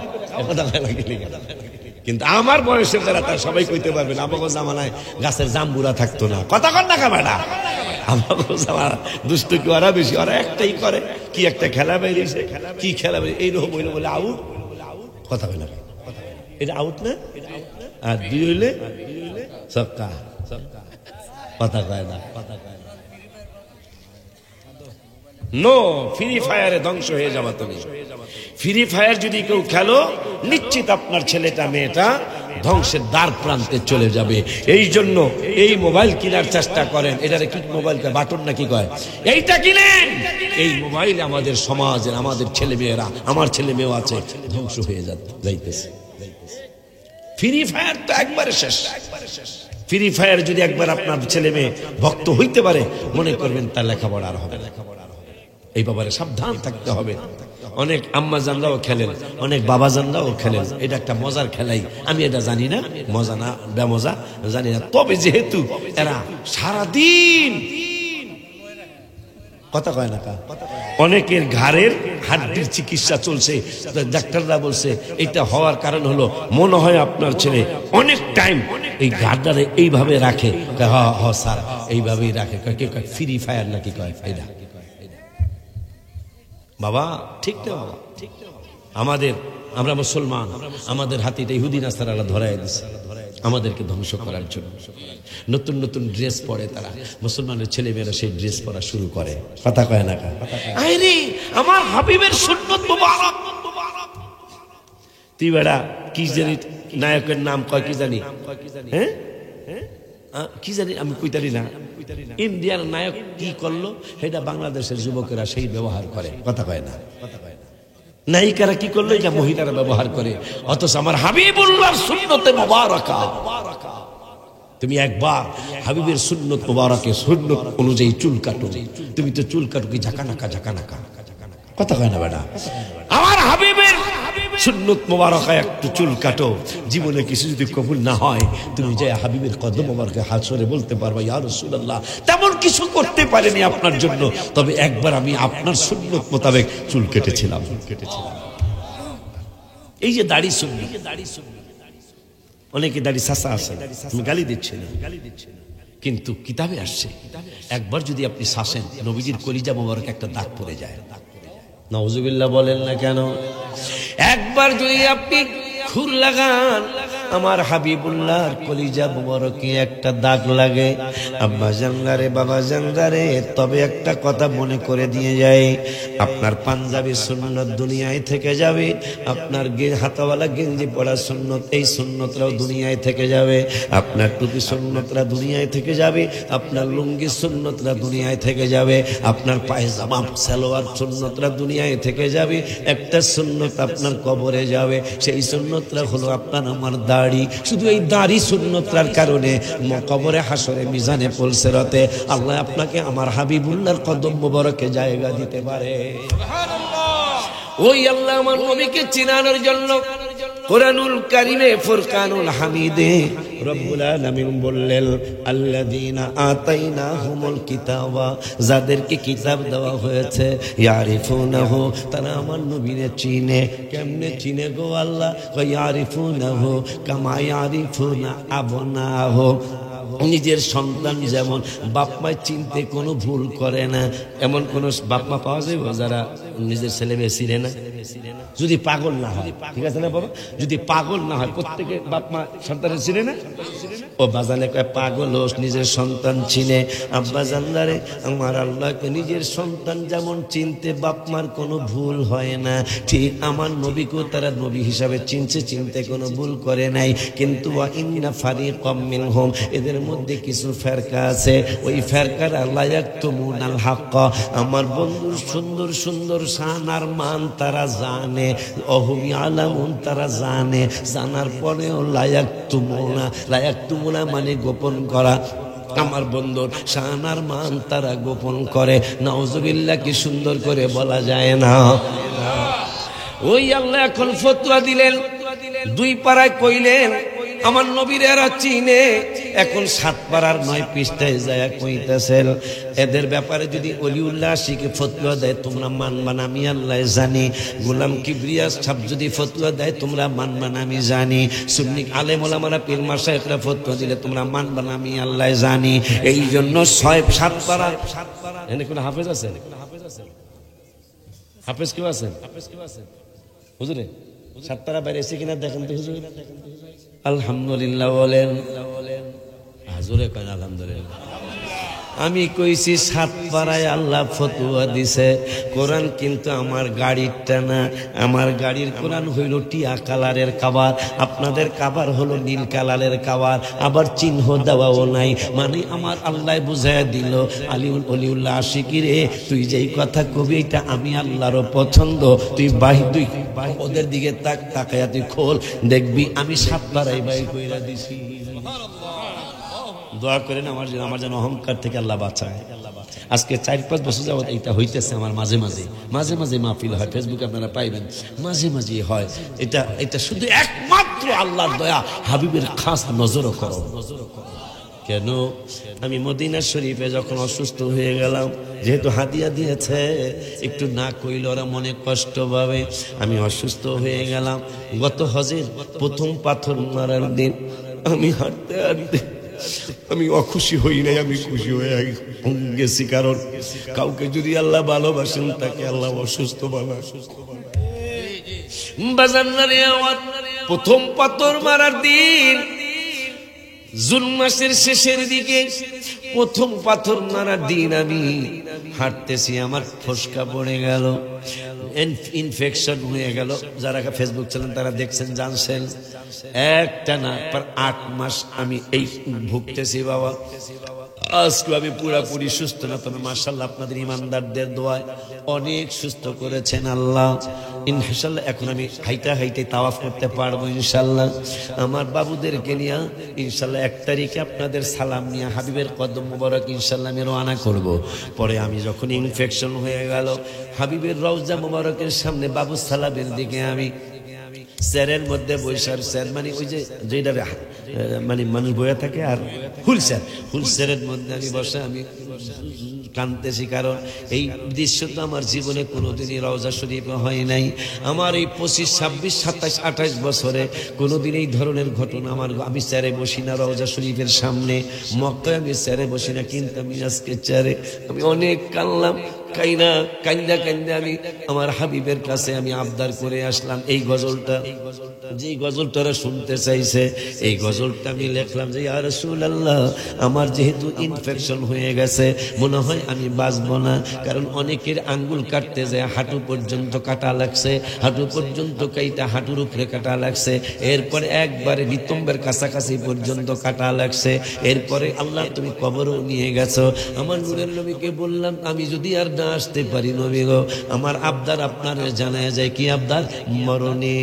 কিন্তু আমার বয়সের যারা তার সবাই কইতে পারবেন আমাকে জামানায় গাছের জাম্বুরা থাকতো না। কথা কন না কামাটা, আমাকে জামানা দুষ্ট কি ওরা বেশি, ওরা একটাই করে কি একটা খেলা বেরিয়েছে, কি খেলা বেরিয়ে এইরকম হইলে বলে আউট, কথা হয় না, এটা আউট না, আর দুই হইলে ছক্কা, কথা কয় না, কথা কয় না। নো, ফ্রি ফায়ারে ধ্বংস হয়ে যাবা তুমি। ফ্রি ফায়ার যদি কেউ খেলো নিশ্চিত আপনার ছেলেটা মেয়েটা ধ্বংসের দ্বার প্রান্তে চলে যাবে। এই জন্য এই মোবাইল কেনার চেষ্টা করেন। এটারে কি মোবাইল কয়, বাটন নাকি কয়, এইটা কিনেন। এই মোবাইল আমাদের সমাজের আমাদের ছেলে মেয়েরা, আমার ছেলে মেয়েও আছে, ধ্বংস হয়ে যাইতেছে। ফ্রি ফায়ার তো একবারে শেষ। ফ্রি ফায়ার যদি একবার আপনার ছেলে মেয়ে ভক্ত হইতে পারে, মনে করবেন তার লেখাপড়া আর হবে না। এই ব্যাপারে সাবধান থাকতে হবে। অনেক আম্মা জানরাও খেলেন, অনেক বাবা জানরাও খেলেন, এটা একটা মজার খেলাই। আমি এটা জানি না মজা না বেমজা জানি না, তবে যেহেতু এরা সারাদিন কথা কয় না, অনেকের ঘাড়ের হাড্ডির চিকিৎসা চলছে, ডাক্তাররা বলছে এটা হওয়ার কারণ হলো মনে হয় আপনার ছেলে অনেক টাইম এই গার্ডারে এইভাবে রাখে, হ হ স্যার এইভাবেই রাখে। কে কয় ফ্রি ফায়ার নাকি কয় ফায়দা? বাবা ঠিক না বাবা, ঠিক না। আমরা মুসলমান, আমাদের হাতে ইহুদি নাসারারা ধরায় দিছে আমাদেরকে ধ্বংস করার জন্য। নতুন নতুন ড্রেস পরে তারা, মুসলমানের ছেলেমেয়েরা সেই ড্রেস পরা শুরু করে। কথা কয় না? আরে আমার হাবিবের সুন্নত মুবারক। তুই বেড়া কি জানি নায়কের নাম কয় কি জানি, হ্যাঁ কি জানি আমি কইতারি না। ইন্ডিয়ার নায়ক কি করলো সেটা বাংলাদেশের যুবকেরা সেই ব্যবহার করে। কথা কয় না? নায়িকারা কি করলো এটা মহিলারা ব্যবহার করে। অথচ আমার হাবিবুল্লাহর সুন্নতে মুবারাকা, তুমি একবার হাবিবের সুন্নত মুবারাকে সুন্নত অনুযায়ী চুল কাটো। তুমি তো চুল কাটো কি ঝাঁকানাকা ঝাঁকানাকা। কথা কয় না বেটা? আমার হাবিবের সুন্নত মুবারাকা একটু চুল কাটো। জীবনে কিছু যদি কবুল না হয়, তুমি যে হাবিবের কদম মুবারকে হাসরে বলতে পারবা, ইয়া রাসূলুল্লাহ তেমন কিছু করতে পারিনি আপনার জন্য, তবে একবার আমি আপনার সুন্নত মোতাবেক চুল কেটেছিলাম। এই যে দাড়ি সুন্নি, অনেকে দাড়ি সাসা আছে, আমি গালি দিচ্ছি না, কিন্তু কিতাবে আসছে একবার যদি আপনি শাসেন নবীজির কলিজা মোবারক একটা দাগ পড়ে যায়। নাউজুবিল্লাহ বলেন না কেন? একবার যদি আপনি খুর লাগান, আমার হাবিবুল্লাহর কলিজা মোবারকে একটা দাগ লাগে, আব্বা জানগারে বাবা জানগারে, তবে একটা কথা মনে করে দিয়ে যায়, আপনার পাঞ্জাবি সুন্নত দুনিয়ায় থেকে যাবে, আপনার হাতাওয়ালা গেঞ্জি পড়া সুন্নত, এই সুন্নতরাও দুনিয়ায় থেকে যাবে, আপনার টুপি সুন্নতরা দুনিয়ায় থেকে যাবে, আপনার লুঙ্গি সুন্নতরা দুনিয়ায় থেকে যাবে, আপনার পায়জামা সালোয়ার সুন্নতরা দুনিয়ায় থেকে যাবে। একটা সুন্নত আপনার কবরে যাবে, সেই সুন্নতরা হলো আপনার আমার দাড়ি। শুধু এই দাড়ি সুন্নতরার কারণে কবরে হাসরে মিজানে পুলসিরাতে আল্লাহ আপনাকে আমার হাবিবুল্লাহর কদম মোবারকে জায়গা দিতে পারে। ওই আল্লাহ আমার নবীকে চিনানোর জন্য কুরআনুল কারীমে ফুরকানুল হামিদে রব্বুল আলামিন বললেন, আল্লাযীনা আতাইনাহুমুল কিতাবা, যাদেরকে কিতাব দেওয়া হয়েছে, ইয়ারিফুনাহু, তারা আমার নবীকে চিনে। কেমনে চিনে গো আল্লাহ? ইয়ারিফুনাহু কামা ইয়ারিফুনা আবনাহু, নিজের সন্তান যেমন বাপ মায় চিনতে কোনো ভুল করে না, এমন কোন বাপ মা পাওয়া যায় যারা নিজের ছেলে মেয়ে চিনে না? যদি পাগল না হয়, ঠিক আছে না বাবা? যদি পাগল না হয়, প্রত্যেকে বাপ মা সন্তানের চিনে না? ও বাজানে কয় পাগল ও নিজের সন্তান চিনে। আব্বা জানদারে আমার আল্লাহকে নিজের সন্তান যেমন চিনতে বাপ মার কোনো ভুল হয় না, ঠিক আমার নবীকেও তারা নবী হিসাবে চিনছে, চিনতে কোনো ভুল করে নাই। কিন্তু ওয়া ইন্না ফারিকাম মিনহুম, এদের মধ্যে কিছু ফেরকা আছে, ওই ফেরকারা লা ইয়াকতুমুনাল হক, আমার বন্ধুর সুন্দর সুন্দর শান আর মান তারা জানে, অহুম ইয়ালামুন, তারা জানে, জানার পরেও লা ইয়াকতুমুনা মানে গোপন করা। আমার বন্ধুর শান আর মান তারা গোপন করে। নাউজুবিল্লাহ, কি সুন্দর করে বলা যায় না? ওই আল্লাহ এখন ফতোয়া দিলেন, দুই পাড়ায় কইলেন আমার নবীর এরা চিনে। এখন 7 পাড়ার 9 পৃষ্ঠায় যায় কইতেছেন, এদের ব্যাপারে যদি অলিউল্লাহ আশিকে ফতোয়া দেয় তোমরা মানবা না, আমি আল্লাহ জানি। গোলাম কিবরিয়া সাহেব যদি ফতোয়া দেয় তোমরা মানবা না, আমি জানি। সুন্নি আলেম ওলামারা পীর মাশায়েখরা ফতোয়া দিলে তোমরা মানবা না, আমি আল্লাহ জানি। এই জন্য 7 পাড়া। এনে কোন হাফেজ আছে? হাফেজ কেউ আছেন? হুজুরে 7 পাড়া বাইরে এসে কিনা দেখেন তো হুজুর। আলহামদুলিল্লাহ বলেন। হাজুরে কয় আলহামদুলিল্লাহ। আমি কইছি 7 পাড়ায় আল্লাহ ফতোয়া দিছে কোরআন, কিন্তু আমার গাড়িরটা না। আমার গাড়ির কোরআন হইল টিয়া কালারের কাবার, আপনাদের কাবার হলো নীল কালারের কাবার, আবার চিহ্ন দেওয়াও নাই। মানে আমার আল্লাহ বুঝাইয়া দিল, অলিউল্লাহ আশিকি রে, তুই যেই কথা কবি এটা আমি আল্লাহরও পছন্দ। তুই তুই ওদের দিকে তাকাইয়া তুই খোল, দেখবি আমি 7 পাড়ায় বাইর কইরা দিছি। দোয়া করেন আমার যেন অহংকার থেকে আল্লাহ বাঁচায়। আজকে 4-5 বছর যাবত এইটা হইতেছে আমার মাঝে মাঝে মাহফিল হয়, ফেসবুকে আপনারা পাইবেন, মাঝে হয়। এটা শুধু একমাত্র আল্লাহর দয়া, হাবিবের খাস নজর করো। কেন? আমি মদিনা শরীফে যখন অসুস্থ হয়ে গেলাম, যেহেতু হাদিয়া দিয়েছে, একটু না কইলে ওরা মনে কষ্ট পাবে, আমি অসুস্থ হয়ে গেলাম। গত হজের প্রথম পাথর মারার দিন আমি হাঁটতে হাঁটতে আমি অখুশি হই নাই, আমি খুশি হয়ে গেছি। কারণ কাউকে যদি আল্লাহ ভালোবাসেন তাকে আল্লাহ অসুস্থ বানা। প্রথম পাথর মারার দিন জুন মাসের শেষের দিকে, প্রথম পাথর মারার দিন আমি হাঁটতেছি, আমার ফসকা পড়ে গেল, ইনফেকশন হয়ে গেল। যারা ফেসবুক চালান তারা দেখছেন, জানছেন। একটা না 8 মাস আমি এই ভুগতেছি বাবা। আজকে আমি পুরাপুরি সুস্থ না, তবে মাশাআল্লাহ আপনাদের ইমানদারদের দোয়ায় অনেক সুস্থ করেছেন আল্লাহ। ইনশাআল্লাহ এখন আমি হাইটা হাইটে তাওয়াফ করতে পারবো ইনশাআল্লাহ। আমার বাবুদেরকে নিয়ে ইনশাআল্লাহ 1 তারিখে আপনাদের সালাম নিয়ে হাবিবের কদম মোবারক ইনশাআল্লাহ আমি রওনা করব। পরে আমি যখন ইনফেকশন হয়ে গেল, হাবিবের রওজা মোবারকের সামনে বাবু সালামের দিকে আমি স্যারের মধ্যে বৈশার, স্যার মানে ওই যেটা মানে মানুষ বয়ে থাকে, আর হুলস্যারের মধ্যে আমি বসে আমি কাঁদতেছি। কারণ এই দৃশ্য তো আমার জীবনে কোনোদিনই রওজা শরীফে হয় নাই। আমার এই 25, 26, 27, 28 বছরে কোনোদিন এই ধরনের ঘটনা আমি স্যারে বসি না রওজা শরীফের সামনে, মক্কায় আমি স্যারে বসি না, কিন্তু আমি আজকে স্যারে আমি অনেক কাঁদলাম। কান্দা আমি আমার হাবিবের কাছে আমি আবদার করে আসলাম এই গজলটা, যে গজলটা শুনতে চাইছে এই গজলটা আমি লিখলাম যে ইয়া রাসূলুল্লাহ, আমার যেহেতু ইনফেকশন হয়ে গেছে, মনে হয় আমি বাঁচবো না। কারণ অনেকের আঙ্গুল কাটতে যায় হাঁটু পর্যন্ত কাটা লাগছে, হাঁটু পর্যন্ত কাইটা হাঁটুর উপরে কাটা লাগছে, এরপরে একবারে নিতম্বের কাছাকাছি পর্যন্ত কাটা লাগছে, এরপরে আল্লাহ তুমি কবরও নিয়ে গেছো। আমার নূরের নবীকে বললাম, আমি যদি আর না আসতে পারি নবী গো, আমার আবদার আপনার জানায় যায়। কি আবদার? মরণে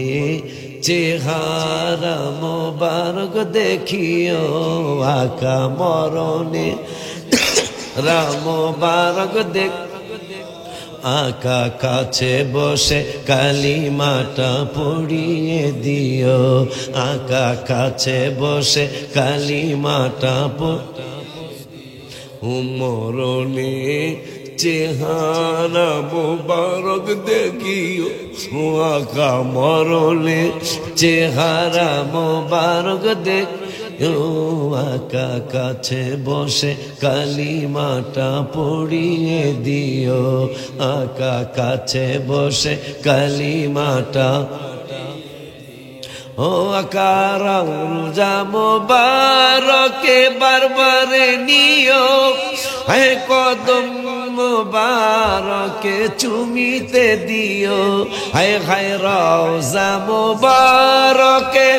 চেহারা মোবারক দেখিও আকা, মরণে রাম মোবারক দেখ আকা, কাছে বসে কালিমাটা পড়িয়ে দিও আকা, কাছে বসে কালিমাটা মরণে চেহারা মোবারক দেখিও আকা, মরণে চেহারা মোবারক দেখিও আকা, কাছে বসে কালিমাটা পড়িয়ে দিও আকা, কাছে বসে কালিমাটা। ও আকার রোজা মোবারকে বারবারে নিও, হে কদম মোবারকে চুমিতে দিও, হায় হায় রওজা মোবারকে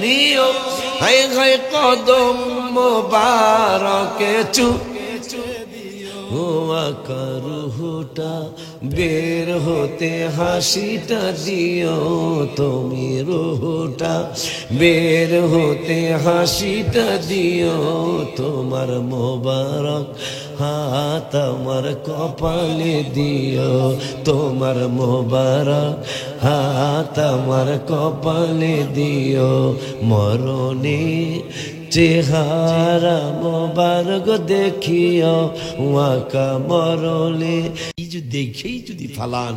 নিও, হায় হায় কদম মোবারকে ও আকা, রুহটা বের হতে হাসিটা দিও তুমি, রুহটা বের হতে হাসিটা দিও, তোমার মোবারক হাত আমার কপালে দিও, তোমার মোবারক হাত আমার কপালে দিও, মরণে চেহারা মোবারক দেখিও ওয়াকা, মরলে দেখেই যদি ফালান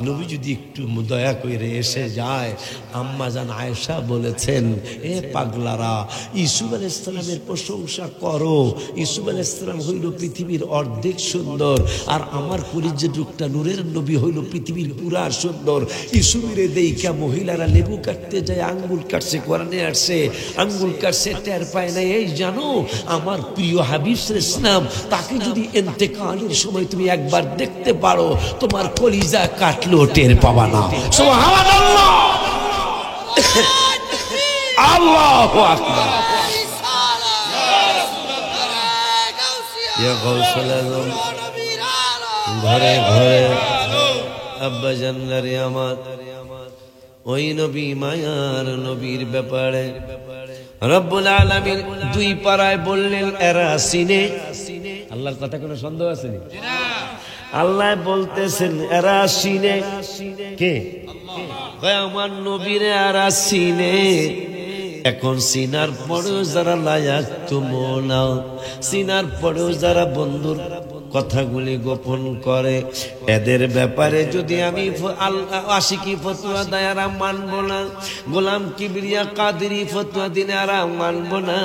নবী যদি একটু দয়া করে এসে যায়। আম্মা জান আয়েশা বলেছেন, এ পাগলারা, ইউসুফ আলাইহিস সালামের প্রশংসা করো। ইউসুফ আলাইহিস সালাম হইল পৃথিবীর অর্ধেক সুন্দর, আর আমার কলিজার টুকরা নূরের নবী হইল পৃথিবীর পুরা সুন্দর। ইউসুফের দেইখা মহিলারা লেবু কাটতে যায়, আঙ্গুল কাটছে, কোরআনে আসছে আঙ্গুল কাটছে, টের পায় না। এই জানো, আমার প্রিয় হাবিব সাল্লাল্লাহু আলাইহি ওয়াসাল্লাম, তাকে যদি ইন্তেকালের সময় তুমি একবার দেখতে পারো, তোমার কলিজা কাটলেও টের পাবা না। সুবহানাল্লাহ, আল্লাহু আকবার। ইয়া গাউসুল আজম, ঘরে ঘরে আব্বা জান্নার আমার ওই নবী মায়ার নবীর ব্যাপারে রব্বুল আলামিন 2 পারায় বললেন, এরা চিনে। আল্লাহর কথা কোনো সন্দেহ আছে না? আল্লাহ বলতেছেন এরা চিনে। কে? আমার নবীরে এরা চিনে। এখন চিনার পরেও যারা লায়াক তো মোনা, চিনার পরেও যারা বন্ধুর কথাগুলি গোপন করে। এদের ব্যাপারে যদি আমি আশিকি ফতোয়া দেয় আর মানব না, গোলাম কিবরিয়া কাদেরি ফতোয়া দিলে আর মানব না।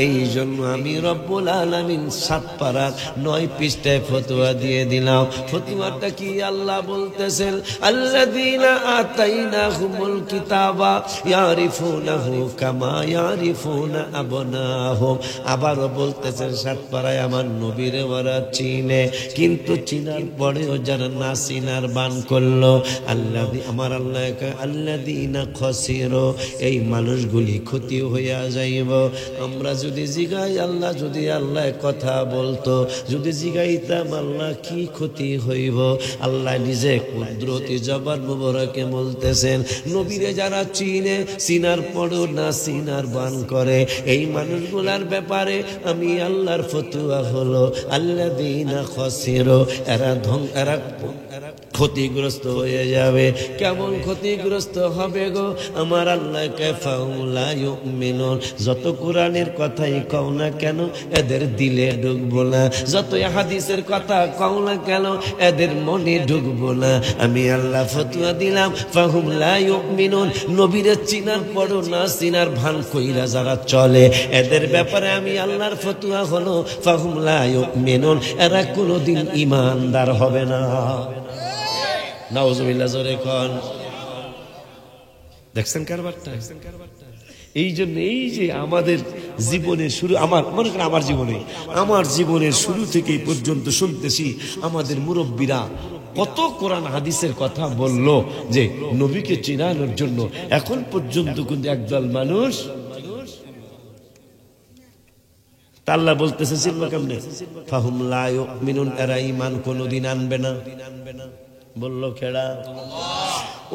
এই জন্য আমি রব্বুল আলামিন 7 পারার 9 পৃষ্ঠায় ফতোয়া দিয়ে দিলাম। ফতোয়াটা কি? আল্লাহ বলতেছেন আল্লাযীনা আতাইনাহুমুল কিতাবা ইয়ারিফুনাহু কামা ইয়ারিফুনা আবনাহুম। আবারও বলতেছেন 7 পারায় আমার নবীরে ওরা চিনে, কিন্তু চিনার পরেও যারা না চিনার বান করলো, আমার আল্লাহ আল্লাযীনা খাসিরু, এই মানুষগুলি ক্ষতি হইয়া যাইব। আমরা যদি জিগাই আল্লাহ, যদি আল্লাহ কথা বলতো, যদি জিগাইতাম আল্লাহ কি ক্ষতি হইব, আল্লাহ নিজে কুদরতি জবান মুবারকে বলতেছেন নবীরে যারা চিনে, চিনার পরও না চিনার বান করে, এই মানুষগুলার ব্যাপারে আমি আল্লাহর ফতোয়া হলো আল্লাযীনা খাসিরু, এরা ক্ষতিগ্রস্ত হয়ে যাবে। কেমন ক্ষতিগ্রস্ত হবে গো আমার আল্লাহ? ফাহুম লা ইউমিনুন। যত কোরআনের কথাই কও না কেন এদের দিলে ঢুকবো না, যত হাদিসের কথা কও না কেন এদের মনে ঢুকবো না। আমি আল্লাহ ফতোয়া দিলাম ফাহুম লা ইউমিনুন। নবীরে চিনার পরও না চিনার ভান কইরা যারা চলে, এদের ব্যাপারে আমি আল্লাহর ফতোয়া হলো ফাহুম লা ইউমিনুন, এরা কোনোদিন ঈমানদার হবে না। নাউজুবিল্লাহ, জোরে কোন। দেখছেন কারবারটা? এই জন্য এই যে আমাদের জীবনের শুরু, আমার মনে করেন আমার জীবনের শুরু থেকে পর্যন্ত শুনতেছি আমাদের মুরব্বীরা কত কোরআন হাদিসের কথা বলল যে নবীকে চিনানোর জন্য। এখন পর্যন্ত কিন্তু একদল মানুষ আল্লাহ বলতেছে চিনবা কেমনে? ফাহুম লা ইউমিনুন, এরা ঈমান কোনদিন আনবে না। বললো কেডা?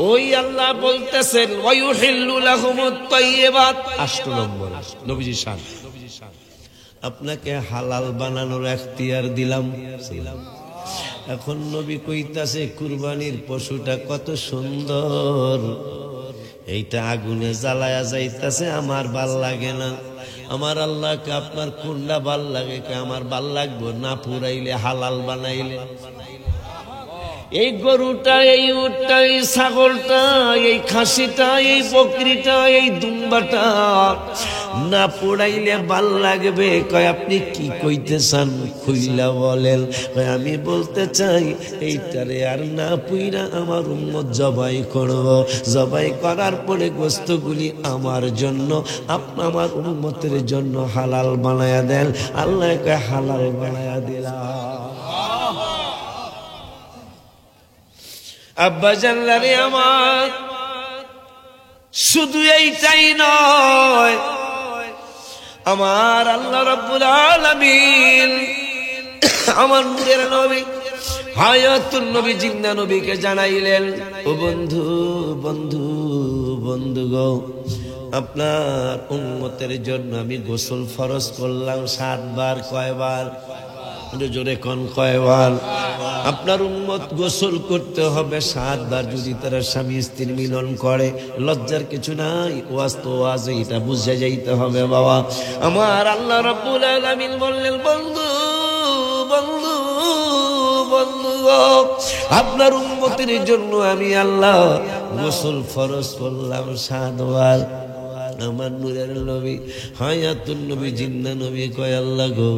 ওই আল্লাহ বলতেছেন ওয়ায়ুহিল্লু লাহুমুত তাইয়্যিবাত। 8 নম্বর নবীজির শান। আপনাকে হালাল বানানোর এখতিয়ার দিলাম। এখন নবী কইতাছে কুরবানির পশুটা কত সুন্দর, এইটা আগুনে জ্বালায়া যাইতাছে, আমার ভাল লাগে না। আমার আল্লাহকে আপনার কোনটা ভাল লাগে? আমার ভাল লাগবো না পুরাইলে, হালাল বানাইলে। এই গরুটা, এই উটটা, এই ছাগলটা, এই খাসিটা, এই বকরিটা, এই দুম্বাটা না পোড়াইলে ভাল লাগবে? কয় আপনি কি কইতে চান খুইলা বলেন। কয় আমি বলতে চাই এইটারে আর না পুইরা আমার উম্মত জবাই করব, জবাই করার পরে গোস্তগুলি আমার জন্য, আমার উম্মতের জন্য হালাল বানায়া দেন। আল্লাহ কয় হালাল বানায়া দিলাম। আব্বা জানলারে আমার, শুধু এইটাই নয়, আমার আল্লাহ রাব্বুল আলামিন আমার নূরের নবী হায়াতুন নবী জিন্দা নবীকে জানাইলেন, ও বন্ধু বন্ধু বন্ধু গো, আপনার উম্মতের জন্য আমি গোসল ফরজ করলাম 7 বার। কয়বার? জোরে কোন কয়বার? আপনার উম্মত গোসল করতে হবে 7 বার। যদি তারা স্বামী স্ত্রীর মিলন করে, লজ্জার কিছু নাই। ওয়াজ তো ওয়াজ, এটা বুঝে যাইতে হবে বাবা। আমার আল্লাহ রাব্বুল আলামিন বললেন বন্ধু বন্ধু বন্ধু, আপনার উম্মতের জন্য আমি আল্লাহ গোসল ফরজ করলাম 7 বার। আমার নূরের নবী হায়াতুন নবী জিন্দা নবী কয় আল্লাহ গো,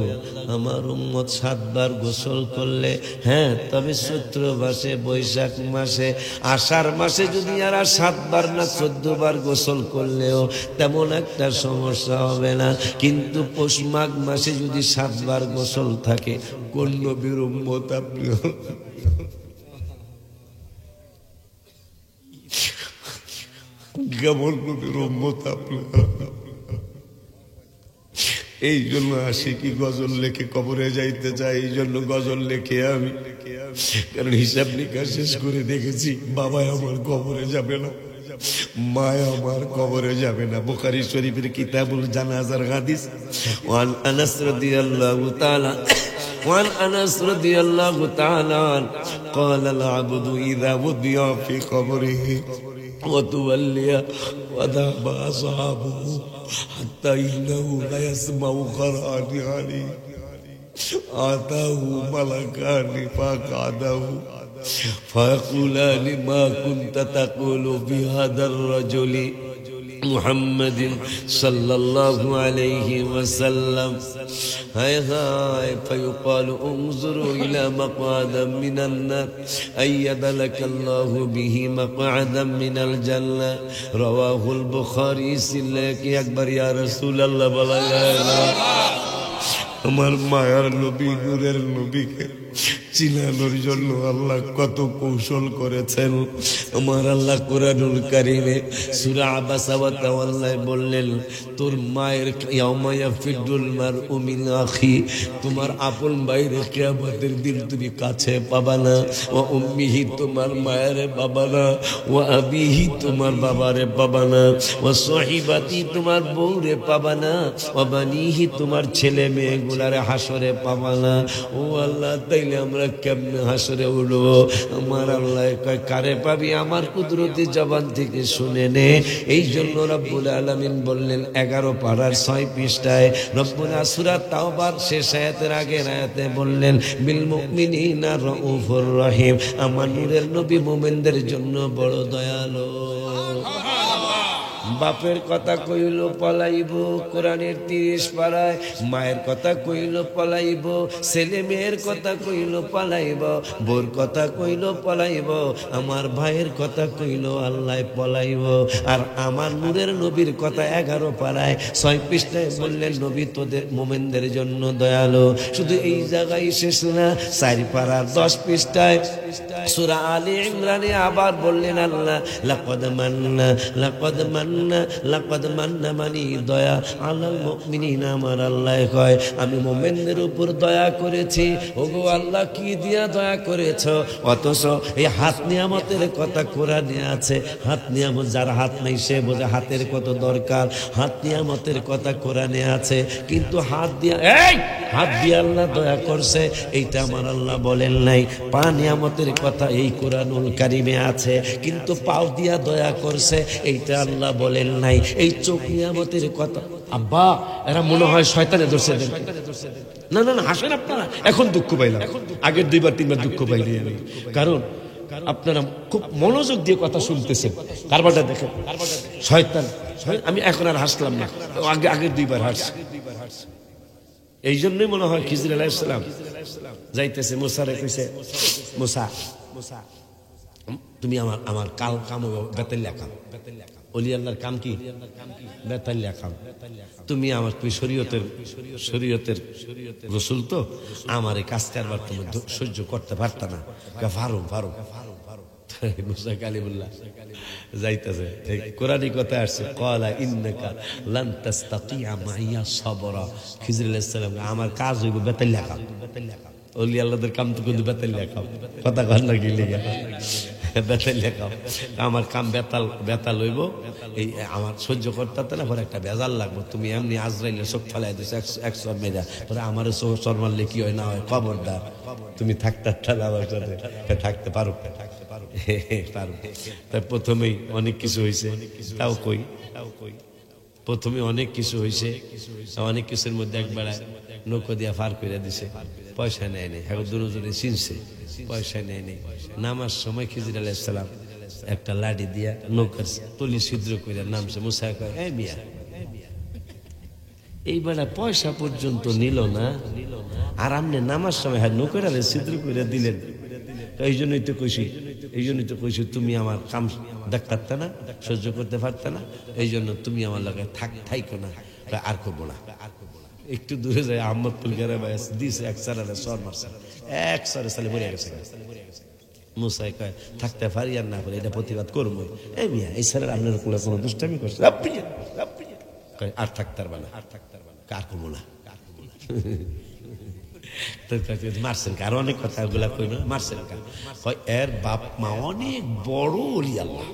আমার উম্মত 7 বার গোসল করলে, হ্যাঁ তবে চৈত্র মাসে, বৈশাখ মাসে, আষাঢ় মাসে যদি আর 7 বার না 14 বার গোসল করলেও তেমন একটা সমস্যা হবে না। কিন্তু পৌষ মাঘ মাসে যদি 7 বার গোসল থাকে, কোন নবীর উম্মত আপনি? কেমন নবীর উম্মত আপনারা? এই জন্য আশিকি গজল লেখে কবরে যাইতে চাই। এই জন্য গজল লেখে আমি, কারণ হিসাব নিকাশ শেষ করে দেখেছি বাবা আমার কবরে যাবে না, মা আমার কবরে যাবে না। বুখারী শরীফের কিতাবুল জানাজার হাদিস, ওয়ান আনাস রাদিয়াল্লাহু তাআলা وعن أنس رضي الله تعالى قال العبد إذا وضع في قبره وتولي وذهب أصحابه حتى إنه لا يسمع قرآن عليه আতাহু মালাকানি ফাকাদাহু ফায়াকুলানি মা কুনতা তাকুলু বিহাদার রাজুলি মুহাম্মাদিন সাল্লাল্লাহু আলাইহি ওয়াসাল্লাম। হায় হায় ফায়ুকালু উনজুরু ইলা মাকআদাম মিনান নার আইয়াদা লাকাল্লাহু বিহি মাকআদাম মিনাল জান্নাহ। রাওয়াহুল বুখারী। সিল্লাকি আকবার ইয়া রাসূলুল্লাহ বলা যায় না। আমার মায়ার নবী নূরের নবীকে চিনানোর জন্য আল্লাহ কত কৌশল করেছেন। আমার আল্লাহ কুরআনুল কারীমে সূরা আবাসা ওয়া তাওয়াল্লা বললেন, তোর মায়ের ইয়াউমা ইয়াফিদুল মারউ মিন আখি, তোমার আপন ভাইরে কিয়ামতের দিন তুমি কাছে পাবা না। ওয়া উম্মিহি, তোমার মায়ের পাবা না। ওয়া আবিহি, তোমার বাবারে পাবা না। ওয়া সাহিবাতি, তোমার বউরে পাবা না। ওয়া বানিহি, তোমার ছেলে মেয়েগুলারে হাসরে পাবা না। ও আল্লাহ, তাইলে আমরা কেমনে হাসরে উঠবো? আমার আল্লাহ কয়, কারে পাবি? আমার কুদরতি জবান থেকে শুনে নে। এই জন্য রব্বুল আলামিন বললেন 11 পারার 6 পৃষ্ঠায় রব্বুল সূরা তাওবার শেষ আয়াতের আগের আয়াতে বললেন, বিল মুমিনিনা রাউফুর রহিম, আমার নূরের নবী মুমিনদের জন্য বড় দয়ালু। বাপের কথা কইল পলাইব, কোরআনের 30 পারায় মায়ের কথা কইল পলাইব, ছেলে মেয়ের কথা কইল পলাইব, বোর কথা কইল পলাইব, আমার ভাইয়ের কথা কইল আল্লাহ পলাইব। আর আমার নূরের নবীর কথা 11 পারায় 6 পৃষ্ঠায় বললেন, নবী তোদের মুমিনদের জন্য দয়ালু। শুধু এই জায়গায় শেষ না, 4 পারার 10 পৃষ্ঠায় সূরা আলী ইমরানে আবার বললেন আল্লাহ, লাকাদ মান্না মানি দয়া আলাল মুমিনিনা, আমার আল্লাহ কয় আমি মুমিনদের উপর দয়া করেছি। ওগো আল্লাহ, কি দিয়া দয়া করেছো? অথচ এই হাত নিয়ামতের কথা কোরআনে আছে। হাত নিয়ামত, যার হাত নাই সে বোঝে হাতের কত দরকার। হাত নিয়ামতের কথা কোরআনে আছে, কিন্তু হাত দিয়া আল্লাহ দয়া করছে এইটা আমার আল্লাহ বলেন নাই। পা নিয়ামতের কথা এই কোরআনুল কারীমে আছে, কিন্তু পাও দিয়া দয়া করছে এইটা আল্লাহ বলেন নাই। এই চোখ নিয়ামতের কথা, আব্বা এরা মনে হয় শয়তানে ধরছে। না না না, হাসেন আপনারা। এখন দুঃখ পাইলাম, আগের 2বার 3বার দুঃখ পাইলি। কারণ আপনারা খুব মনোযোগ দিয়ে কথা শুনতেছেন। কারবারটা দেখেন, শয়তান। আমি এখন আর হাসলাম না, আগের 2বার হাসছি। এই জন্যই মনে হয় খিজির আলাইহিস সালাম যাইতেছে, মুসারে কইছে, মুসা তুমি আমার কাম বেতাল্লা কাম। ওলি আল্লাহর কাম কি? বেতাল্লা কাম। তুমি আমার শরীয়তের রাসূল, তো আমার এই কাজ কারবার তুমি সহ্য করতে পারতা না। ফারুক মুসা কালিমুল্লাহ যাইতেছে, কোরআনী কথা আসছে, ক্বালা ইন্নাকা লান তাসতাতিয়া মাইয়া সাবরা। খিজির আলাইহিস সালাম, আমার কাজ হইব বেতাল্লা কাম। ওলি আল্লাহদের কাম তো কিন্তু বেতাল্লা কাম। কথা কর না কি লিগা? বেতাল্লা কাম। আমার কাম বেতাল হইব, এই আমার সহ্য করতে না, পরে একটা বেজাল লাগবো। তুমি এমনি আজরাইলের চোখ ফেলাই দিছো 100 মেরা, পরে আমারও চোখ মারলে কি হয় না হয়, খবরদার তুমি থাকতে আমার সাথে থাকতে পারো। তাই প্রথমেই অনেক কিছু হয়েছে, তাও কই প্রথমে অনেক কিছু হয়েছে। অনেক কিছুর মধ্যে একবার নৌকো দিয়া ফার করে দিছে, পয়সা নেয় নেই। এখন দুজনে চিনছে, পয়সা নেয় নেই। নামার সময় খিজির আলাইহিস সালাম একটা লাঠি দিয়া নৌকার তলি ছিদ্র করে নামছে। মুসা কয়, এই মিয়া, এইবার পয়সা পর্যন্ত নিল না, আর আপনি নামার সময় নৌকার ছিদ্র করে দিলেন। এই জন্যই তো কইছি তুমি আমার কাম দেখতে না, সহ্য করতে পারতে না, এই জন্য তুমি আমার লাগে থাইকো না, আর করবো না। একটু দূরে যায় আহমদপুর গেরে দিছে, এক সারারে সর মারছে, এক সরে সালে মরে গেছে। মুসাই কয়, থাকতে পারি আর না পারি, এটা প্রতিবাদ করবো। এই মিয়া, এই স্যারের আপনার কোনো দুষ্টামি করছে, আর থাকতে পারবা না, কার করবো না। মারছেন কা, আর অনেক কথা ওগুলা কই না, মারছেন কা, এর বাপ মা অনেক বড় ওলি আল্লাহ।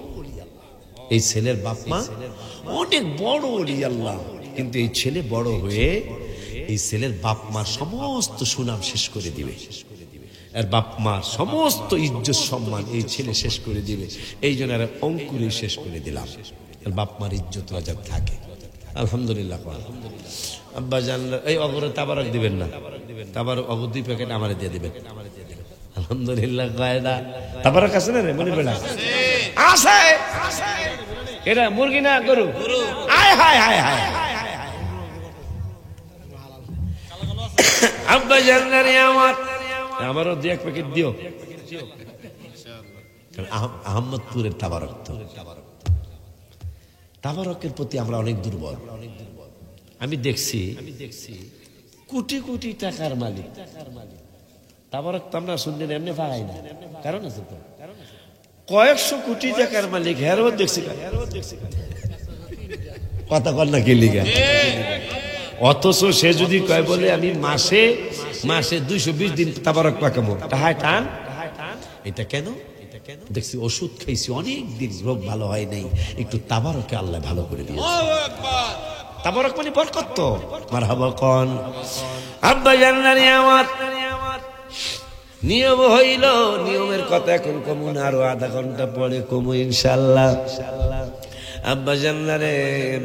এই ছেলের বাপ মা অনেক বড় ওলি আল্লাহ, কিন্তু এই ছেলে বড় হয়ে এই ছেলের বাপ মার সমস্ত সুনাম শেষ করে দিবে। আর বাপ মার সমস্ত ইজ্জত সম্মান এই ছেলে শেষ করে দিবে। এই জন্য আর অঙ্কুরে শেষ করে দিলাম, বাপ মার ইজ্জত রাজা থাকে। আলহামদুলিল্লাহ। আব্বা জানলা এই অগরে তাবারক দিবেন না, তাবারক অগর 2 প্যাকেট আমারে দিয়ে দিবেন। আলহামদুলিল্লাহ গায়দা তাবারক আছে না রে মনে বেলা আছে, এটা মুরগি না গরু? আয় হায় হায় হায়, আব্বা জানলারে আমারও 2 প্যাকেট দিও। আহমদপুরের তাবারক, তো তাবারকের প্রতি আমরা অনেক দুর্বল। আমি দেখছি কোটি কোটি টাকার মালিক তাবারক তো আমরা শুনলে এমনি পাই না, কারণ আছে তো, কয়েকশো কোটি টাকার মালিক হেরও দেখছি কথা কর না কি লিগা, অথচ সে যদি কয় বলে আমি মাসে 220 দিন তাবারক পাকামো, তাহায় টান। এটা কেন? দেখছি ওষুধ খাইছি অনেক দিন, রোগ ভালো হয় নাই, একটু তাবারকে আল্লাহ ভালো করে দিয়েছে। তাবারক মানে বরকত তো, মারহাবা কোন। আব্বা জানলানি আমার নিয়ম হইল, নিয়মের কথা এখন কমুন, আরো আধা ঘন্টা পরে কমু ইনশাআল্লাহ। আব্বা জানলারে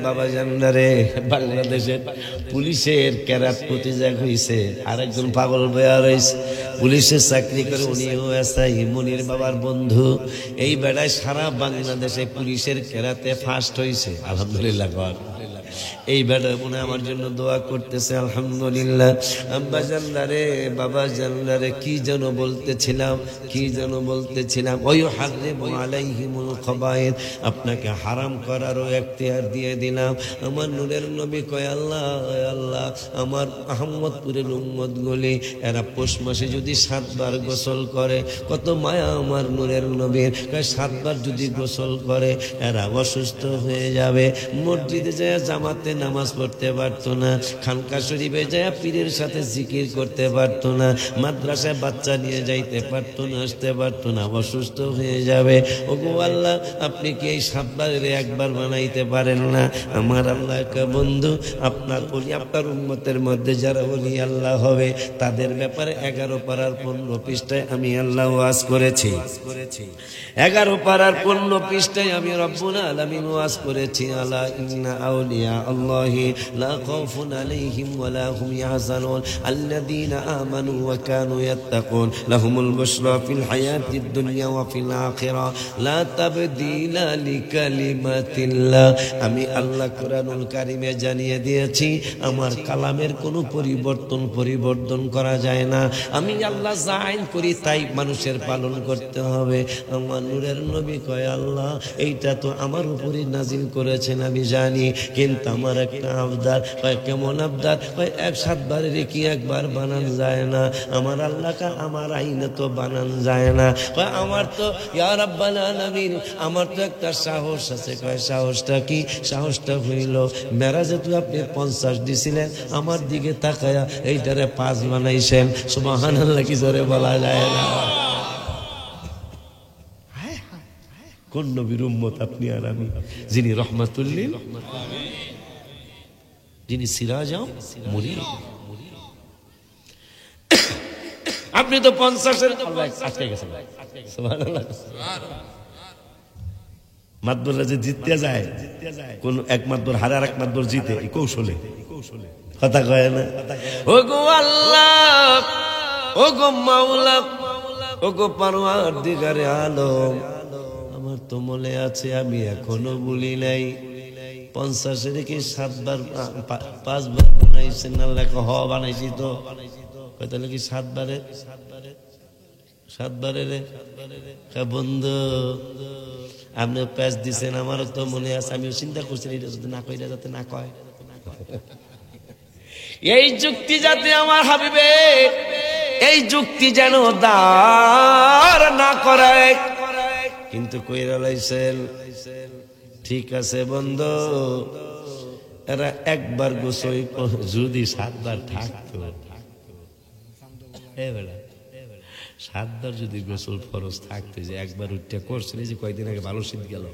বাবা জানলারে বাংলাদেশের পুলিশের ক্যারাত প্রতিযোগ হয়েছে, আরেকজন পাগল বয়া রয়েছে, পুলিশের চাকরি করে, উনিও এসআই, মনির বাবার বন্ধু। এই বেড়ায় সারা বাংলাদেশে পুলিশের ক্যারাতে ফার্স্ট হয়েছে, আলহামদুলিল্লাহ। এই বেড়া মনে আমার জন্য দোয়া করতেছে, আলহামদুলিল্লাহ। আব্বা জানলারে বাবা জানলারে কি যেন বলতেছিলাম, ওই হাররিমু আলাইহিমুল খাবায়ের, আপনাকে হারাম করারও এখতিয়ার দিয়ে দিলাম। আমার নূরের নবী কয় আল্লাহ আল্লাহ, আমার আহমদপুরের উম্মত গুলি এরা পৌষ মাসে যদি 7 বার গোসল করে, কত মায়া আমার নূরের নবীর, 7 বার যদি গোসল করে এরা অসুস্থ হয়ে যাবে। মসজিদে যায় জামাতে নামাজ পড়তে পারতো না, খানকা শরীফে যায় পীরের সাথে জিকির করতে পারতো না, মাদ্রাসায় বাচ্চা নিয়ে যাইতে পারতো না, আসতে পারতো না, অসুস্থ হয়ে যাবে। ওগো আল্লাহ, আপনি কি এই 7 বারের 1 বার বানাইতে পারেন না? আমার আল্লাহ একটা বন্ধু, আপনার ওলি, আপনার উম্মতের মধ্যে যারা ওলি আল্লাহ হবে তাদের ব্যাপারে 11 পারার 15 পৃষ্ঠায় আমি আল্লাহ ওয়াজ করেছি। 11 পারার 15 পৃষ্ঠায় আমি রব্বুল আলামিন ওয়াজ করেছি, আলা ইন্না আউলিয়া আল্লাহি লা খাউফুন আলাইহিম ওয়া লা হুম ইয়াহজানুন আল্লাযীনা আমানু ওয়া কানু ইয়াত্তাকুন লাহুমুল বুশরা ফিল হায়াতিদ দুনিয়া ওয়া ফিল আখিরা লা তাবদীলা লিকালিমাতিল্লাহ। আমি আল্লাহ কোরআনুল কারীমে জানিয়ে দিয়েছি, আমার কালামের কোনো পরিবর্তন করা যায় না। আমি আল্লাহ যা আইন করি তাই মানুষের পালন করতে হবে। আমার নূরের নবী কয় আল্লাহ, এইটা তো আমার উপরই নাজিল করেছেন আমি জানি, কিন্তু আমার একটা আবদার। কয় কেমন আবদার? কয় 7 বারের কি 1 বার বানান যায় না? আমার আল্লাহ কা আমার আইনে তো বানান যায় না। কয় আমার তো ইয়া রাব্বাল আলামিন, আমার তো একটা সাহস আছে। কয় সাহসটা কি? সাহসটা হইল মেরাজে তো আপনি 50 দিছিলেন, আমার দিকে তাকায়া এইটারে 5 বানাইছেন। সুবহানাল্লাহ, কি জোরে বলা যায় না? কোন নবীর উম্মত আপনি আর আমি? যিনি রহমাতুল লিল, যিনি সিরাজাম মুনির। আপনি তো 50-এর আটকে গেছেন। সুবহানাল্লাহ। মাতবররা যে জিততে যায়, কোন এক মাতবর হারে আর এক মাতবর জিতে, এই কৌশলে কথা কয় না। ও গো আল্লাহ, ও গো মাওলা, ও গো পারওয়ারদিগারে আলম, আমার তো মনে আছে আমি এখনো ভুলি নাই 50-এর কি 7 বার 5 বার বানাইছেন না? লেখা হ বানাইছি তো। তাহলে কি 7 বারের বন্ধু আপনি প্যাচ দিচ্ছেন, আমারও তো মনে আছে, আমিও চিন্তা করছি এটা যদি না কইরা যাতে না কয়। এই যুক্তি যাতে আমার হাবিবে, এই যুক্তি যেন দাঁড় না করায়, কিন্তু কইরা লাইছেন। ঠিক আছে বন্ধু, এরা 1 বার গোসল যদি 7 বার থাকতো, 7 বার যদি গোসল ফরজ থাকতো, যে 1 বার উঠতে করছেন, যে কয়েকদিন আগে ভালো শীত গেল,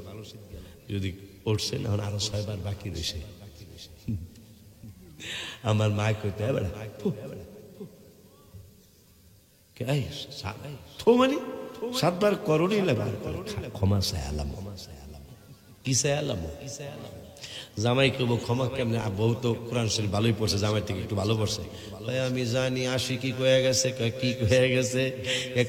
যদি উঠছেন এখন আরো 6 বার বাকি রয়েছে। আমার মা কইতে মানে 7 বার করণই লাগবে, ক্ষমা চাইলাম। কি চাইলাম? জামাই কেবো ক্ষমা কেমনে, বউ তো কোরআন শরীফ ভালোই পড়ছে, জামাই থেকে একটু ভালো পড়ছে। আমি জানি আশিকি কয়ে গেছে। কি কয়ে গেছে?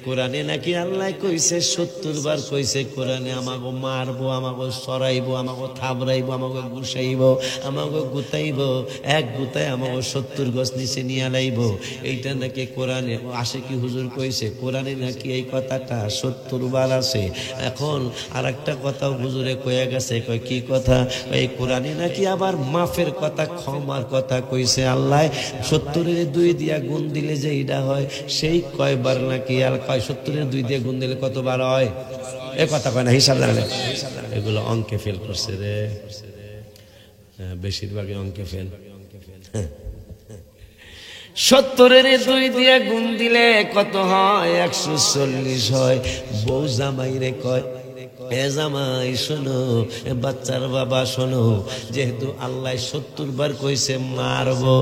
কোরআনে নাকি আল্লাহ কইছে 70 বার কইছে কোরআনে আমাকে মারবো, আমাকে সরাইবো, আমাকে থাবড়াইবো, আমাকে গুছাইবো, আমাকে গুতাইবো, এক গুতায় আমাকে 70 গজ নিচে নিয়ে লাইবো। এইটা নাকি কোরআনে আশিকি হুজুর কইছে। কোরআনে নাকি এই কথাটা 70 বার আছে। এখন আর একটা কথাও হুজুরে কয়ে গেছে। কয় কি কথা? এই কোরআনে নাকি আবার মাফের কথা, ক্ষমার কথা কইছে। আল্লাহ 70-এর 2 দিয়া গুণ দিলে যে এটা হয়, সেই কয়বার নাকি আর কয় 70-এর 2 দিয়ে গুণ দিলে কতবার হয়? এ কথা কয় না, হিসাব জানে। এগুলো অঙ্কে ফেল করছে রে, বেশিরভাগই অঙ্কে ফেল। 70-এর 2 দিয়ে গুণ দিলে কত হয়? 140 হয়। বউ জামাইরে কয়, এ জামাই শোনো, বাচ্চার বাবা শোনো, যেহেতু আল্লাহ 70 বার কইছে মারবো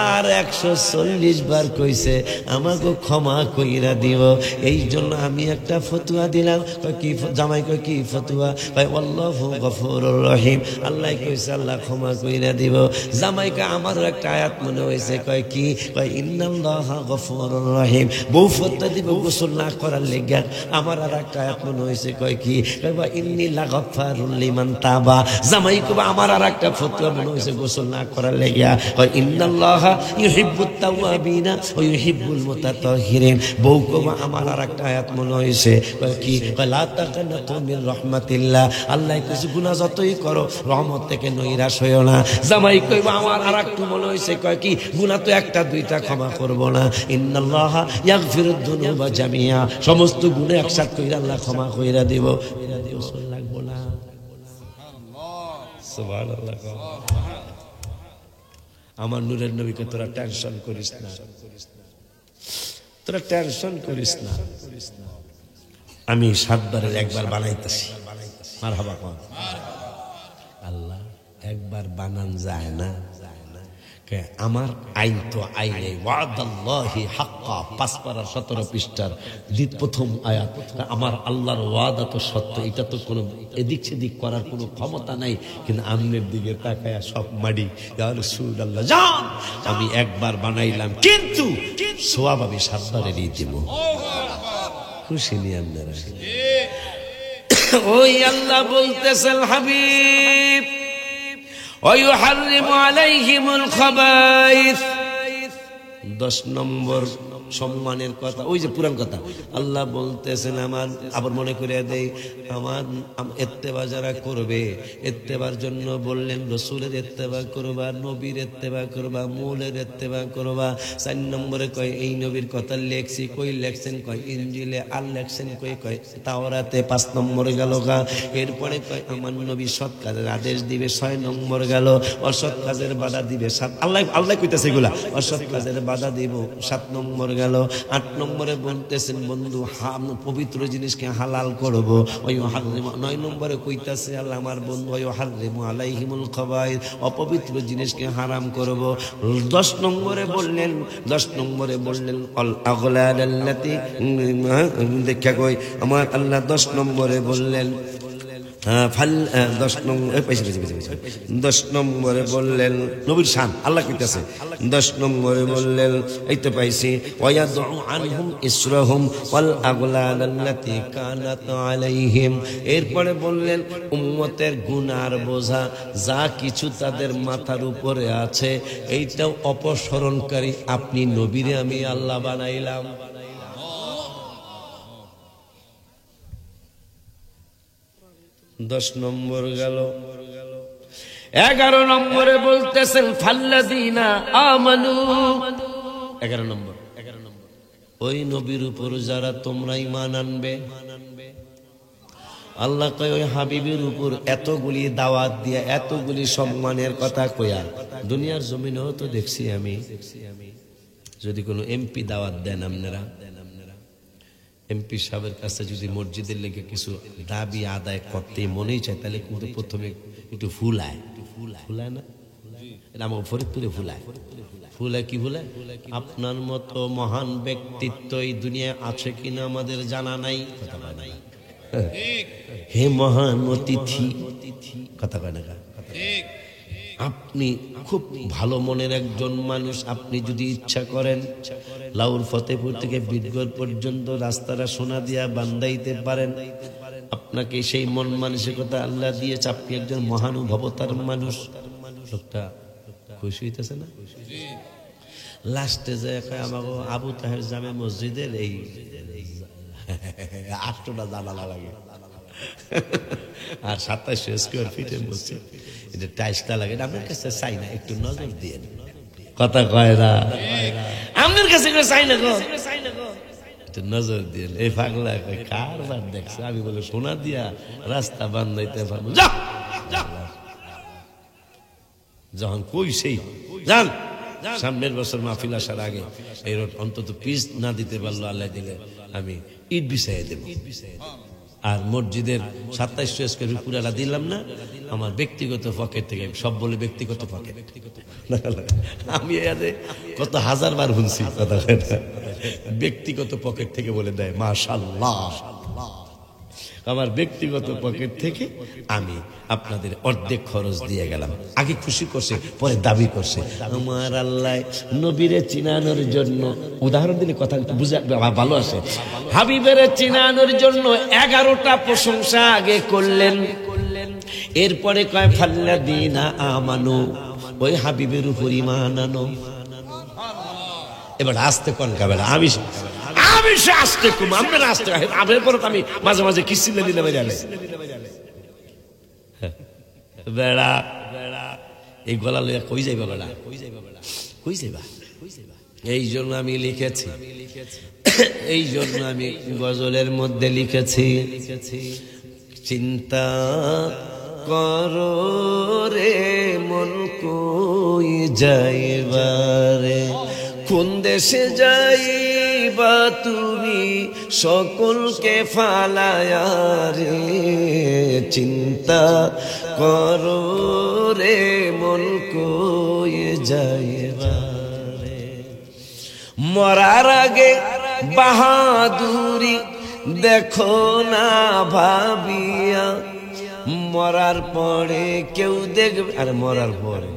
আর 140 বার কইছে আমাকে ক্ষমা কইরা দিব, এই জন্য আমি একটা ফতুয়া দিলাম। কি জামাই? কয় কি ফতুয়া? ভাই আল্লাহু গফুরুর রহিম, আল্লাহ কইছে আল্লাহ ক্ষমা কইরা দিব। জামাইকে আমারও একটা আয়াত মনে হয়েছে। কয় কি? কয় ইন্নাল্লাহা গফুরুর রহিম। বউ ফতুয়া দিব গোসল না করার লেগে। আমার আর একটা আয়াত মনে হয়েছে। কয় কি? ইন্নী লাগাফারুল লিমান তাবা। জামাই কবা আমার আর একটা ফতোয়া মনে হয়েছে গোসল না করার লেগিয়া। কয় ইন্নাল্লাহা ইউহিব্বুত তাওয়াবিনা ওয়া ইউহিব্বুল মুতাতাহহিরিন। বউ কবা আমার আর একটা আয়াত মনে হয়েছে। কয় কি? কয় লা তাকানাতু মির রাহমাতিল্লাহ। আল্লাহ কিছু গুনাহ যতই করো রহমত থেকে নৈরাশ হইও না। জামাই কইবা আমার আর একটু মনে হয়েছে। কয় কি? গুনাহ তো একটা দুইটা ক্ষমা করব না। ইন্নাল্লাহা ইয়াগফিরুদ যুনুবা জামিয়া। সমস্ত গুনাহ একসাথে কইরা আল্লাহ ক্ষমা কইরা দিব। লাগবো না। সুবহানাল্লাহ। আমার নূরের নবীকে তোরা টেনশন করিস না, তোরা টেনশন করিস না। আমি 7 বারের 1 বার বানাইতেছি। মারহাবা কোন আল্লাহ, একবার বানান যায় না। আমার আইন তো আইনে ওয়াদাল্লাহি হাক্কা, 5 পারা 17 পৃষ্ঠার প্রথম আয়াত। আমার আল্লাহর ওয়াদা তো সত্য, এটা তো কোনো এদিক সেদিক করার কোনো ক্ষমতা নাই। কিন্তু আমনের দিকে তাকায়া সব মাডি। ইয়া রাসূলুল্লাহ জান, আমি একবার বানাইলাম, কিন্তু সওয়াব আমি 7 বারেরই দেব। খুশি নি আপনারা? ওই আল্লাহ বলতেছেন হাবিব ويحرم عليهم الخبائث। 10 নম্বর সম্মানের কথা, ওই যে পুরান কথা। আল্লাহ বলতেছেন আমার, আবার মনে করে দেই, আমার ইত্তেবা যারা করবে, ইত্তেবার জন্য বললেন রাসূলের ইত্তেবা করবা, নবীর ইত্তেবা করবা, মূলের ইত্তেবা করবা। 4 নম্বরে কয় এই নবীর কথা লেখছি। কই লেখছেন? কয় ইনজিলে। আর লেখছেন কই? তাওরাতে। 5 নম্বরে গেল গা। এরপরে কয় আমার নবী সৎ কাজের আদেশ দিবে। 6 নম্বর গেল। অসৎ কাজের বাধা দিবে। আল্লাহ কইতাছে এগুলা, অসৎ কাজের বাধা দিব। 7 নম্বর গেল। 8 নম্বরে বলতেছেন বন্ধু পবিত্র জিনিসকে হালাল করব। ওই 9 নম্বরে কইতাছে আল্লাহ আমার বন্ধু ওই হাররিমু আলাইহিমুল খাবাইস, অপবিত্র জিনিসকে হারাম করব। 10 নম্বরে বললেন আল আগলাল আল্লাতি, দেখা কই আমার আল্লাহ 10 নম্বরে বললেন 10 নম্বরে বললেন নবীর শান, আল্লাহ কইতাছে 10 নম্বরে বললেন, এই তো পাইছি, ওয়ায়াদু আনহুম ইসরাহুম ওয়াল আগলাল আল্লাতী কানাত আলাইহিম। এরপরে বললেন উম্মতের গুনার বোঝা যা কিছু তাদের মাথার উপরে আছে এইটাও অপসরণকারী আপনি নবীরে আমি আল্লাহ বানাইলাম। 10 নম্বর গেল। 11 নম্বরে বলতেছেন ফাল্লাযীনা আমানু। 11 নম্বর ওই নবীর উপর যারা তোমরা ঈমান আনবে। আল্লাহ কয় ওই হাবিবের উপর এতগুলি দাওয়াত দিয়া, এতগুলি সম্মানের কথা কইয়া, দুনিয়ার জমিনেও তো দেখছি আমি, যদি কোনো এমপি দাওয়াত দেন আপনারা, এমপি সাহেবের কাছে যদি মসজিদের লেগে কিছু দাবি আদায় করতে মনেই চায়, তাহলে কিন্তু প্রথমে একটু ফুলায় না? এটা আমার ফরিদপুরে ফুলায় কি ফুলায়? আপনার মতো মহান ব্যক্তিত্ব এই দুনিয়ায় আছে কিনা আমাদের জানা নাই। কথা কয় নাই? হে মহান অতিথি, কথা কয় না? আপনি খুব ভালো মনের একজন মানুষ, আপনি যদি ইচ্ছা করেন লাউর ফতেপুর থেকে বিদগড় পর্যন্ত রাস্তাটা সোনা দিয়া বান্ধাইতে পারেন, আপনাকে সেই মন মানসিকতা আল্লাহ দিয়েছে, আপনি একজন মহানুভবতার মানুষ। লোকটা খুশি হইতেছে না? লাস্টে যে আমাকে আবু তাহের জামে মসজিদের এই 8টা জানালা লাগে আর 2700 স্কোয়ার ফিটের মসজিদ, এটা টাইলসটা লাগে, আপনার কাছে চাই না, একটু নজর দিয়ে কথা কয় না, আপনার কাছে চাই না গো, একটু নজর দিয়ে। এই পাগলা কারবার দেখছে, আমি বলে সোনা দিয়া রাস্তা বান্ধাইতে পারবো, যখন কই সেই যান সামনের বছর মাহফিল আসার আগে এই রোড অন্তত পিস না দিতে পারলো আল্লাহ দিলে আমি ইট বিছাই দেব। আর মসজিদের 2700 স্কোয়ার পুরাটা দিলাম না, আমার ব্যক্তিগত পকেট থেকে, সব বলে ব্যক্তিগত পকেট, আমি কত হাজারবার শুনছি কথা, ব্যক্তিগত পকেট থেকে বলে দেয় মাশাআল্লাহ, আমার ব্যক্তিগত পকেট থেকে আমি আপনাদের অর্ধেক খরচ দিয়ে গেলাম। আগে খুশি করছে, পরে দাবি করছে। আমার আল্লাহ নবীরে চিনানোর জন্য, উদাহরণ দিলে কথা বুঝা ভালো আসে, হাবিবের চিনানোর জন্য 11টা প্রশংসা আগে করলেন, এরপরে কয় ফাল্লাযীনা আমানু, ওই হাবিবের উপর ঈমান আনো। এবার আসতে কোন কাবেলা আমি সে আসতে কম, আমরা আসতে আপনার পর আমি মাঝে মাঝে কিস্তিলে দিলে বেড়া এই গলা লইয়া কই যাইবা, বেড়া কই যাইবা। এই জন্য আমি লিখেছি, এই জন্য আমি গজলের মধ্যে লিখেছি, চিন্তা করো রে মন কই যাইবারে, কোন দেশে যাইবা তুমি সকলকে ফালায়া রে, চিন্তা করো রে মন কই যাইবা রে, মরার আগে বাহাদুরি দেখো না ভাবিয়া, মরার পরে কেউ দেখবে, আরে মরার পরে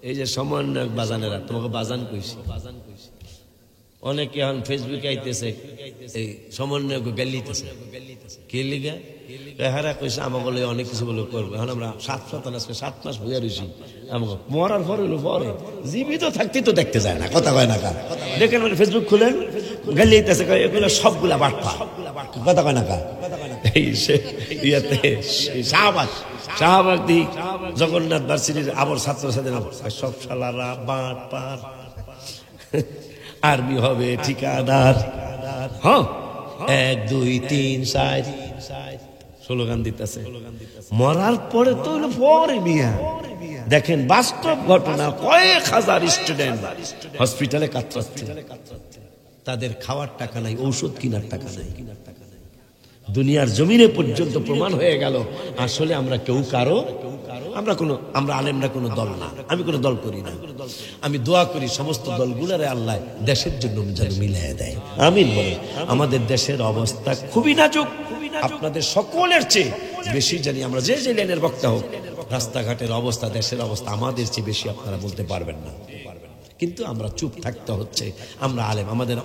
এই যে সমন্বয়ক বাজানেরা, তোমাকে বাজান কইছি, অনেকে এখন ফেসবুকে আইতেছে এই সমন্বয়ক গালিতেছে, কে লিগা হারা কইছে আমাকে অনেক কিছু বলে করবে, এখন আমরা 7 মাস ভুয়া রয়েছি, আমাকে মরার পরে হলো পরে, জীবিত থাকতে তো দেখতে যায় না, কথা কয় না কার, দেখেন মানে ফেসবুক খুলেন গালিতেছে, এগুলো সবগুলা বাটপা, কথা কয় না কার। এই ইয়াতে শাহবাগ দি জগন্নাথ ভার্সিটির আবার ছাত্রছাত্রীরা সব শালারা বাট পার, আর্মি হবে ঠিকাদার, হ্যাঁ 1 2 3 4 স্লোগান দিতেছে, মরার পরে তো পরে মিয়া দেখেন বাস্তব ঘটনা, কয়েক হাজার স্টুডেন্ট হসপিটালে কাতরাচ্ছে, তাদের খাওয়ার টাকা নাই, ঔষধ কেনার টাকা নাই, দুনিয়ার জমিনে পর্যন্ত প্রমাণ হয়ে গেল আসলে আমরা কেউ কারো, আমরা আলেমরা কোনো দল না, আমি কোনো দল করি না, আমি দোয়া করি সমস্ত দলগুলোরে আল্লাহ দেশের জন্য যেন মিলিয়ে দেয়, আমিন বলে। আমাদের দেশের অবস্থা খুবই নাজুক, আপনাদের সকলের চেয়ে বেশি জানি আমরা, যে যে লাইনের বক্তা হোক, রাস্তাঘাটের অবস্থা, দেশের অবস্থা আমাদের চেয়ে বেশি আপনারা বলতে পারবেন না, কিন্তু আমরা চুপ থাকতে হচ্ছে। আমরা আলেম, আমাদের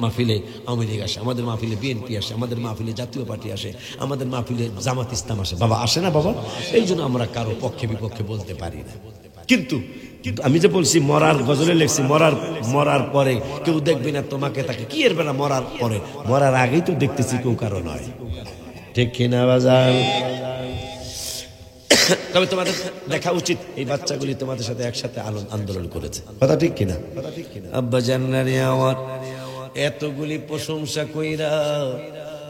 মাহফিলে আওয়ামী লীগ আসে, আমাদের মাহফিলে বিএনপি আসে, আমাদের মাহফিলে জাতীয় পার্টি আসে, আমাদের মাহফিলে জামাত ইসলাম আসে, বাবা আসে না বাবা, এই জন্য আমরা কারো পক্ষে বিপক্ষে বলতে পারি না। কিন্তু আমি যে বলছি মরার গজলে লেখছি, মরার পরে কেউ দেখবি না তোমাকে, তাকে কি এর বেলা, মরার পরে, মরার আগেই তো দেখতেছি কেউ কারো নয়, ঠিক কিনা বাজার? তবে তোমাদের দেখা উচিত এই বাচ্চাগুলি তোমাদের সাথে একসাথে আন্দোলন করেছে, কথা ঠিক কিনা? আব্বা জান্নারে আমার এতগুলি প্রশংসা কইরা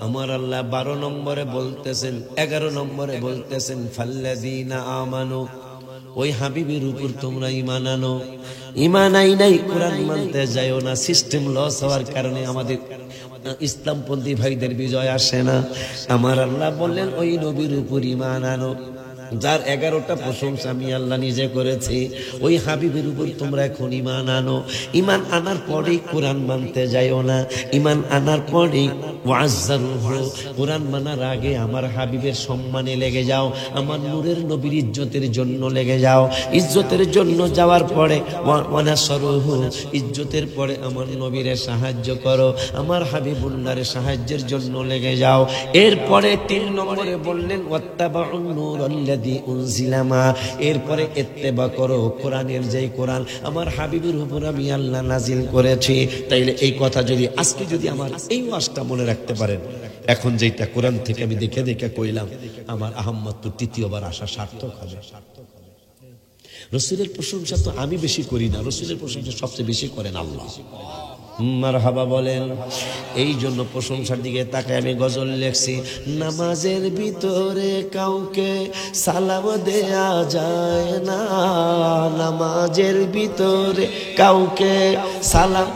আমার আল্লাহ 12 নম্বরে বলতেছেন, 11 নম্বরে বলতেছেন ফাল্লাযীনা আমানু, ওই হাবিবের উপর তোমরা ঈমান আনো। ঈমান নাই কোরআন মানতে যায়ও না, সিস্টেম লস হওয়ার কারণে আমাদের ইসলামপন্থী ভাইদের বিজয় আসে না। আমার আল্লাহ বললেন ওই নবীর উপর ঈমান আনো। যার 11টা প্রশংসা আমি আল্লাহ নিজে করেছি, ওই হাবিবের উপর তোমরা এখন ঈমান আনো। ঈমান আনার পরেই কোরআন মানতে যাইও না, ঈমান আনার পরেই ওয়াজ্জারুহু, কোরআন মানার আগে আমার হাবিবের সম্মানে লেগে যাও, আমার নূরের নবীর ইজ্জতের জন্য লেগে যাও। ইজ্জতের জন্য যাওয়ার পরে ওয়ানাসরুহু, ইজ্জতের পরে আমার নবীরে সাহায্য করো, আমার হাবিবুল্লাহর সাহায্যের জন্য লেগে যাও। এরপরে 3 নম্বরে বললেন ওয়াত্তাবাউন নূরাল্লাযী উনজিলা মা, এরপরে ইত্তেবা করো কোরআনের যেই কোরআন আমার হাবিবের উপর আমি আল্লাহ নাজিল করেছি। তাইলে এই কথা যদি আজকে যদি আমার এই ওয়াজটা মনে রাখতে পারেন, এখন যেটা কোরআন থেকে আমি দেখে দেখে কইলাম, আমার আহম্মদ তো তৃতীয়বার আসা সার্থক হবে। রাসূলের প্রশংসা তো আমি বেশি করি না, রাসূলের প্রশংসা সবচেয়ে বেশি করেন আল্লাহ। মারহাবা বলেন। এই জন্য প্রশংসার দিকে তাকায় আমি গজল লেখছি, নামাজের ভিতরে কাউকে সালাম দেয়া যায় না, নামাজের ভিতরে কাউকে সালাম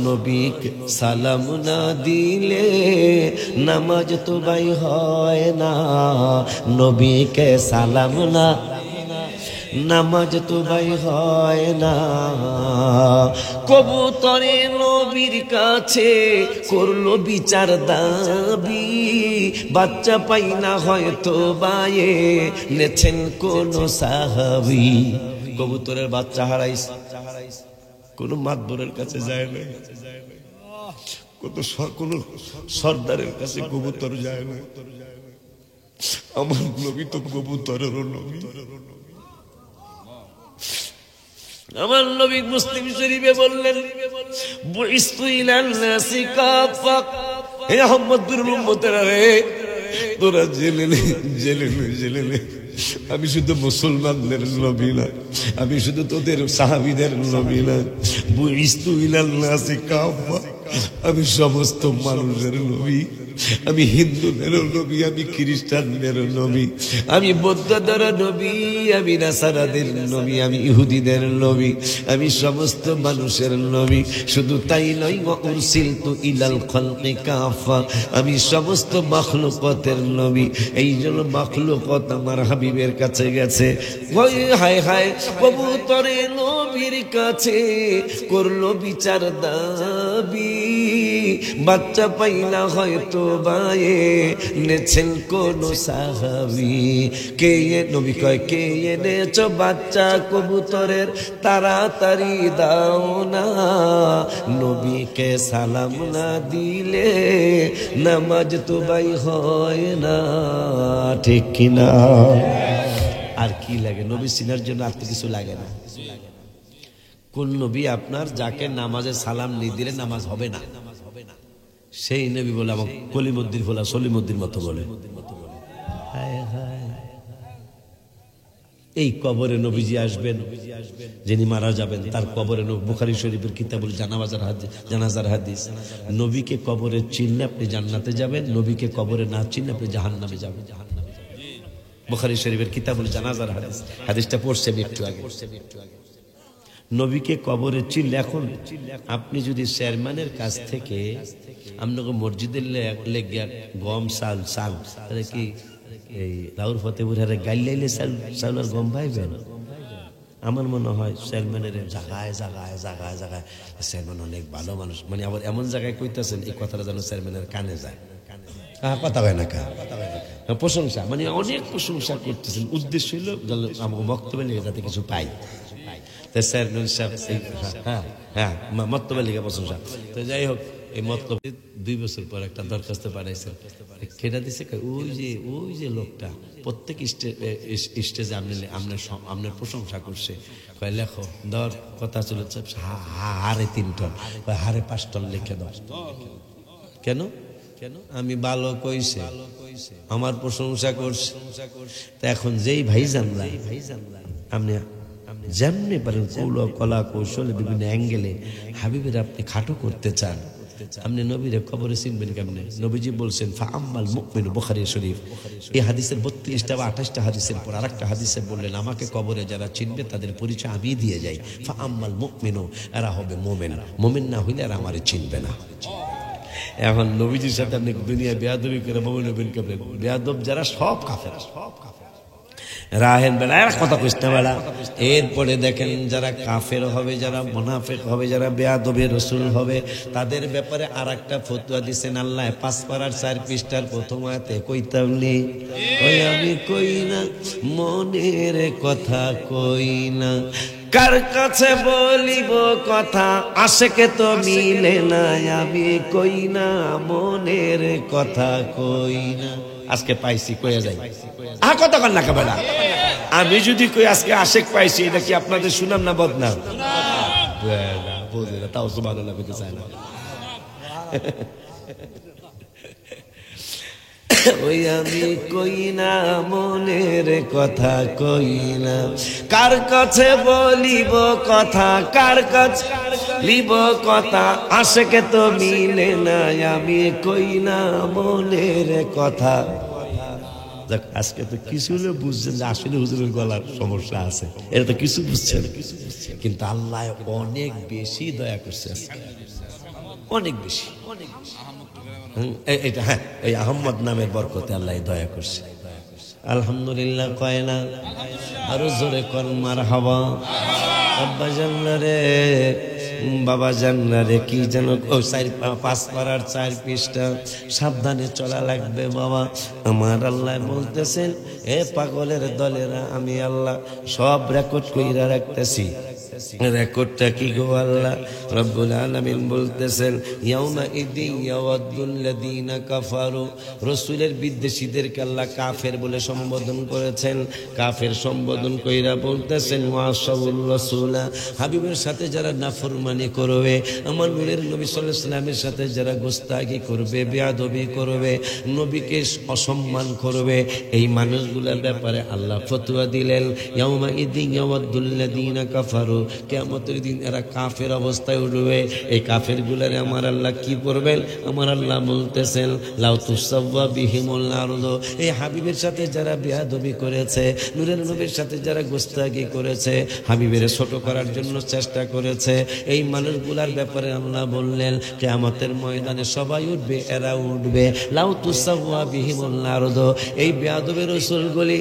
নবীকে সালাম না দিলে নামাজ তো ভাই হয় না, নবীকে সালাম না নামাজ তো ভাই হয় না। কবুতরে নবীর কাছে করলো বিচার দাবি, বাচ্চা পাই না হয়তো বায়ে নেছেন কোন সাহাবী। কবুতরের বাচ্চা হারাইছে, কোন মাতবরের কাছে যায় না, কোন সর্দারের কাছে কবুতর যায় না। আমার নবী তো কবুতরেরও নবী। আমার নবী মুসলিম শরীফে বললেন, বুইস্তু ইলান নাসি কাফা, হে আহমদের উম্মতেরা রে, তোরা জেনে নে আমি শুধু মুসলমানদের নবী না, আমি শুধু তোদের সাহাবীদের নবী না, বুইস্তু ইলান নাসি কাফা, আমি সমস্ত মানুষের নবী। আমি হিন্দুদেরও নবী, আমি খ্রিস্টানদেরও নবী, আমি বৌদ্ধদের নবী, আমি নাসারাদের নবী, আমি ইহুদিদের নবী, আমি সমস্ত মানুষের নবী। শুধু তাই নয়, উরসিলতু ইলাল খালকি কাফা, আমি সমস্ত মাখলুকাতের নবী। এই জন্য মাখলুকাত আমার হাবিবের কাছে গেছে। ওই হায় হায়, কবুতরে নবীর কাছে করলো বিচার দাবি, বাচ্চা পাই না হয়তো বায়ে নেছেন কোন সাহাবী। কে নবী কয়, কে এনেছ বাচ্চা কবুতরের, তাড়াতাড়ি দাও না, নবীকে সালাম না দিলে নামাজ তো ভাই হয় না। ঠিক কিনা? আর কি লাগে? নবী চিনার জন্য আর তো কিছু লাগে না। কোন নবী আপনার যাকে নামাজে সালাম নি দিলে নামাজ হবে না, সেই নবী বলে আমার কলিমুদ্দিন ফোলা সলিমুদ্দিন মতো বলে। এই কবরে নবীজি আসবেন, যিনি মারা যাবেন তার কবরে, বুখারী শরীফের কিতাবুল জানাজার হাদিস, নবীকে কবরে চিনলে আপনি জান্নাতে যাবেন, নবীকে কবরে না চিনলে আপনি জাহান্নামে যাবেন। বুখারী শরীফের কিতাবুল জানাজার হাদিস, হাদিসটা পড়ছি আমি একটু আগে। নবীকে কবরে চিনলে, এখন আপনি যদি চেয়ারম্যানের কাছ থেকে আপনাকে মসজিদের লেগে গম চাল তাহলে কি এই রাউর ফতেপুর হারে গাইল লাইলে চাউল আর গম পাইবেন? আমার মনে হয় চেয়ারম্যানের জায়গায় জায়গায় জায়গায় জায়গায় চেয়ারম্যান অনেক ভালো মানুষ, মানে আবার এমন জায়গায় কইতেছেন এই কথাটা যেন চেয়ারম্যানের কানে যায়। কথা হয় না, প্রশংসা মানে অনেক প্রশংসা করতেছেন, উদ্দেশ্য হইল আমাকে বক্তব্য লেগে যাতে কিছু পাই। মতলব লিখা প্রশংসা। তো যাই হোক, এই মতলব 2 বছর পর একটা দরখাস্ত পাঠাইছে, কেটা দিছে, ওই যে লোকটা প্রত্যেক স্টেজে আপনার প্রশংসা করছে, লেখো দর কথা ছিল হারে 3 টন, হারে 5 টন লিখে দাও। কেন? আমি ভালো কইছে, আমার প্রশংসা করছে। তা এখন যেই ভাই জানলা আপনি যেমনি পারেন কলা কৌশলে বিভিন্ন অ্যাঙ্গেলে হাবিবের আপনি খাটো করতে চান, আপনি নবীর কবরে চিনবেন কেমনে? নবীজি বলছেন ফাআম্মাল মুমিনু, বুখারী শরীফ এই হাদিসের 32টা বা 28টা হাদিসের পর আরেকটা হাদিসে বললেন, আমাকে কবরে যারা চিনবে তাদের পরিচয় আমি দিয়ে যাই। ফাআম্মাল মুমিনু, এরা হবে মুমিন, মুমিন না হইলে আর আমারে চিনবে না। এখন নবীজির সাথে আপনি দুনিয়া বেয়াদবি করে মোমিন হবেন কেমন? বেয়াদব যারা সব কাফের, রাহেন বেলা এরা কথা কইতে বেলা। এরপরে দেখেন যারা কাফের হবে, যারা মুনাফিক হবে, যারা বেয়াদবে রসুল হবে, তাদের ব্যাপারে আর একটা ফতোয়া দিচ্ছেন আল্লাহ 5 পারার 4 পৃষ্ঠার প্রথম আয়াতে। কইতামনি ওই আমি কই না মনের কথা কই না, কার কাছে বলিব কথা আশেকে তো মিলে না, আমি কই না মনের কথা কই না। আজকে পাইছি কইয়া যাই কথা কন না কেবলা। আমি যদি কই আজকে আশেক পাইছি, এটা কি আপনাদের শুনাম না বদনাম? তাও সুবহানাল্লাহ কইতে চায় না। ওই আমি কই না মনের কথা কই না, কার কাছে বলিব কথা, কার কাছে লিব কথা আশেকে তো মিলে না, আমি কই না মনের কথা। আজকে তো কিছু হলে বুঝছেন যে আসলে হুজুরের গলার সমস্যা আছে, এটা তো কিছু বুঝছেন, কিন্তু আল্লাহ অনেক বেশি দয়া করছে, অনেক বেশি। এটা হ্যাঁ, এই আহমদ নামের বরকতে আল্লাহ দয়া করছে। আলহামদুলিল্লাহ কয় না? আরো জোরে কর মারহাবা। আব্বা জান্নাত রে, বাবা জান্নাত রে, কি যেন 5 পারার 4 পৃষ্ঠা, সাবধানে চলা লাগবে বাবা। আমার আল্লাহ বলতেছেন, এ পাগলের দলেরা আমি আল্লাহ সব রেকর্ড কইরা রাখতেছি। রেকর্ডটা কি গো আল্লাহ রব্বুল আলামিন বলতেছেন, ইয়াউমা ইদিন ইয়াওয়াদুল্লাযীনা কাফারু, রাসূলের বিদ্বেষীদেরকে আল্লাহ কাফের বলে সম্বোধন করেছেন। কাফের সম্বোধন কইরা বলতেছেন, ওয়াসাবুর রাসূলা, হাবিবের সাথে যারা নাফরমানি করবে, আমার নূরের নবী সাল্লাল্লাহু আলাইহি ওয়াসাল্লামের সাথে যারা গোস্তাকি করবে, বেয়াদবি করবে, নবীকে অসম্মান করবে, এই মানুষগুলোর ব্যাপারে আল্লাহ ফতোয়া দিলেন, ইয়াউমা ইদিন ইয়াওয়াদুল্লাযীনা কাফারু, কিয়ামতের দিন এরা কাফের অবস্থায় উঠবে। এই কাফের গুলারে আমার আল্লাহ কি করবেন? আমার আল্লাহ বলতেছেন, লাউ তুসাওয়া বিহিমুল আরদ, এই হাবিবের সাথে যারা বেয়াদবি করেছে, নূরের নবীর সাথে যারা গোস্তাকি করেছে, হাবিবের ছোট করার জন্য চেষ্টা করেছে, এই মানুষগুলার ব্যাপারে আল্লাহ বললেন কিয়ামতের ময়দানে সবাই উঠবে, এরা উঠবে। লাউ তুসাওয়া বিহিমুল আরদ, এই বেয়াদবের রাসূলগুলি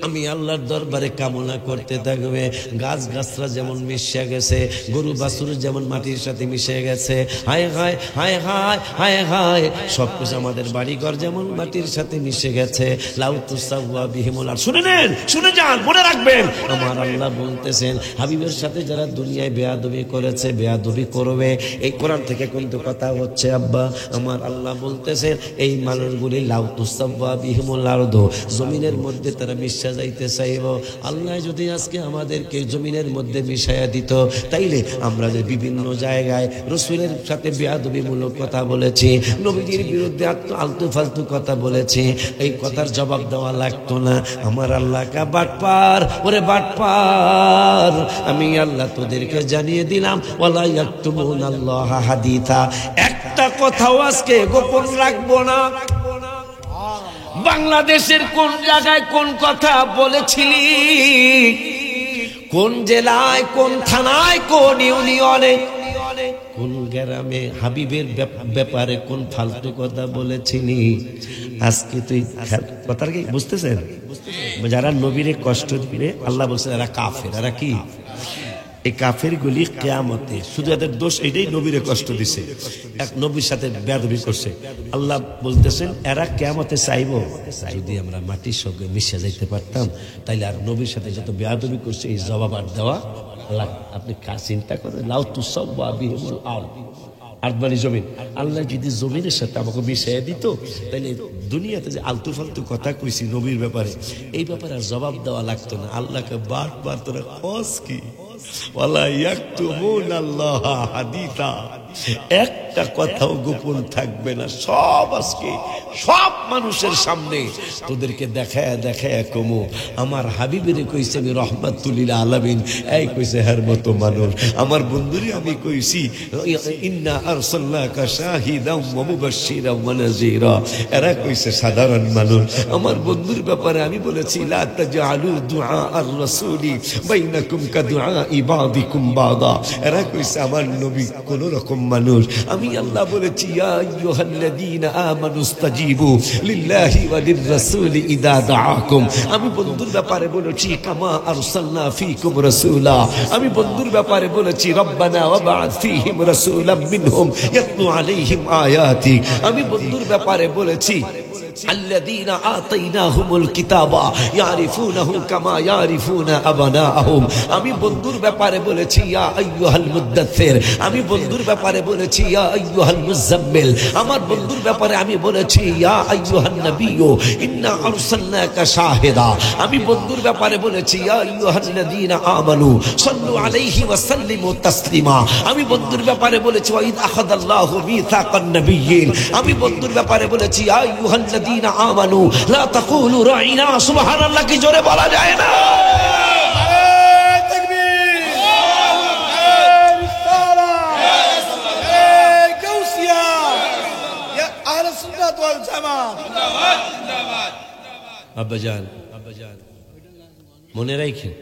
আমি আল্লাহর দরবারে কামনা করতে থাকবে। গাছ গাছরা যেমন মিশে গেছে, গরু বাছুর যেমন মাটির সাথে মিশে গেছে, হায় হায় হায় হায় হায় হায়, সবকিছু আমাদের বাড়িঘর যেমন মাটির সাথে মিশে গেছে। লাউ তুসাওয়া বিহিমুল আরদ, শুনে নেন, শুনে যান, মনে রাখবেন। আমার আল্লাহ বলতেছেন, হাবিবের সাথে যারা দুনিয়ায় বেয়াদবি করেছে, বেয়াদবি করবে, এই কোরআন থেকে কিন্তু কথা হচ্ছে আব্বা। আমার আল্লাহ বলতেছেন, এই মানুষগুলি লাউ তুসাওয়া বিহিমুল আরদ, জমিনের মধ্যে তারা মিশে যাইতে চাইব। আল্লাহ যদি আজকে আমাদেরকে জমিনের মধ্যে মিশাইয়া দিত, তাইলে আমরা যে বিভিন্ন জায়গায় রাসূলের সাথে বেয়াদবিমূলক কথা বলেছি, নবীজির বিরুদ্ধে আলতু ফালতু কথা বলেছি, এই কথার জবাব দেওয়া লাগতো না। আমার আল্লাহ কা বাটপার, ওরে বাটপার, আমি আল্লাহ তোদেরকে জানিয়ে দিলাম, ওয়ালা ইয়াকতুমুনাল্লাহা হাদিথা, একটা কথাও আজকে গোপন রাখবো না। বাংলাদেশের কোন জায়গায় কোন কথা বলেছিলি, কোন জেলায়, কোন থানায়, কোন ইউনিয়নে, কোন গ্রামে হাবিবের ব্যাপারে কোন ফালতু কথা বলেছিলি, আজকে তুই কথার কি বুঝতেছেন? যারা নবীরে কষ্ট দিবে আল্লাহ বলছেন এরা কাফের। এরা কি? এই কাফের গুলি কিয়ামতে, শুধু এদের দোষ এটাই, নবীরে কষ্ট দিছে, এক নবীর সাথে বেয়াদবি করছে। আল্লাহ বলতেছেন এরা কিয়ামতে চাইবো, যদি আমরা মাটির সঙ্গে মিশে যাইতে পারতাম, তাইলে আর নবীর সাথে যত বেয়াদবি করছে এই জবাব আর দেওয়া লাগবে। আপনি চিন্তা করেন, লাউ তুসাওয়া বিহিমুল আরদ, আরদ মানে জমিন, আল্লাহ যদি জমিনের সাথে আমাকে মিশিয়ে দিত, তাইলে দুনিয়াতে যে আলতু ফালতু কথা কইছি নবীর ব্যাপারে, এই ব্যাপারে আর জবাব দেওয়া লাগতো না। আল্লাহকে বারবার তোরা খোঁজ কি, ওয়ালা ইয়াকতুমুনাল্লাহা হাদিথা, একটা কথাও গোপন থাকবে না। সব আজকে সব মানুষের সামনে তোদেরকে দেখায় দেখায় কমু, আমার হাবিবের কইছে আমি রহমাতুল লিল আলামিন, এই কইছে হের মতো মানুষ। আমার বন্ধুরে আমি কইছি ইন্না আরসালনাকা শাহিদাও ওয়া মুবাশশিরাও ওয়া নাযীরা, এরা কইছে সাধারণ মানুষ। আমার বন্ধুর ব্যাপারে আমি বলেছি লা তাজআলু দুআ আর রাসূলি বাইনাকুম কা দুআ ইবাদিকুম বাদা, এরা কইছে আমার নবী কোন রকম মানুষ। আমি আল্লাহ বলেছি ইয়া আইয়ুহাল্লাযীনা আমানুস্তাজিবু লিল্লাহি ওয়া লির-রাসূলি ইযা দাআকুম। আমি বন্ধুর ব্যাপারে বলেছি কামা আরসালনা ফীকুম রাসূলা। আমি বন্ধুর ব্যাপারে বলেছি রব্বানা ওয়াবআথ ফীহিম রাসূলাম মিনহুম ইয়াতলু আলাইহিম আয়াতিক। আমি বন্ধুর ব্যাপারে বলেছি আল্লাযীনা আতাইনাহুমুল কিতাবা ইয়ারিফুনাহু কামা ইয়ারিফুনা আবনাআহুম। আমি বন্ধুর ব্যাপারে বলেছি ইয়া আইয়ুহাল মুদ্দাথির। আমি বন্ধুর ব্যাপারে বলেছি ইয়া আইয়ুহাল মুযাম্মিল। আমার বন্ধুর ব্যাপারে আমি বলেছি ইয়া আইয়ুহান নাবিয়্যু ইন্না আরসালনাকা শাহিদা। আমি বন্ধুর ব্যাপারে বলেছি ইয়া আইয়ুহাল্লাযীনা আমানু সাল্লু আলাইহি ওয়া সাল্লিমু তাসলিমা। আমি বন্ধুর ব্যাপারে বলেছি ওয়া ইয আখাযাল্লাহু মিসাকান নাবিয়্যিন। আমি বন্ধুর ব্যাপারে বলেছি ইয়া আইয়ুহাল্লাযীনা আমানু লা তাকুলু রাইনা। সুবহানাল্লাহ কি জোরে বলা যায় না? আব্বাজান মনে রাখেন,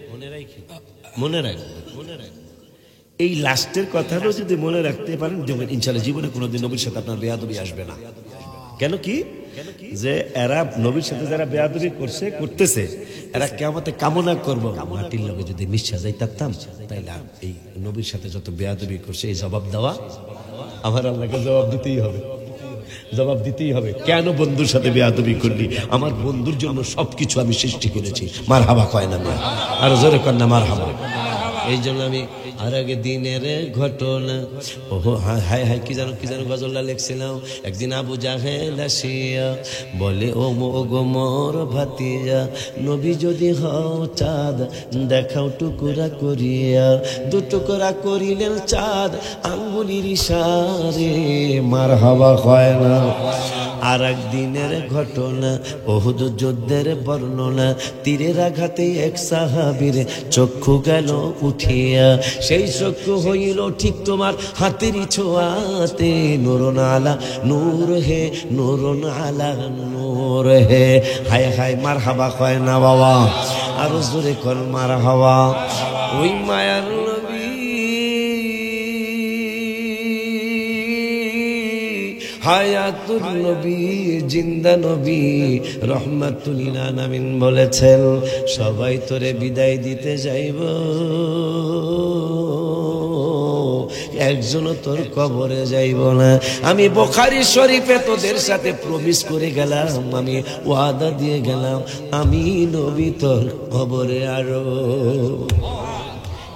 এই লাস্টের কথাটাও যদি মনে রাখতে পারেন দেখবেন ইনশাআল্লাহ জীবনে কোনোদিন নবীর সাথে আপনার বেয়াদবি আসবে না। কেন কি যে এরা নবীর সাথে যারা বেয়াদবি করতেছে এরা কিয়ামতে কামনা করবো মাটির লোকে যদি মিশা যাইতাম, তাইলে এই নবীর সাথে যত বেয়াদবি করছে এই জবাব দেওয়া আমার আল্লাহকে জবাব দিতেই হবে। কেন বন্ধুর সাথে বেয়াদবি করলি? আমার বন্ধুর জন্য সবকিছু আমি সৃষ্টি করেছি। মারহাবা কয় না মিয়া, আর জোরে কর না মারহাবা। এই জন্য আমি আর আগে দিনের ঘটনা ওহো হায় হায় কি জানো গজলটা লিখছিলাম। একদিন আবু জাহেল আসিয়া বলে ও গো মোর ভাতিজা, নবী যদি হও চাঁদ দেখাও টুকুরা করিয়া। দু টুকুরা করিলেন চাঁদ আঙ্গুলির ইশারে। মারহাবা হয় না। আর একদিনের ঘটনা উহুদ যুদ্ধের বর্ণনা। তীরের আঘাতে এক সাহাবীর চক্ষু গেল উঠিয়া। সেই চক্ষু হইল ঠিক তোমার হাতেরই ছোঁয়াতে। নূরুন আলা নূর হে, নূরুন আলা নূর হে। হায় হায় মারহাবা কয় না বাবা, আর জোরে কর মারহাবা। ওই মায়ার হায়াতুর নবী, জিন্দা নবী, রহমাতুল লিল আলামিন বলেছেন সবাই তোরে বিদায় দিতে যাইব, একজনও তোর কবরে যাইব না। আমি বুখারী শরীফে তোদের সাথে প্রমিস করে গেলাম, আমি ওয়াদা দিয়ে গেলাম, আমি নবী তোর কবরে আরো।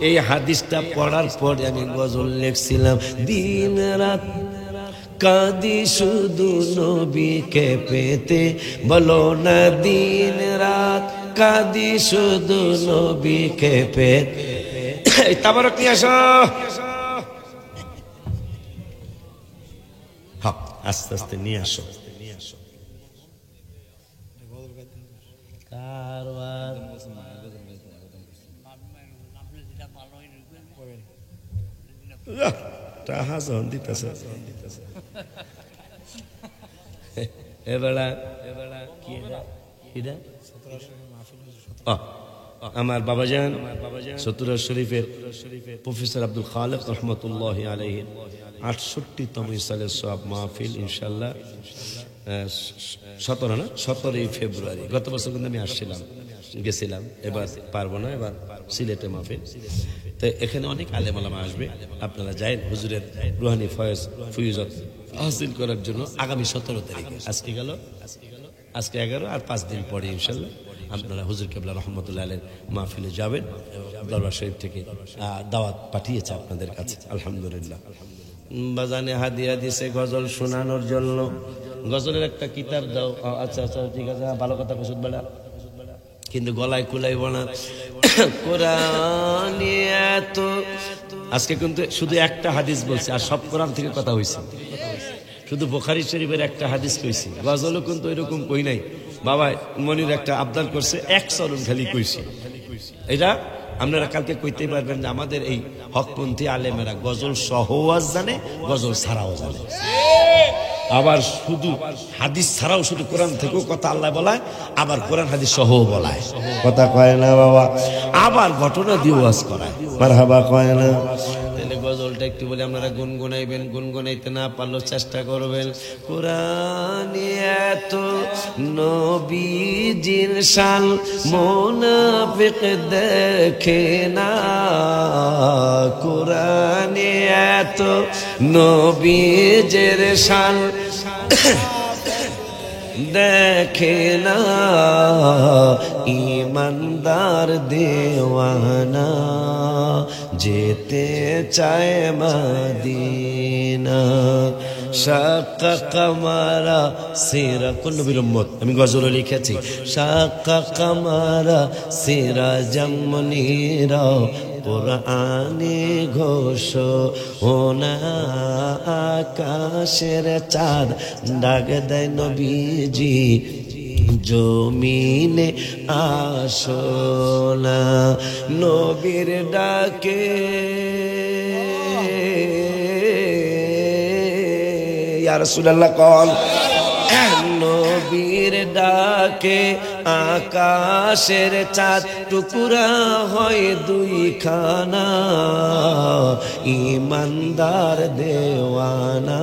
এই হাদিসটা পড়ার পরে আমি গজল লিখছিলাম। দিন রাত কাঁদি শুধু নবীকে পেতে, বলো না দিন রাত কাঁদি শুধু নবীকে পেতে। তাবারক নিয়ে আসো। হ্যাঁ আস্তে আস্তে নিয়ে আসো। কারবার আমার বাবাজান সতুরা শরীফের প্রফেসর আব্দুল খালেক রহমতুল্লাহ আলাইহি ৬৮তম ইসালের সওয়াব মাহফিল ইনশাআল্লাহ 17ই ফেব্রুয়ারি। গত বছর কিন্তু আমি গেছিলাম, এবার পারবো না, এবার সিলেটে মাহফিল। তো এখানে অনেক আলেম ওলামা আসবে, আপনারা যাই হুজুরের রুহানি ফয়েজ ফুয়ুজত হাসিল করার জন্য। আগামী 17 তারিখে, আজকে 11 আর 5 দিন পরে ইনশাআল্লাহ আপনারা হুজুর কেবলা রহমতুল্লাহ আলাইহির মাহফিলে যাবেন। দরবার শরীফ থেকে দাওয়াত পাঠিয়েছে আপনাদের কাছে, আলহামদুলিল্লাহ। বাজানে হাদিয়া দিছে গজল শোনানোর জন্য। গজলের একটা কিতাব দাও। আচ্ছা আচ্ছা ঠিক আছে, ভালো কথা কইছুত বেলা, কিন্তু গলায় কুলাইব না। কোরআন এত আজকে কিন্তু শুধু একটা হাদিস বলছি, আর সব কোরআন থেকে কথা হইছে। শুধু বুখারী শরীফের একটা হাদিস কইছি, গজলও কিন্তু এরকম কই নাই। বাবা মনির একটা আবদার করছে, এক চরণ খালি কইছি। এটা আপনারা কালকে কইতে পারবেন যে আমাদের এই হকপন্থী আলেমেরা গজল সহও জানে, গজল ছাড়াও জানে। আবার শুধু হাদিস ছাড়াও শুধু কোরআন থেকেও কথা আল্লাহ বলায়, আবার কোরআন হাদিস সহও বলায়। কথা কয় না বাবা, আবার ঘটনা দিয়ে ওয়াজ করায়। মারহাবা কয় না। তাহলে তাহলে গজলটা একটু বলে আপনারা গুনগুনাইবেন, গুনগুনাইতে না পারলেও চেষ্টা করবেন। কোরআনে এত নবীজির শান মুনাফিক দেখে না, কোরআনে এত নবীজির শান দেখে না, ইমানদার দেওয়ানা যেতে চায় মদিনা। শাক্কা কামারা সিরা, কোন নবীর উম্মত? আমি গজল লিখেছি। শাক্কা কামারা সিরা জমনিরা কোরআনে ঘোষণা, আকাশের চাঁদ ডাক দেয় নবীজি জমিনে আসোনা। নবীর ডাকে ইয়া রাসূলুল্লাহ কন, নবীর ডাকে আকাশের চাঁদ টুকরা হয় দুইখানা, ইমানদার দেওয়ানা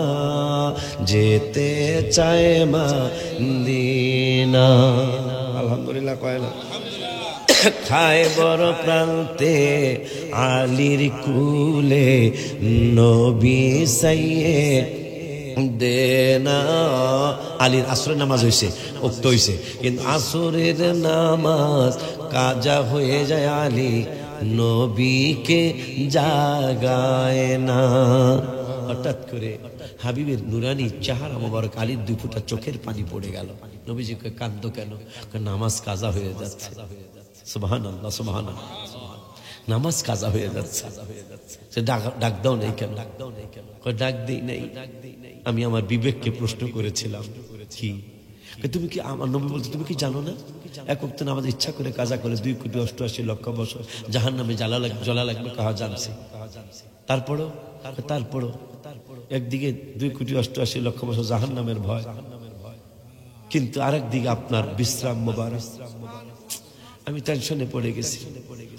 যেতে চায় মদিনা। আলহামদুলিল্লাহ কয় না? খায় বড় প্রান্তে আলীর কুলে নবী সাইয়ে দেনা। আলীর আসরের নামাজ হয়েছে, উক্ত হয়েছে, কিন্তু আসরের নামাজ কাজা হয়ে যায়, আলী নবীকে জাগায় না। হঠাৎ করে হাবিবের নুরানি চেহারা মোবারক আলীর 2 ফোঁটা চোখের পানি পড়ে গেল। নবীজিকে কাঁদো কেন? নামাজ কাজা হয়ে যাচ্ছে। সুবহানাল্লাহ, সুবহানাল্লাহ, নামাজ কাজা হয়ে যাচ্ছে। ডাক দাও নেই কেন? ডাক দিই নাই। আমি আমার বিবেককে প্রশ্ন করেছিলাম, কি তুমি কি আমার নবী বলতে তুমি কি জানো না? এক ওয়াক্ত নামাজ ইচ্ছা করে কাজা করে 2,88,00,000 বছর জাহান্নামে জ্বলা লাগবে, কাহা জানছে। তারপরও একদিকে 2,88,00,000 বছর জাহান্নামের ভয়, কিন্তু আরেক দিকে আপনার বিশ্রাম মোবারক। আমি টেনশনে পড়ে গেছি।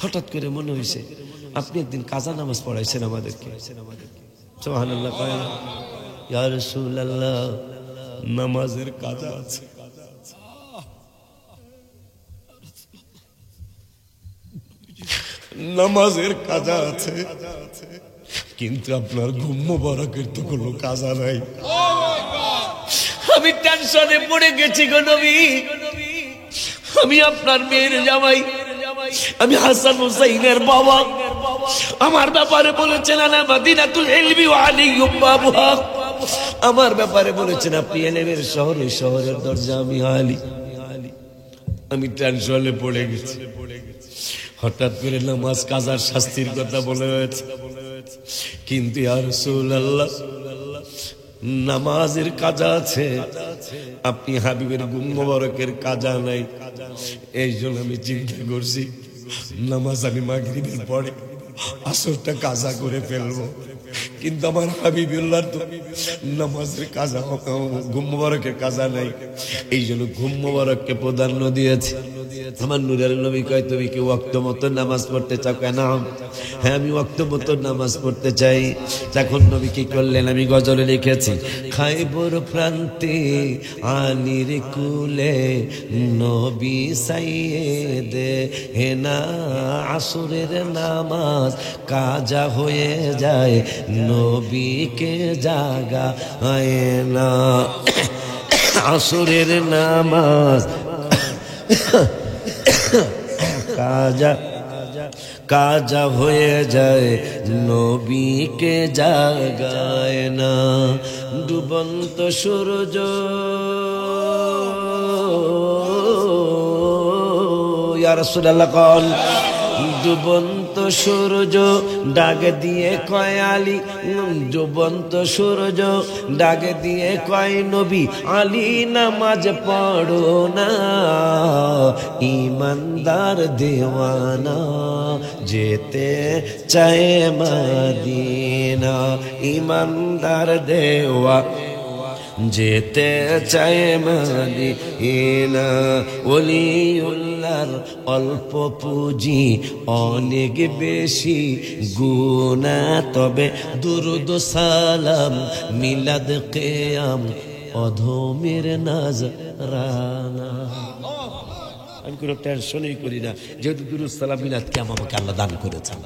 হঠাৎ করে মনে হয়েছে আপনি একদিন কাজা নামাজ পড়াইছেন আমাদেরকে। সুবহানাল্লাহ কয় না? ইয়া রাসূলুল্লাহ, নামাজের কাজা আছে, নামাজের কাজা আছে, কিন্তু আপনার ঘুম মোবারকের তো কোনো কাজা নাই। আমি টেনশনে পড়ে গেছি গো নবী। আমি আপনার মেয়ের জামাই, আমি হাসান হুসাইনের বাবা। আমার ব্যাপারে বলেছেন আনা মাদিনাতুল ইলমি ওয়া আলিয়্যুম বাবুহা। আমার ব্যাপারে বলেছেন আপনি ইলমের শহর, ওই শহরের দরজা আমি আলী। আমি টেনশনে পড়ে গেছি। হঠাৎ করে নামাজ কাজার শাস্তির কথা বলে হয়েছে, কিন্তু ইয়া রাসূলুল্লাহ নামাজের কাজা আছে, আপনি হাবিবের ঘুম মোবারকের কাজা নাই। এই জন্য আমি চিন্তা করছি নামাজ আমি মাগরিবের পরে আসরটা কাজা করে ফেলবো, কিন্তু আমার হাবিবুল্লাহর তো নামাজের কাজা, ঘুম মোবারকের কাজা নাই। এই জন্য ঘুম মোবারককে প্রাধান্য দিয়েছে। আমার নূরের নবী কয় তুমি কি ওয়াক্ত মতো নামাজ পড়তে চাও? কেন? হ্যাঁ, আমি ওয়াক্ত মতো নামাজ পড়তে চাই। তখন নবী কি করলেন? আমি গজলে লিখেছি। খাইবর প্রান্তে আলীর কুলে নবী সাইয়েদে হেনা, আসরের নামাজ কাজা হয়ে যায়, নবীকে জাগায় না। আসরের নামাজ কাজা হয়ে যায়, নবীকে জাগায় না। ডুবন্ত সূর্য ইয়া রাসূলুল্লাহ কল, ডুবন্ত সূর্য ডাক দিয়ে কয় আলী, ডুবন্ত সূর্য ডাক দিয়ে কয় নবী আলী নামাজ পড়ো না, ইমানদার দেওয়ানা যেতে চায় মদিনা। ইমানদার যেতে চায় মদিনা। ওলিউল্লাহর অল্প পুঁজি অনেক বেশি গুনাহ, তবে দুরুদ সালাম মিলাদ কিয়াম অধমের নাজরানা। আমি কোনো টেনশনই করি না, যেহেতু দুরুদ সালাম মিলাদ কিয়াম আমাকে আল্লাহ দান করেছেন।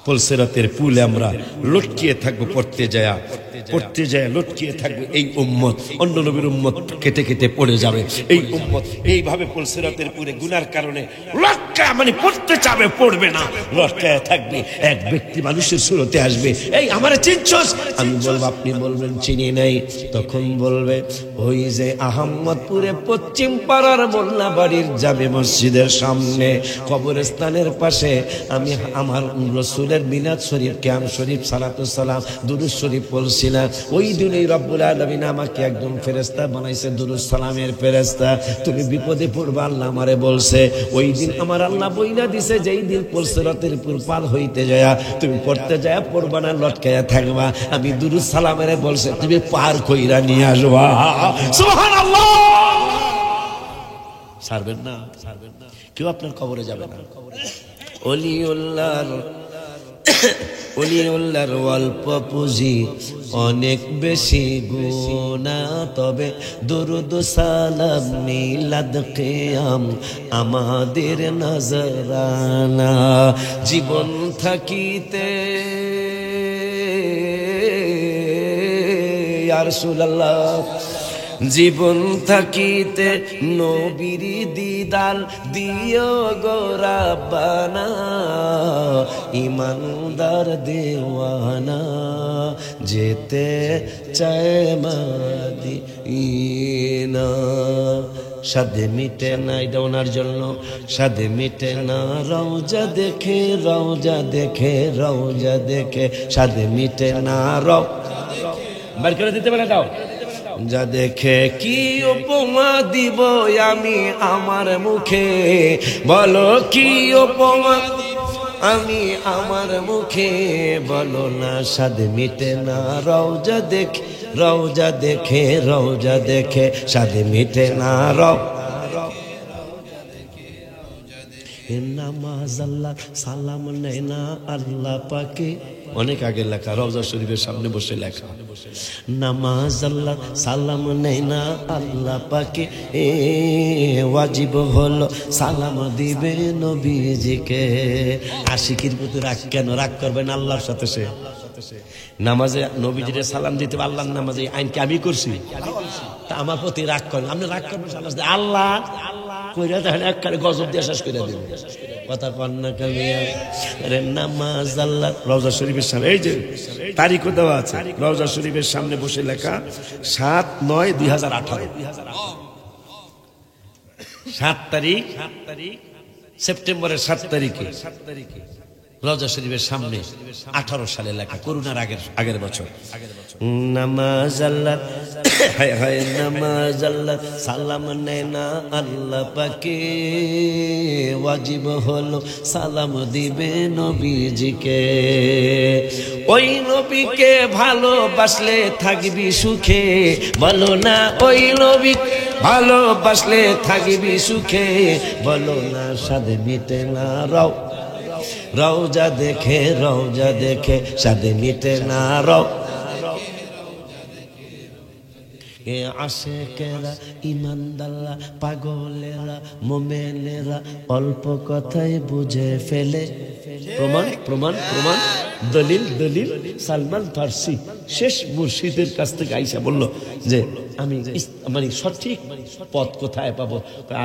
পুলসিরাতের পুলে আমরা লটকিয়ে থাকবো, পড়তে যায় লটকিয়ে থাকবে। এই উম্মত অন্য নবীর উম্মত কেটে কেটে পড়ে যাবে। এই উম্মত এইভাবে পুলসিরাতের পুলে গুনার কারণে লটকায়, মানে পড়তে চাবে পড়বে না, লটকায় থাকবে। এক ব্যক্তি মানুষের সুরতে আসবে, এই আমারে চিনছস? আমি বলবো, আপনি বলবেন চিনি নাই। তখন বলবে, ওই যে আহমদপুরে পশ্চিম পাড়ার মোল্লা বাড়ির জামে মসজিদের সামনে কবরস্থানের পাশে আমি আমার রাসূলের মিলাদ শরীফ, কিয়াম শরীফ, সালাতুস সালাম, দুরূদ শরীফ পড়ছিলাম। ওই দিনই রব্বুল আলামিন আমাকে একজন ফেরেশতা বানাইছে, দুরূদ সালামের ফেরেশতা। তুমি বিপদে পড়বা, আল্লাহ আমারে বলছে। ওই দিন আমার আল্লাহ বইলা দিছে, যেই দিন পুলসিরাতের পুর পার হইতে যায় তুমি পড়তে যায় পড়বা না, লটকায়া থাকবা। আমি দুরূদ সালামের বলছে তুমি পার কইরা নিয়ে আসবা। সুবহানাল্লাহ। ছাড়বেন না, কেউ আপনার কবরে যাবে না। ওলিউল্লাহর অল্প পুঁজি অনেক বেশি গুনাহ, তবে দুরুদ সালাম মিলাদ কিয়াম আমাদের নাজরানা। জীবন থাকিতে ইয়া রাসূলুল্লাহ, জীবন থাকিতে নবীর দিদার দিও গো রাব্বানা, ইমানদার দেওয়ানা যেতে চায় মদিনা। সাদে মিটে না, এটা ওনার জন্য। সাদে মিটে না রওজা দেখে, রওজা দেখে, রওজা দেখে, সাদে মিটে না বার করে দিতে পারে দাও। যা দেখে কি উপমা দিব আমি আমার মুখে, বলো কি উপমা আমি আমার মুখে, বলো না সাদ মিটে না রওজা দেখে, রওজা দেখে, রওজা দেখে, সাদ মিটে না নামাজ আল্লাহ সালাম নেয় না আল্লাহ পাকে। অনেক আগে লেখা, রওজা শরীফের সামনে বসে লেখা, নামাজ আল্লাহ সালাম নেয় না আল্লাহ পাকে, ওয়াজিব হলো সালাম দিবে নবীজিকে। আশিকির প্রতি রাগ কেন? রাগ করবেন আল্লাহর সাথে। সে নামাজে নবীজিরে সালাম দিতে, আল্লাহর নামাজে আইন কি আমি করছি? তা আমার প্রতি রাগ করেন, আপনি রাগ করবেন আল্লাহ কইরা, তাহলে একবারে গজব দিয়ে শেষ করে দেবেন। কথা কন্যা কামিয়া রে নামাজ আল্লাহ। রওজা শরীফের সামনে, এই যে তারিখও দেওয়া আছে, রওজা শরীফের সামনে বসে লেখা 7/9/2018, 7 তারিখ সেপ্টেম্বরের 7 তারিখে রওজা শরীফের সামনে 18 সালে লেখা, করোনার আগের বছর। নামাজ আল্লাহ, হায় হায় নামাজ আল্লাহ সালাম নেয় না আল্লাহ পাকে, ওয়াজিব হলো সালাম দিবে নবীজিকে। ওই নবীকে ভালোবাসলে থাকবি সুখে, বলো না ওই নবী ভালোবাসলে থাকবি সুখে, বলো না সাদে মিটে না রওজা দেখে, রওজা দেখে, সাদে মিটে না আশেকেরা, ইমানদাররা, পাগলেরা, মোমেনেরা অল্প কথায় বুঝে ফেলে। প্রমাণ প্রমাণ প্রমাণ, দলিল দলিল। সালমান ফার্সি শেষ মুর্শিদের কাছ থেকে আইসা বলল যে আমি মানে সঠিক পথ কোথায় পাবো?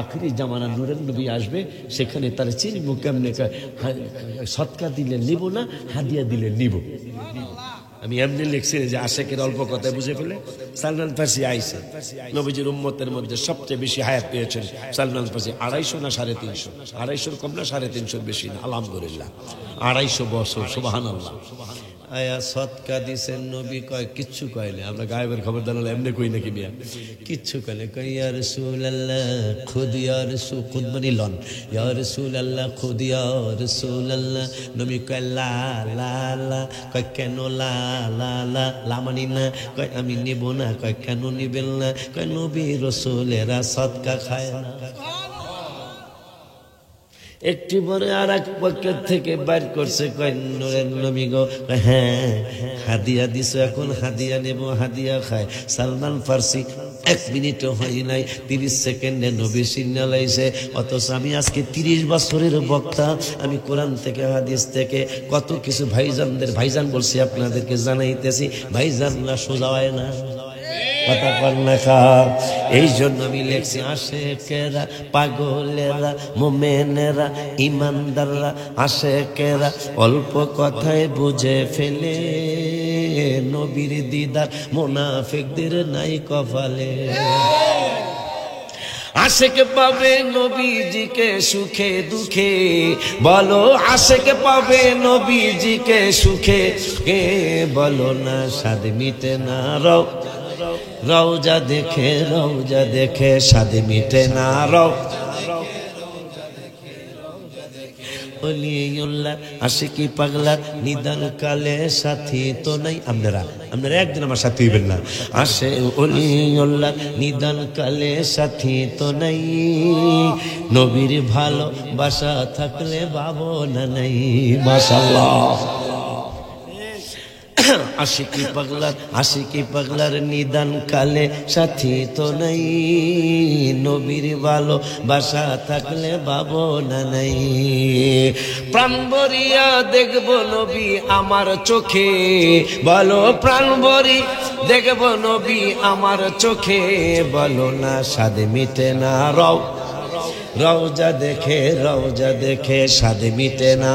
আখিরি জামানা নূরের নবী আসবে, সেখানে তার চিনব কেমনে? সৎকার দিলে নিব না, হাদিয়া দিলে নিব। আমি এমনি লিখছি যে আশেকের অল্প কথায় বুঝে ফেলে। সালমান ফার্সি আইসে, নবীজির উম্মতের মধ্যে সবচেয়ে বেশি হায়াত পেয়েছেন সালমান ফার্সি। 250 না 350, 250 কম না 350 বেশি না, আলহামদুলিল্লাহ 250 বছর, সুবহানাল্লাহ। আয়া সৎকা দিছেন, নবী কয় কিচ্ছু কয়নি, আমরা গায়েবের খবর জানালে এমনি কই নাকি বিয়া, কিচ্ছু কয়নি। কয় ইয়া রাসূলুল্লাহ খুদ, ইয়া রাসূল খুদ মানে লন, ইয়া রাসূলুল্লাহ খুদ, ইয়া রাসূলুল্লাহ। নবী কয় লা লা লা। কয় কেন লা লা লা, লা মানি না। কয় আমি নেব না। কয় কেন নিবেন না? কয় নবী রাসূলেরা সৎকা খায় না। একটু পরে আর এক পকেট থেকে বাইর করছে, কয় নূরের নবী গো। হ্যাঁ হাদিয়া দিছো, এখন হাদিয়া নেব, হাদিয়া খায়। সালমান ফার্সি 1 মিনিটও হয় নাই, 30 সেকেন্ডে নবী সিগনালাইছে। অথচ আমি আজকে 30 বছরের বক্তা, আমি কোরআন থেকে হাদিস থেকে কত কিছু ভাইজানদের, ভাইজান বলছি আপনাদেরকে জানাইতেছি, ভাইজানরা সোজা হয় না, কথা কর না খা। এই জন্য আমি লেখছি আশেকেরা, পাগলেরা, মোমেনেরা, ইমানদাররা, আশেকেরা অল্প কথায় বুঝে ফেলে, নবীর দিদার মুনাফিকদের নাই কপালে। আশেক পাবে নবীজিকে সুখে দুঃখে, বলো আশেক পাবে নবীজিকে সুখে, কে বলো না স্বাদ মিটে না রওজা দেখে, রওজা দেখে স্বাদ মিটে না ওলিউল্লাহ আশিকি পাগলার নিদান কালে সাথী তো নাই। আপনারা একদিন আমার সাথী হইবেন না। আসে ওলিউল্লাহ নিদান কালে সাথী তো নাই, নবীর ভালোবাসা থাকলে ভাবনা নাই। মাশাআল্লাহ। আশিকি পাগলার নিদান কালে সাথী তো নাই, নবীর ভালোবাসা থাকলে ভাবনা নাই। প্রাণ ভরিয়া দেখব নবী আমার চোখে, বলো প্রাণ ভরি দেখব নবী আমার চোখে, বলো না স্বাদ মিটে না রওজা দেখে, রওজা দেখে স্বাদ মিটে না